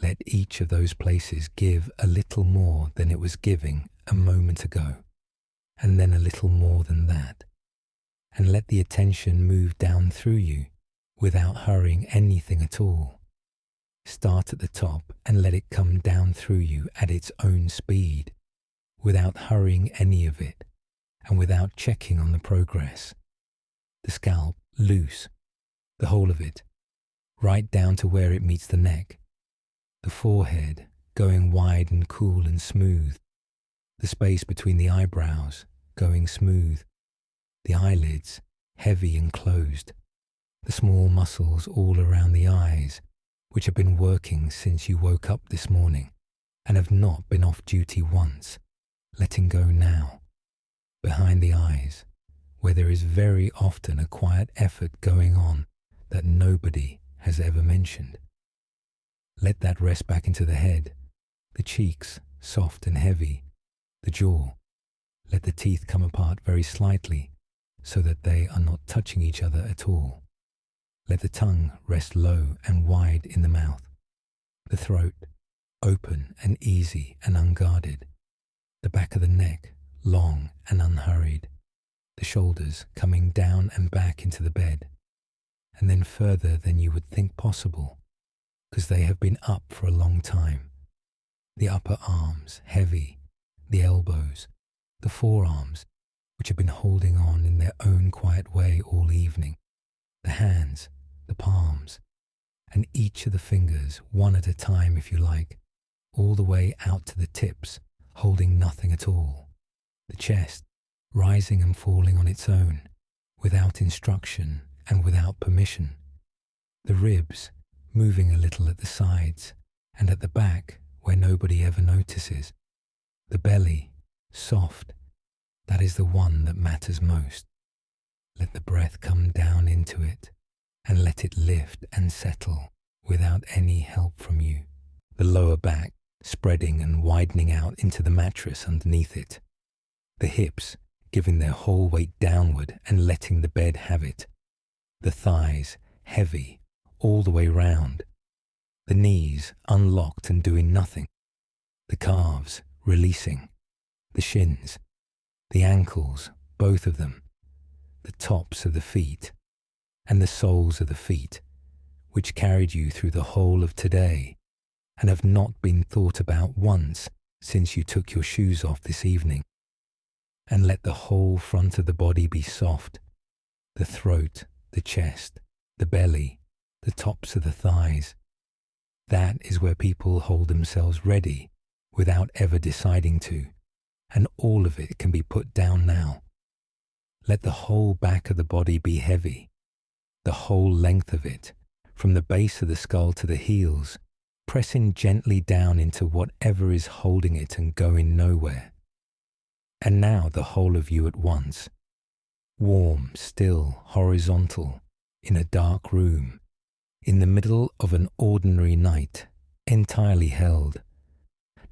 Let each of those places give a little more than it was giving a moment ago, and then a little more than that. And let the attention move down through you without hurrying anything at all. Start at the top and let it come down through you at its own speed, without hurrying any of it, and without checking on the progress. The scalp loose, the whole of it, right down to where it meets the neck. The forehead going wide and cool and smooth. The space between the eyebrows going smooth. The eyelids heavy and closed. The small muscles all around the eyes, which have been working since you woke up this morning and have not been off duty once, letting go now. Behind the eyes, where there is very often a quiet effort going on that nobody has ever mentioned. Let that rest back into the head, the cheeks soft and heavy, the jaw. Let the teeth come apart very slightly so that they are not touching each other at all. Let the tongue rest low and wide in the mouth, the throat open and easy and unguarded, the back of the neck long and unhurried, the shoulders coming down and back into the bed. and then further than you would think possible, because they have been up for a long time. The upper arms, heavy, the elbows, the forearms, which have been holding on in their own quiet way all evening, the hands, the palms, and each of the fingers, one at a time if you like, all the way out to the tips, holding nothing at all. The chest, rising and falling on its own, without instruction and without permission. The ribs, moving a little at the sides and at the back where nobody ever notices. The belly, soft, that is the one that matters most. Let the breath come down into it and let it lift and settle without any help from you. The lower back spreading and widening out into the mattress underneath it. The hips giving their whole weight downward and letting the bed have it. The thighs heavy all the way round. The knees unlocked and doing nothing. The calves releasing. The shins. The ankles, both of them. The tops of the feet. And the soles of the feet, which carried you through the whole of today and have not been thought about once since you took your shoes off this evening. And let the whole front of the body be soft, the throat, the chest, the belly, the tops of the thighs. That is where people hold themselves ready without ever deciding to, and all of it can be put down now. Let the whole back of the body be heavy, the whole length of it, from the base of the skull to the heels, pressing gently down into whatever is holding it and going nowhere. And now the whole of you at once, warm, still, horizontal, in a dark room, in the middle of an ordinary night, entirely held.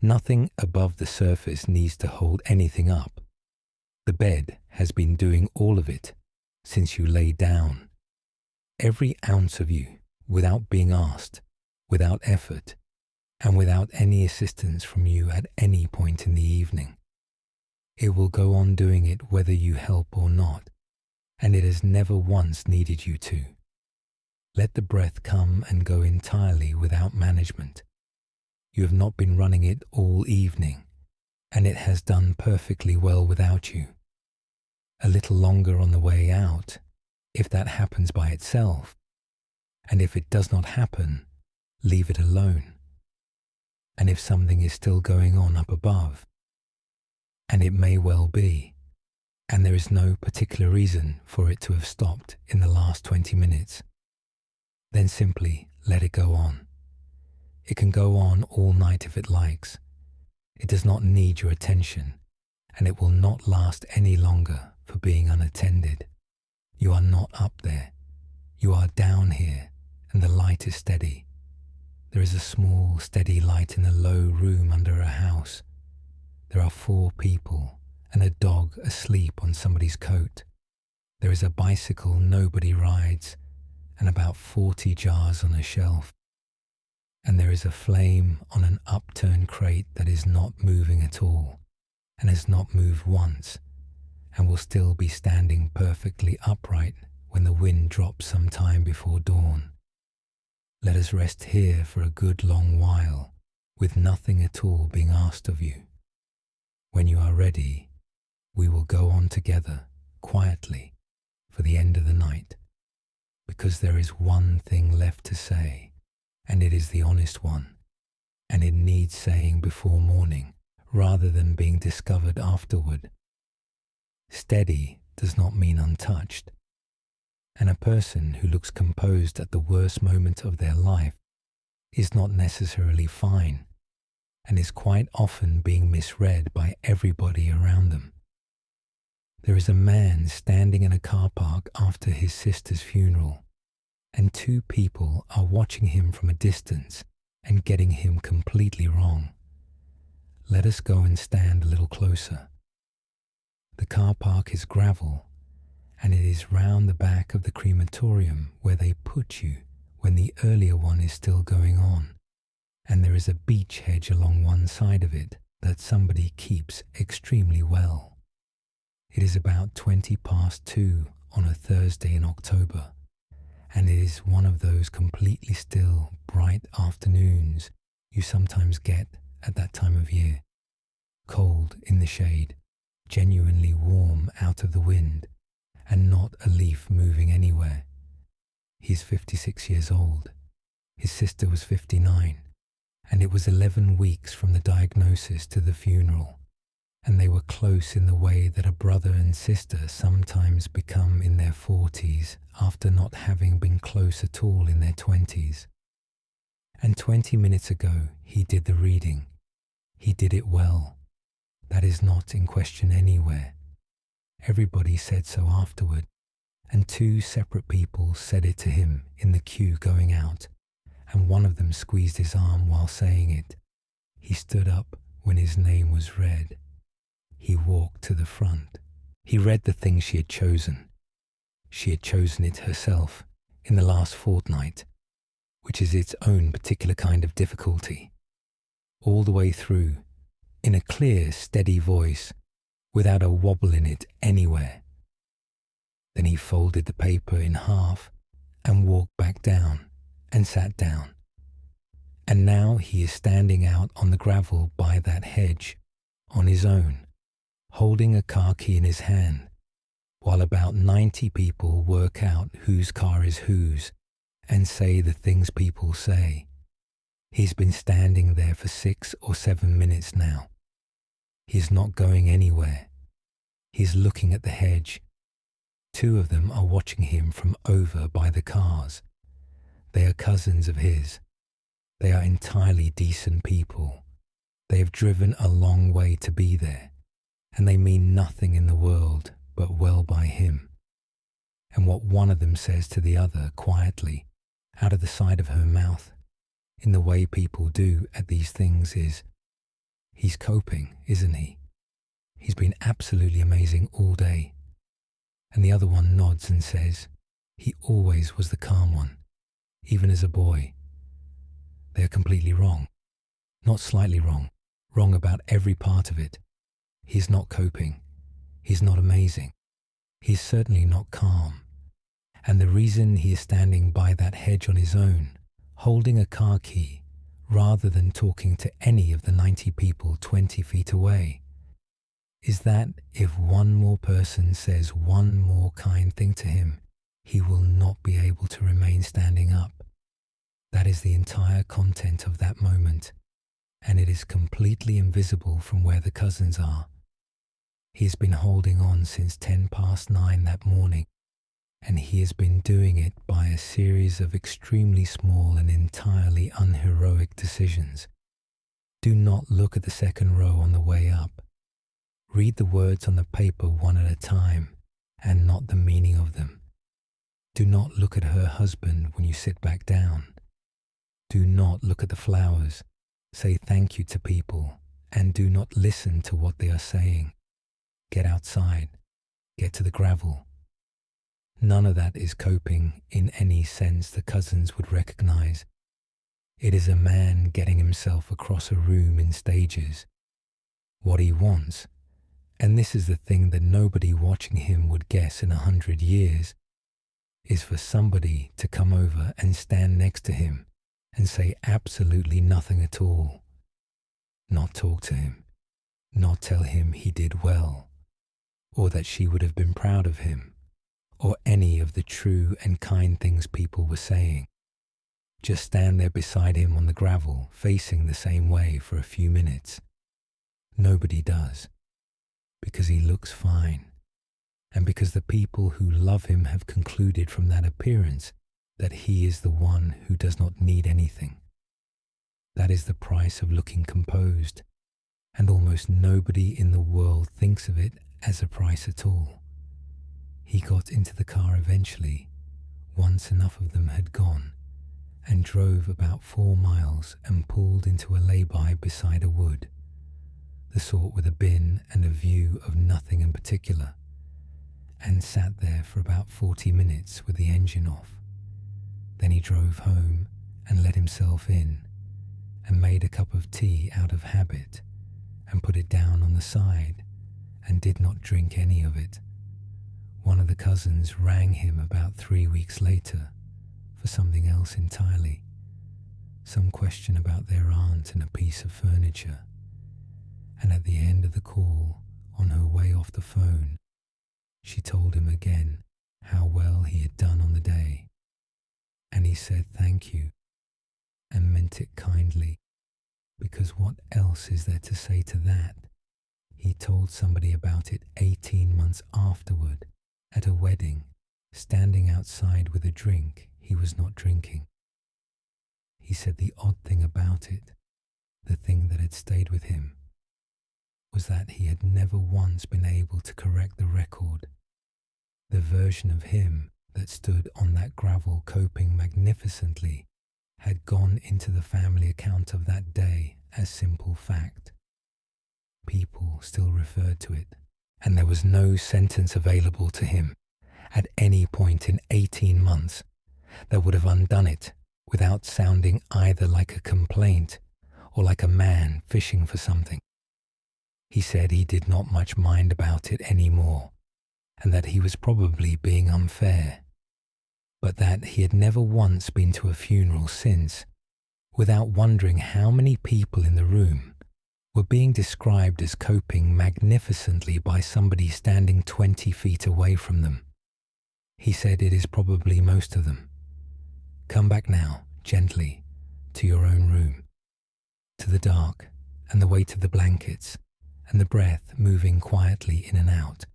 Nothing above the surface needs to hold anything up. The bed has been doing all of it since you lay down. Every ounce of you, without being asked, without effort, and without any assistance from you at any point in the evening. It will go on doing it whether you help or not, and it has never once needed you to. Let the breath come and go entirely without management. You have not been running it all evening, and it has done perfectly well without you. A little longer on the way out, if that happens by itself, and if it does not happen, leave it alone. And if something is still going on up above, and it may well be, and there is no particular reason for it to have stopped in the last 20 minutes, then simply let it go on. It can go on all night if it likes. It does not need your attention, and it will not last any longer for being unattended. You are not up there. You are down here, and the light is steady. There is a small, steady light in a low room under a house. There are 4 people and a dog asleep on somebody's coat. There is a bicycle nobody rides and about 40 jars on a shelf. And there is a flame on an upturned crate that is not moving at all and has not moved once and will still be standing perfectly upright when the wind drops some time before dawn. Let us rest here for a good long while with nothing at all being asked of you. When you are ready, we will go on together, quietly, for the end of the night, because there is one thing left to say, and it is the honest one, and it needs saying before morning, rather than being discovered afterward. Steady does not mean untouched, and a person who looks composed at the worst moment of their life is not necessarily fine, and is quite often being misread by everybody around them. There is a man standing in a car park after his sister's funeral, and 2 people are watching him from a distance and getting him completely wrong. Let us go and stand a little closer. The car park is gravel, and it is round the back of the crematorium where they put you when the earlier one is still going on, and there is a beech hedge along one side of it that somebody keeps extremely well. It is about 2 on a Thursday in October, and it is one of those completely still, bright afternoons you sometimes get at that time of year. Cold in the shade, genuinely warm out of the wind, and not a leaf moving anywhere. He's 56 years old. His sister was 59, and it was 11 weeks from the diagnosis to the funeral, and they were close in the way that a brother and sister sometimes become in their 40s after not having been close at all in their 20s. And 20 minutes ago he did the reading. He did it well. That is not in question anywhere. Everybody said so afterward, and 2 separate people said it to him in the queue going out, and one of them squeezed his arm while saying it. He stood up when his name was read. He walked to the front. He read the thing she had chosen. She had chosen it herself in the last fortnight, which is its own particular kind of difficulty. All the way through, in a clear, steady voice, without a wobble in it anywhere. Then he folded the paper in half and walked back down and sat down. And now he is standing out on the gravel by that hedge, on his own, holding a car key in his hand, while about 90 people work out whose car is whose and say the things people say. He's been standing there for 6 or 7 minutes now. He's not going anywhere. He's looking at the hedge. 2 of them are watching him from over by the cars. They are cousins of his. They are entirely decent people. They have driven a long way to be there, and they mean nothing in the world but well by him. And what one of them says to the other quietly, out of the side of her mouth, in the way people do at these things is, "He's coping, isn't he? He's been absolutely amazing all day." And the other one nods and says, "He always was the calm one, even as a boy." They are completely wrong. Not slightly wrong. Wrong about every part of it. He's not coping. He's not amazing. He's certainly not calm. And the reason he is standing by that hedge on his own, holding a car key, rather than talking to any of the 90 people 20 feet away, is that if one more person says one more kind thing to him, he will not be able to remain standing up. That is the entire content of that moment, and it is completely invisible from where the cousins are. He has been holding on since 9:10 that morning, and he has been doing it by a series of extremely small and entirely unheroic decisions. Do not look at the second row on the way up. Read the words on the paper one at a time, and not the meaning of them. Do not look at her husband when you sit back down. Do not look at the flowers. Say thank you to people, and do not listen to what they are saying. Get outside. Get to the gravel. None of that is coping in any sense the cousins would recognize. It is a man getting himself across a room in stages. What he wants, and this is the thing that nobody watching him would guess in 100 years, is for somebody to come over and stand next to him and say absolutely nothing at all. Not talk to him, not tell him he did well, or that she would have been proud of him, or any of the true and kind things people were saying. Just stand there beside him on the gravel, facing the same way for a few minutes. Nobody does, because he looks fine, and because the people who love him have concluded from that appearance that he is the one who does not need anything. That is the price of looking composed, and almost nobody in the world thinks of it as a price at all. He got into the car eventually, once enough of them had gone, and drove about 4 miles and pulled into a lay-by beside a wood, the sort with a bin and a view of nothing in particular, and sat there for about 40 minutes with the engine off. Then he drove home and let himself in, and made a cup of tea out of habit, and put it down on the side, and did not drink any of it. One of the cousins rang him about 3 weeks later, for something else entirely, some question about their aunt and a piece of furniture. And at the end of the call, on her way off the phone, she told him again how well he had done on the day. And he said thank you and meant it kindly, because what else is there to say to that? He told somebody about it 18 months afterward at a wedding, standing outside with a drink he was not drinking. He said the odd thing about it, the thing that had stayed with him, was that he had never once been able to correct the record. The version of him that stood on that gravel coping magnificently had gone into the family account of that day as simple fact. People still referred to it, and there was no sentence available to him at any point in 18 months that would have undone it without sounding either like a complaint or like a man fishing for something. He said he did not much mind about it anymore, and that he was probably being unfair, but that he had never once been to a funeral since, without wondering how many people in the room were being described as coping magnificently by somebody standing 20 feet away from them. He said it is probably most of them. Come back now, gently, to your own room, to the dark and the weight of the blankets and the breath moving quietly in and out.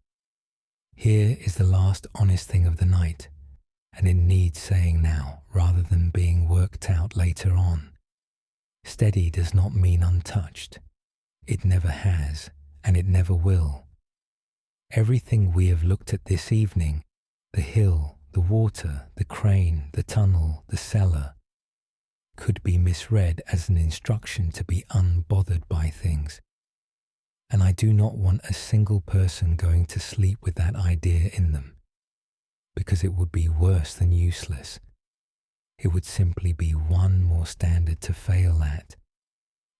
Here is the last honest thing of the night, and it needs saying now rather than being worked out later on. Steady does not mean untouched. It never has, and it never will. Everything we have looked at this evening, the hill, the water, the crane, the tunnel, the cellar, could be misread as an instruction to be unbothered by things. And I do not want a single person going to sleep with that idea in them, because it would be worse than useless. It would simply be one more standard to fail at,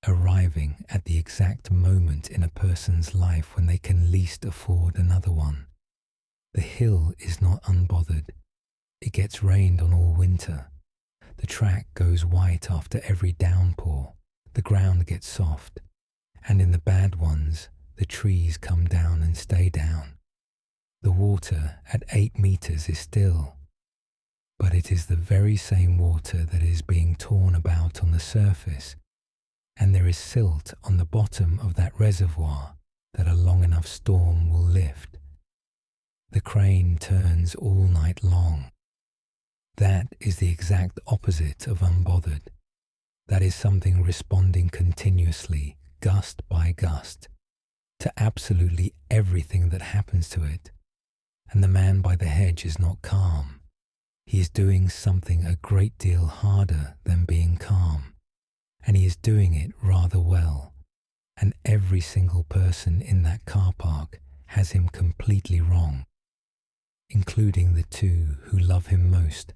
arriving at the exact moment in a person's life when they can least afford another one. The hill is not unbothered. It gets rained on all winter. The track goes white after every downpour. The ground gets soft. And in the bad ones, the trees come down and stay down. The water at 8 meters is still, but it is the very same water that is being torn about on the surface, and there is silt on the bottom of that reservoir that a long enough storm will lift. The crane turns all night long. That is the exact opposite of unbothered. That is something responding continuously, gust by gust, to absolutely everything that happens to it. And the man by the hedge is not calm. He is doing something a great deal harder than being calm, and he is doing it rather well. And every single person in that car park has him completely wrong, including the two who love him most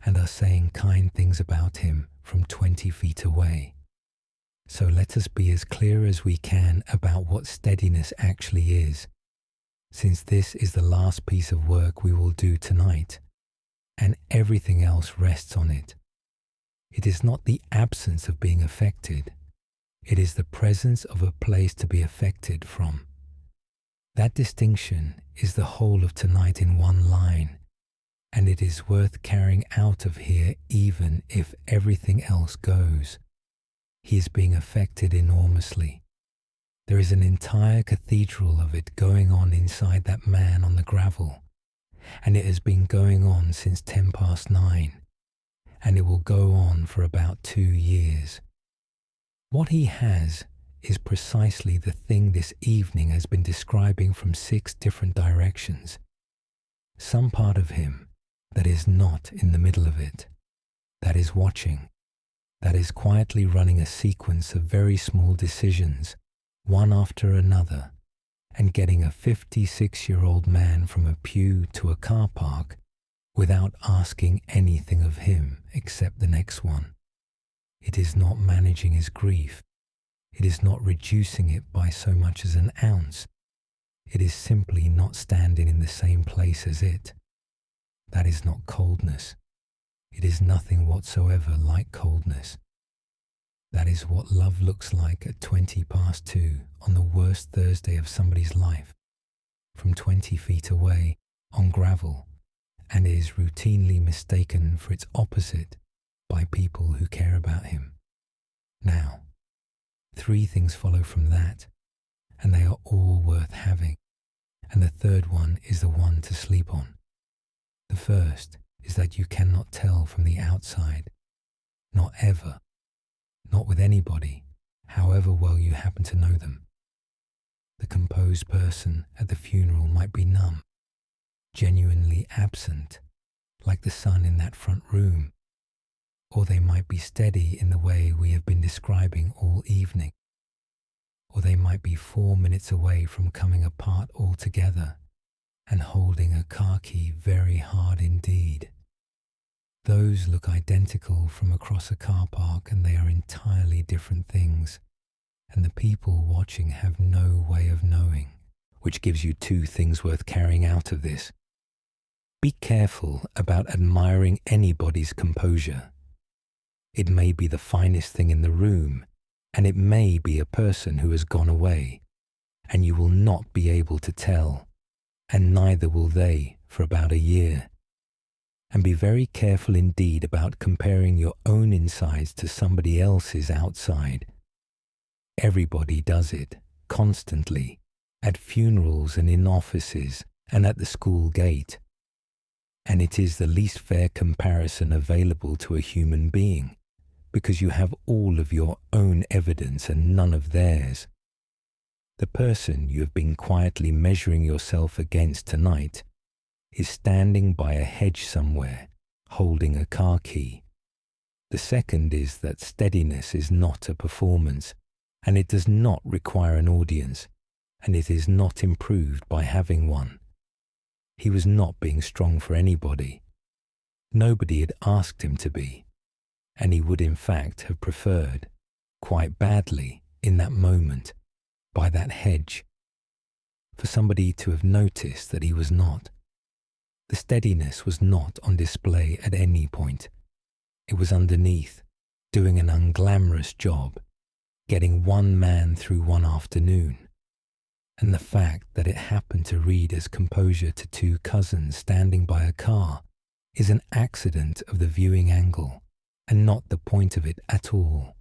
and are saying kind things about him from 20 feet away. So let us be as clear as we can about what steadiness actually is, since this is the last piece of work we will do tonight, and everything else rests on it. It is not the absence of being affected. It is the presence of a place to be affected from. That distinction is the whole of tonight in one line, and it is worth carrying out of here even if everything else goes. He is being affected enormously. There is an entire cathedral of it going on inside that man on the gravel, and it has been going on since 9:10, and it will go on for about 2 years. What he has is precisely the thing this evening has been describing from 6 different directions. Some part of him that is not in the middle of it, that is watching, that is quietly running a sequence of very small decisions, one after another, and getting a 56-year-old man from a pew to a car park without asking anything of him except the next one. It is not managing his grief. It is not reducing it by so much as an ounce. It is simply not standing in the same place as it. That is not coldness. It is nothing whatsoever like coldness. That is what love looks like at 2 on the worst Thursday of somebody's life, from 20 feet away on gravel, and is routinely mistaken for its opposite by people who care about him. Now, 3 things follow from that, and they are all worth having, and the third one is the one to sleep on. The first is that you cannot tell from the outside, not ever, not with anybody, however well you happen to know them. The composed person at the funeral might be numb, genuinely absent, like the sun in that front room, or they might be steady in the way we have been describing all evening, or they might be 4 minutes away from coming apart altogether and holding a car key very hard indeed. Those look identical from across a car park, and they are entirely different things, and the people watching have no way of knowing, which gives you 2 things worth carrying out of this. Be careful about admiring anybody's composure. It may be the finest thing in the room, and it may be a person who has gone away, and you will not be able to tell, and neither will they for about a year. And be very careful indeed about comparing your own insides to somebody else's outside. Everybody does it, constantly, at funerals and in offices and at the school gate. And it is the least fair comparison available to a human being, because you have all of your own evidence and none of theirs. The person you have been quietly measuring yourself against tonight is standing by a hedge somewhere, holding a car key. The second is that steadiness is not a performance, and it does not require an audience, and it is not improved by having one. He was not being strong for anybody. Nobody had asked him to be, and he would in fact have preferred, quite badly, in that moment, by that hedge, for somebody to have noticed that he was not. The steadiness was not on display at any point. It was underneath, doing an unglamorous job, getting one man through one afternoon. And the fact that it happened to read as composure to 2 cousins standing by a car is an accident of the viewing angle, and not the point of it at all.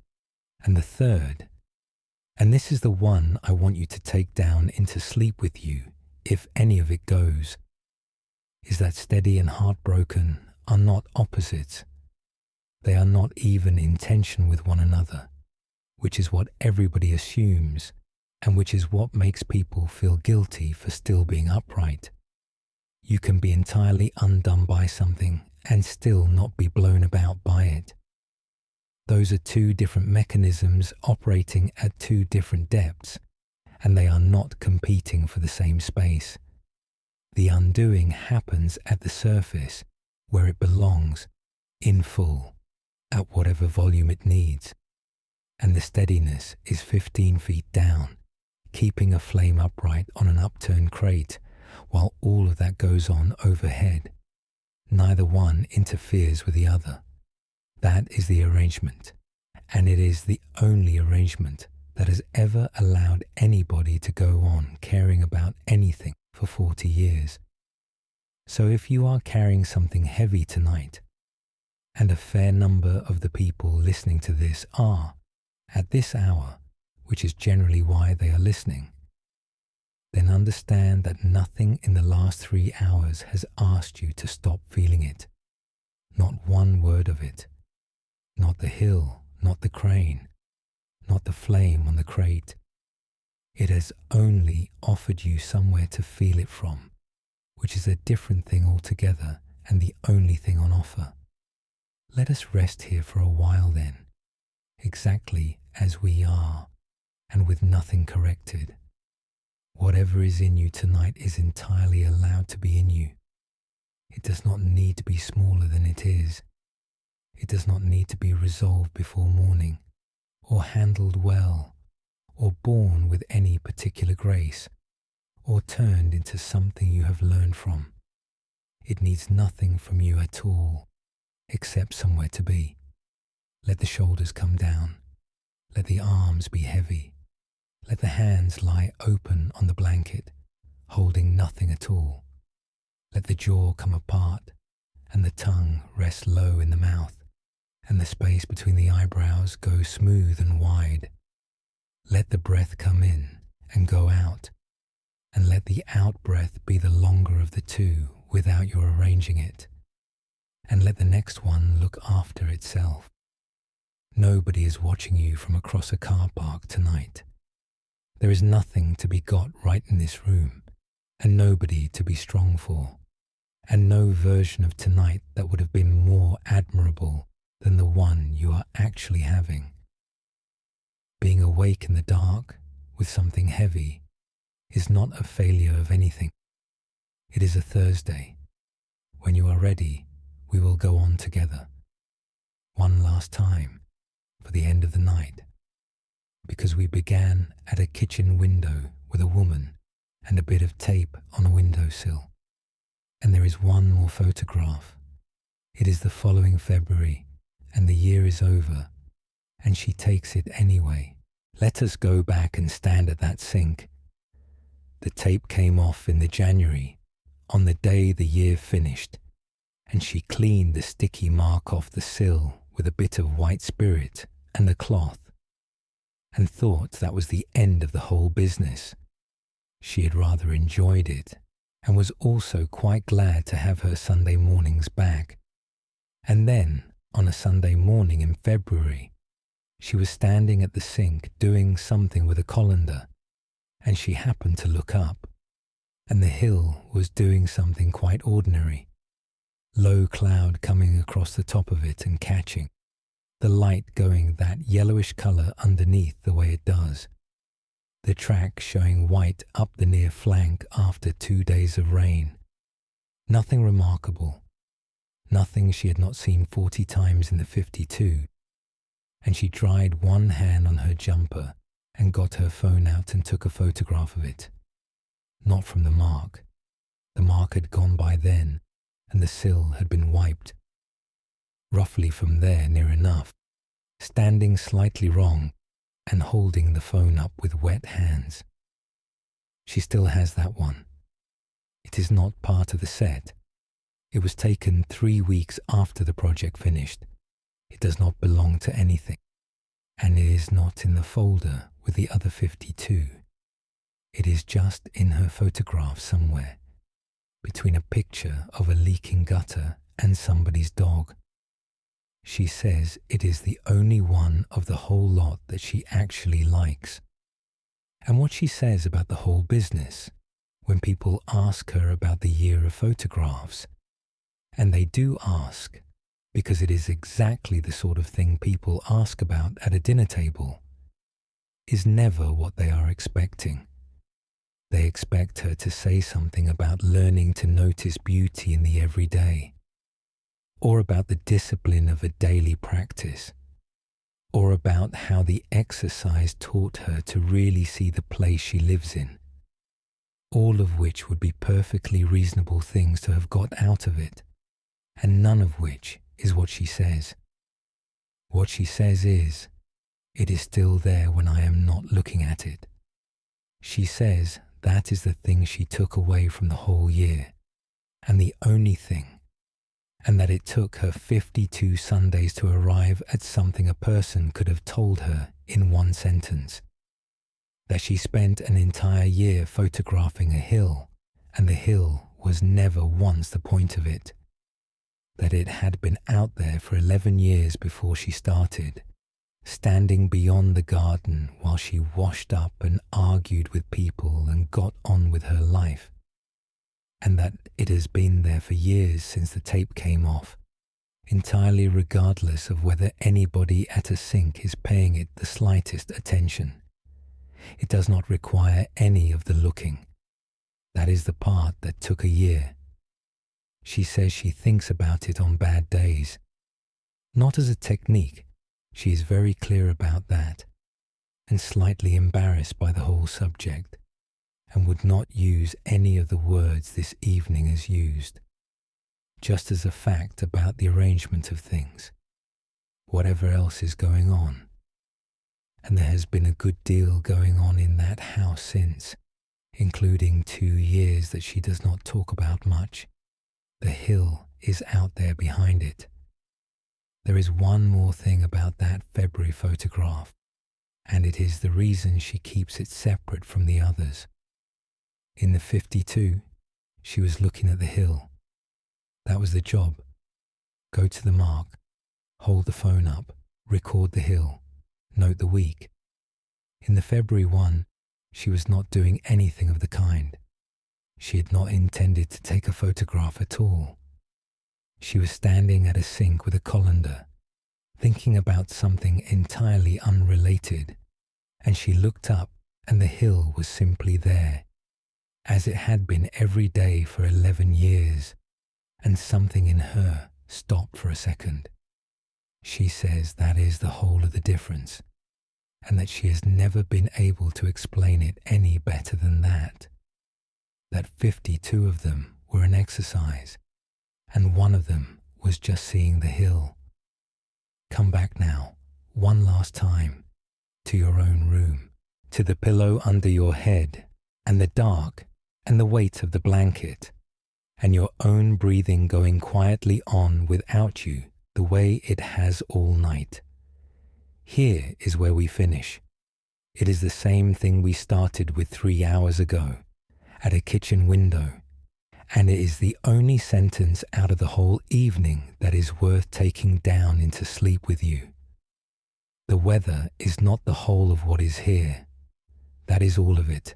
And the third, and this is the one I want you to take down into sleep with you, if any of it goes, is that steady and heartbroken are not opposites. They are not even in tension with one another, which is what everybody assumes, and which is what makes people feel guilty for still being upright. You can be entirely undone by something and still not be blown about by it. Those are 2 different mechanisms operating at 2 different depths, and they are not competing for the same space. The undoing happens at the surface, where it belongs, in full, at whatever volume it needs, and the steadiness is 15 feet down, keeping a flame upright on an upturned crate, while all of that goes on overhead. Neither one interferes with the other. That is the arrangement, and it is the only arrangement that has ever allowed anybody to go on caring about anything for 40 years. So if you are carrying something heavy tonight, and a fair number of the people listening to this are, at this hour, which is generally why they are listening, then understand that nothing in the last 3 hours has asked you to stop feeling it. Not one word of it. Not the hill, not the crane, not the flame on the crate. It has only offered you somewhere to feel it from, which is a different thing altogether and the only thing on offer. Let us rest here for a while then, exactly as we are, and with nothing corrected. Whatever is in you tonight is entirely allowed to be in you. It does not need to be smaller than it is. It does not need to be resolved before morning, or handled well, or born with any particular grace, or turned into something you have learned from. It needs nothing from you at all, except somewhere to be. Let the shoulders come down. Let the arms be heavy. Let the hands lie open on the blanket, holding nothing at all. Let the jaw come apart and the tongue rest low in the mouth, and the space between the eyebrows go smooth and wide. Let the breath come in and go out, and let the out-breath be the longer of the two without your arranging it, and let the next one look after itself. Nobody is watching you from across a car park tonight. There is nothing to be got right in this room, and nobody to be strong for, and no version of tonight that would have been more admirable than the one you are actually having. Being awake in the dark with something heavy is not a failure of anything. It is a Thursday. When you are ready, we will go on together. One last time for the end of the night, because we began at a kitchen window with a woman and a bit of tape on a windowsill. And there is one more photograph. It is the following February, and the year is over, and she takes it anyway. Let us go back and stand at that sink. The tape came off in the January, on the day the year finished, and she cleaned the sticky mark off the sill with a bit of white spirit and a cloth, and thought that was the end of the whole business. She had rather enjoyed it, and was also quite glad to have her Sunday mornings back. And then, on a Sunday morning in February, she was standing at the sink doing something with a colander, and she happened to look up, and the hill was doing something quite ordinary. Low cloud coming across the top of it and catching, the light going that yellowish colour underneath the way it does, the track showing white up the near flank after 2 days of rain. Nothing remarkable, nothing she had not seen 40 times in the 52, and she dried one hand on her jumper and got her phone out and took a photograph of it. Not from the mark. The mark had gone by then, and the sill had been wiped. Roughly from there, near enough, standing slightly wrong and holding the phone up with wet hands. She still has that one. It is not part of the set. It was taken 3 weeks after the project finished. It does not belong to anything, and it is not in the folder with the other 52. It is just in her photograph somewhere, between a picture of a leaking gutter and somebody's dog. She says it is the only one of the whole lot that she actually likes. And what she says about the whole business, when people ask her about the year of photographs, and they do ask, because it is exactly the sort of thing people ask about at a dinner table, is never what they are expecting. They expect her to say something about learning to notice beauty in the everyday, or about the discipline of a daily practice, or about how the exercise taught her to really see the place she lives in, all of which would be perfectly reasonable things to have got out of it, and none of which is what she says. What she says is, it is still there when I am not looking at it. She says that is the thing she took away from the whole year, and the only thing, and that it took her 52 Sundays to arrive at something a person could have told her in one sentence. That she spent an entire year photographing a hill, and the hill was never once the point of it. That it had been out there for 11 years before she started, standing beyond the garden while she washed up and argued with people and got on with her life, and that it has been there for years since the tape came off, entirely regardless of whether anybody at a sink is paying it the slightest attention. It does not require any of the looking. That is the part that took a year. She says she thinks about it on bad days. Not as a technique, she is very clear about that, and slightly embarrassed by the whole subject, and would not use any of the words this evening as used. just as a fact about the arrangement of things, whatever else is going on. And there has been a good deal going on in that house since, including 2 years that she does not talk about much. The hill is out there behind it. There is one more thing about that February photograph, and it is the reason she keeps it separate from the others. In the 52, she was looking at the hill. That was the job. Go to the mark, hold the phone up, record the hill, note the week. In the February one, she was not doing anything of the kind. She had not intended to take a photograph at all. She was standing at a sink with a colander, thinking about something entirely unrelated, and she looked up and the hill was simply there, as it had been every day for 11 years, and something in her stopped for a second. She says that is the whole of the difference, and that she has never been able to explain it any better than that. That 52 of them were an exercise, and one of them was just seeing the hill. Come back now, one last time, to your own room, to the pillow under your head, and the dark, and the weight of the blanket, and your own breathing going quietly on without you the way it has all night. Here is where we finish. It is the same thing we started with 3 hours ago, at a kitchen window, and it is the only sentence out of the whole evening that is worth taking down into sleep with you. The weather is not the whole of what is here. That is all of it.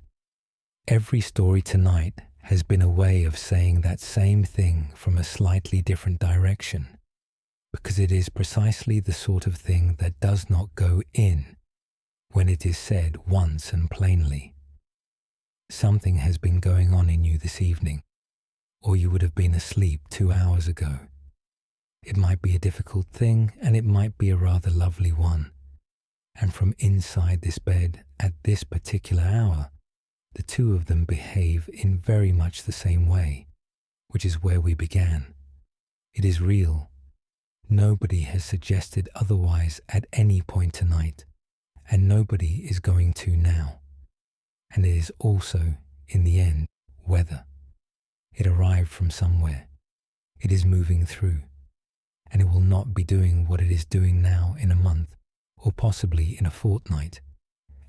Every story tonight has been a way of saying that same thing from a slightly different direction, because it is precisely the sort of thing that does not go in when it is said once and plainly. Something has been going on in you this evening, or you would have been asleep 2 hours ago. It might be a difficult thing, and it might be a rather lovely one. And from inside this bed, at this particular hour, the two of them behave in very much the same way, which is where we began. It is real. Nobody has suggested otherwise at any point tonight, and nobody is going to now. And it is also, in the end, weather. It arrived from somewhere. It is moving through, and it will not be doing what it is doing now in a month, or possibly in a fortnight,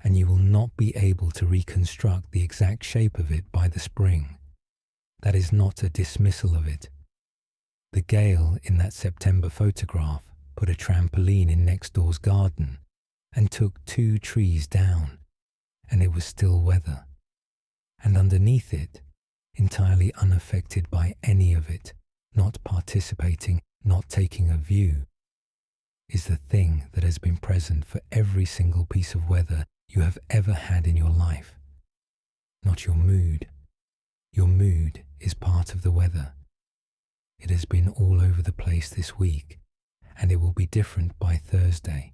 and you will not be able to reconstruct the exact shape of it by the spring. That is not a dismissal of it. The gale in that September photograph put a trampoline in next door's garden and took 2 trees down, and it was still weather. And underneath it, entirely unaffected by any of it, not participating, not taking a view, is the thing that has been present for every single piece of weather you have ever had in your life. Not your mood. Your mood is part of the weather. It has been all over the place this week, and it will be different by Thursday.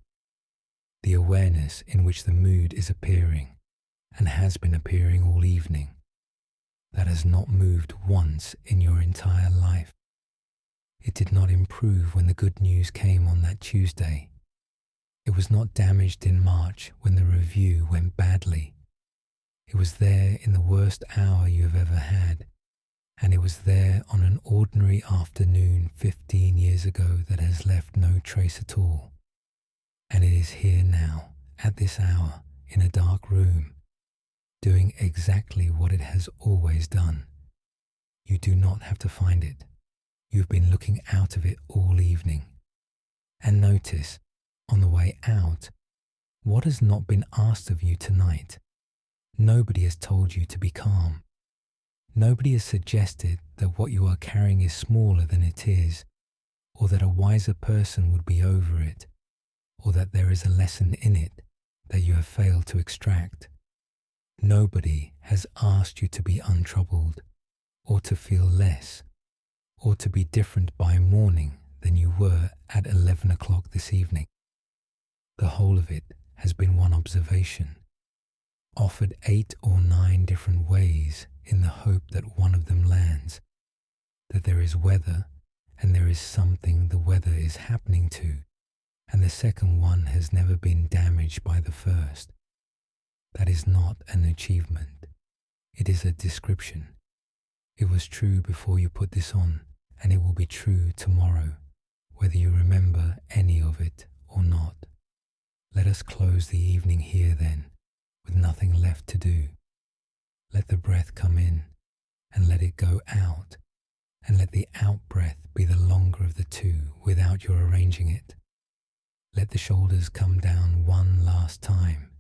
The awareness in which the mood is appearing, and has been appearing all evening, that has not moved once in your entire life. It did not improve when the good news came on that Tuesday. It was not damaged in March when the review went badly. It was there in the worst hour you have ever had, and it was there on an ordinary afternoon 15 years ago that has left no trace at all. And it is here now, at this hour, in a dark room, doing exactly what it has always done. You do not have to find it. You've been looking out of it all evening. And notice, on the way out, what has not been asked of you tonight. Nobody has told you to be calm. Nobody has suggested that what you are carrying is smaller than it is, or that a wiser person would be over it, or that there is a lesson in it that you have failed to extract. Nobody has asked you to be untroubled, or to feel less, or to be different by morning than you were at 11 o'clock this evening. The whole of it has been one observation, offered 8 or 9 different ways in the hope that one of them lands, that there is weather and there is something the weather is happening to, and the second one has never been damaged by the first. That is not an achievement. It is a description. It was true before you put this on, and it will be true tomorrow, whether you remember any of it or not. Let us close the evening here then, with nothing left to do. Let the breath come in, and let it go out, and let the out-breath be the longer of the two without your arranging it. Let the shoulders come down one last time,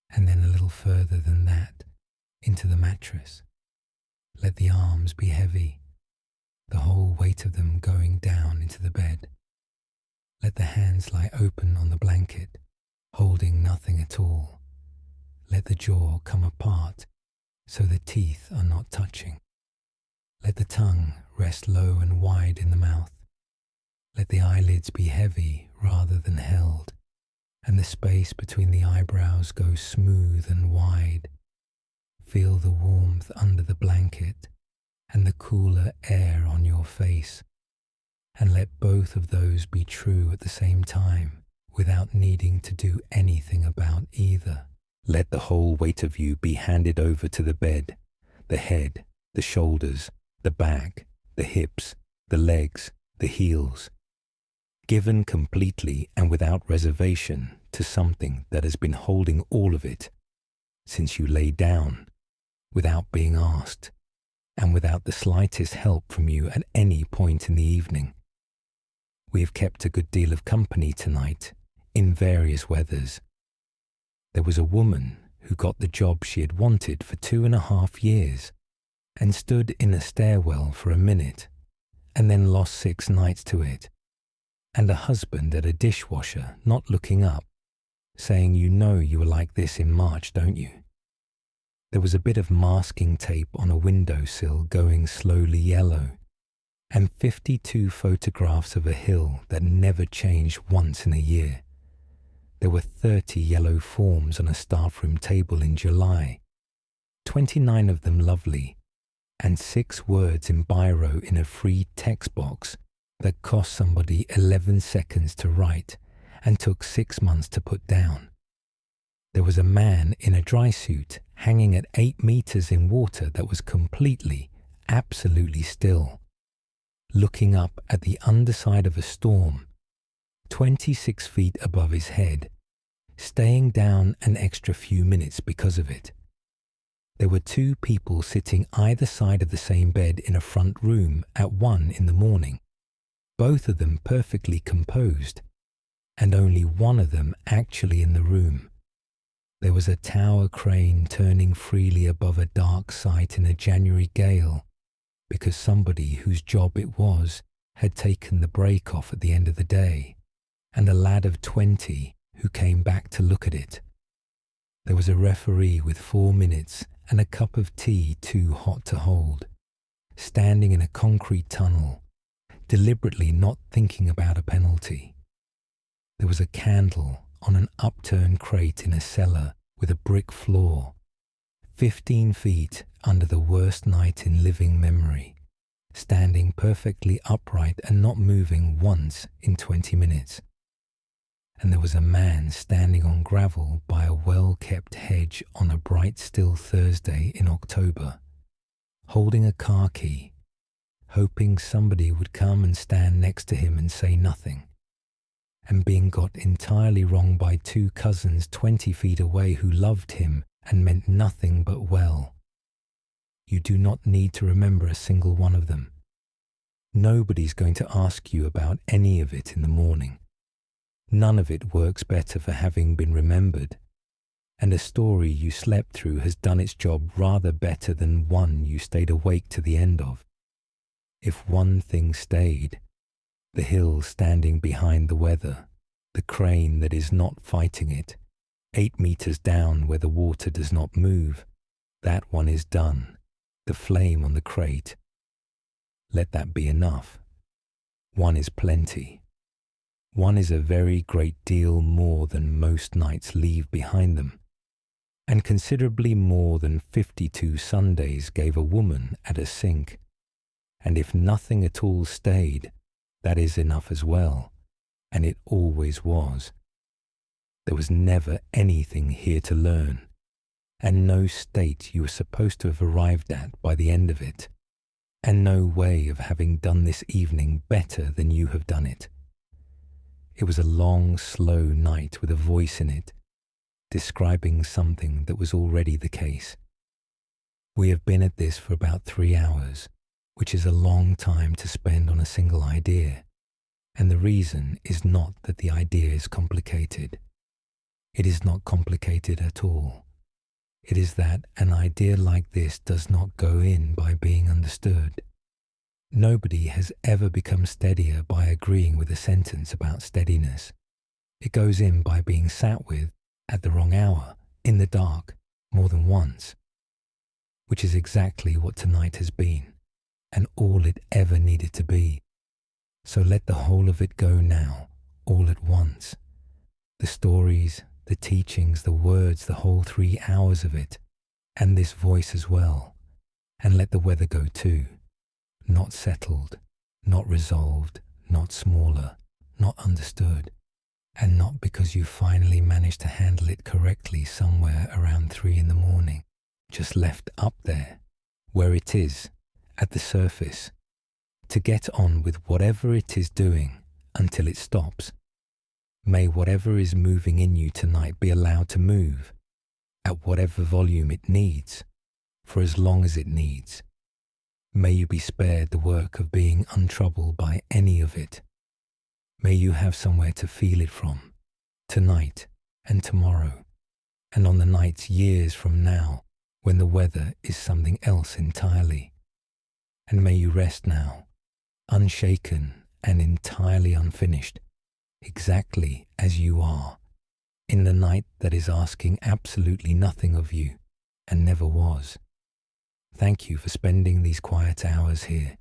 and then a little further than that, into the mattress. Let the arms be heavy, the whole weight of them going down into the bed. Let the hands lie open on the blanket, holding nothing at all. Let the jaw come apart so the teeth are not touching. Let the tongue rest low and wide in the mouth. Let the eyelids be heavy rather than held, and the space between the eyebrows go smooth and wide. Feel the warmth under the blanket and the cooler air on your face, and let both of those be true at the same time without needing to do anything about either. Let the whole weight of you be handed over to the bed, the head, the shoulders, the back, the hips, the legs, the heels, given completely and without reservation to something that has been holding all of it since you lay down, without being asked, and without the slightest help from you at any point in the evening. We have kept a good deal of company tonight, in various weathers. There was a woman who got the job she had wanted for 2.5 years, and stood in a stairwell for a minute, and then lost 6 nights to it, and a husband at a dishwasher not looking up, saying, "You know you were like this in March, don't you?" There was a bit of masking tape on a windowsill going slowly yellow, and 52 photographs of a hill that never changed once in a year. There were 30 yellow forms on a staffroom table in July, 29 of them lovely, and 6 words in biro in a free text box that cost somebody 11 seconds to write and took 6 months to put down. There was a man in a dry suit hanging at 8 meters in water that was completely, absolutely still, looking up at the underside of a storm, 26 feet above his head, staying down an extra few minutes because of it. There were 2 people sitting either side of the same bed in a front room at 1 in the morning, both of them perfectly composed, and only one of them actually in the room. There was a tower crane turning freely above a dark site in a January gale, because somebody whose job it was had taken the brake off at the end of the day, and a lad of 20 who came back to look at it. There was a referee with 4 minutes and a cup of tea too hot to hold, standing in a concrete tunnel, deliberately not thinking about a penalty. There was a candle on an upturned crate in a cellar with a brick floor, 15 feet under the worst night in living memory, standing perfectly upright and not moving once in 20 minutes. And there was a man standing on gravel by a well-kept hedge on a bright still Thursday in October, holding a car key, hoping somebody would come and stand next to him and say nothing, and being got entirely wrong by 2 cousins 20 feet away who loved him and meant nothing but well. You do not need to remember a single one of them. Nobody's going to ask you about any of it in the morning. None of it works better for having been remembered, and a story you slept through has done its job rather better than one you stayed awake to the end of. If one thing stayed, the hill standing behind the weather, the crane that is not fighting it, 8 meters down where the water does not move, that one is done, the flame on the crate. Let that be enough. One is plenty. One is a very great deal more than most nights leave behind them, and considerably more than 52 Sundays gave a woman at a sink. And if nothing at all stayed, That is enough as well, and it always was. There was never anything here to learn, and no state you were supposed to have arrived at by the end of it, and no way of having done this evening better than you have done it. It was a long, slow night with a voice in it, describing something that was already the case. We have been at this for about 3 hours, which is a long time to spend on a single idea, and the reason is not that the idea is complicated. It is not complicated at all. It is that an idea like this does not go in by being understood. Nobody has ever become steadier by agreeing with a sentence about steadiness. It goes in by being sat with at the wrong hour, in the dark, more than once, which is exactly what tonight has been, and all it ever needed to be. So let the whole of it go now, all at once. The stories, the teachings, the words, the whole 3 hours of it, and this voice as well. And let the weather go too. Not settled, not resolved, not smaller, not understood, and not because you finally managed to handle it correctly somewhere around 3 in the morning, just left up there, where it is, at the surface, to get on with whatever it is doing until it stops. May whatever is moving in you tonight be allowed to move, at whatever volume it needs, for as long as it needs. May you be spared the work of being untroubled by any of it. May you have somewhere to feel it from, tonight and tomorrow, and on the nights years from now, when the weather is something else entirely. And may you rest now, unshaken and entirely unfinished, exactly as you are, in the night that is asking absolutely nothing of you, and never was. Thank you for spending these quiet hours here,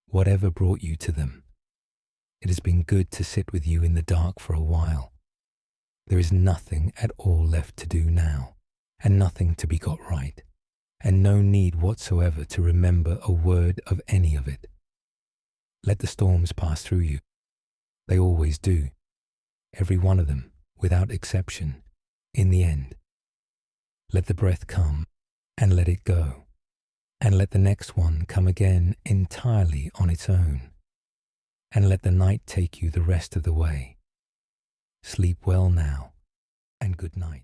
whatever brought you to them. It has been good to sit with you in the dark for a while. There is nothing at all left to do now, and nothing to be got right, and no need whatsoever to remember a word of any of it. Let the storms pass through you. They always do, every one of them, without exception, in the end. Let the breath come, and let it go, and let the next one come again entirely on its own, and let the night take you the rest of the way. Sleep well now, and good night.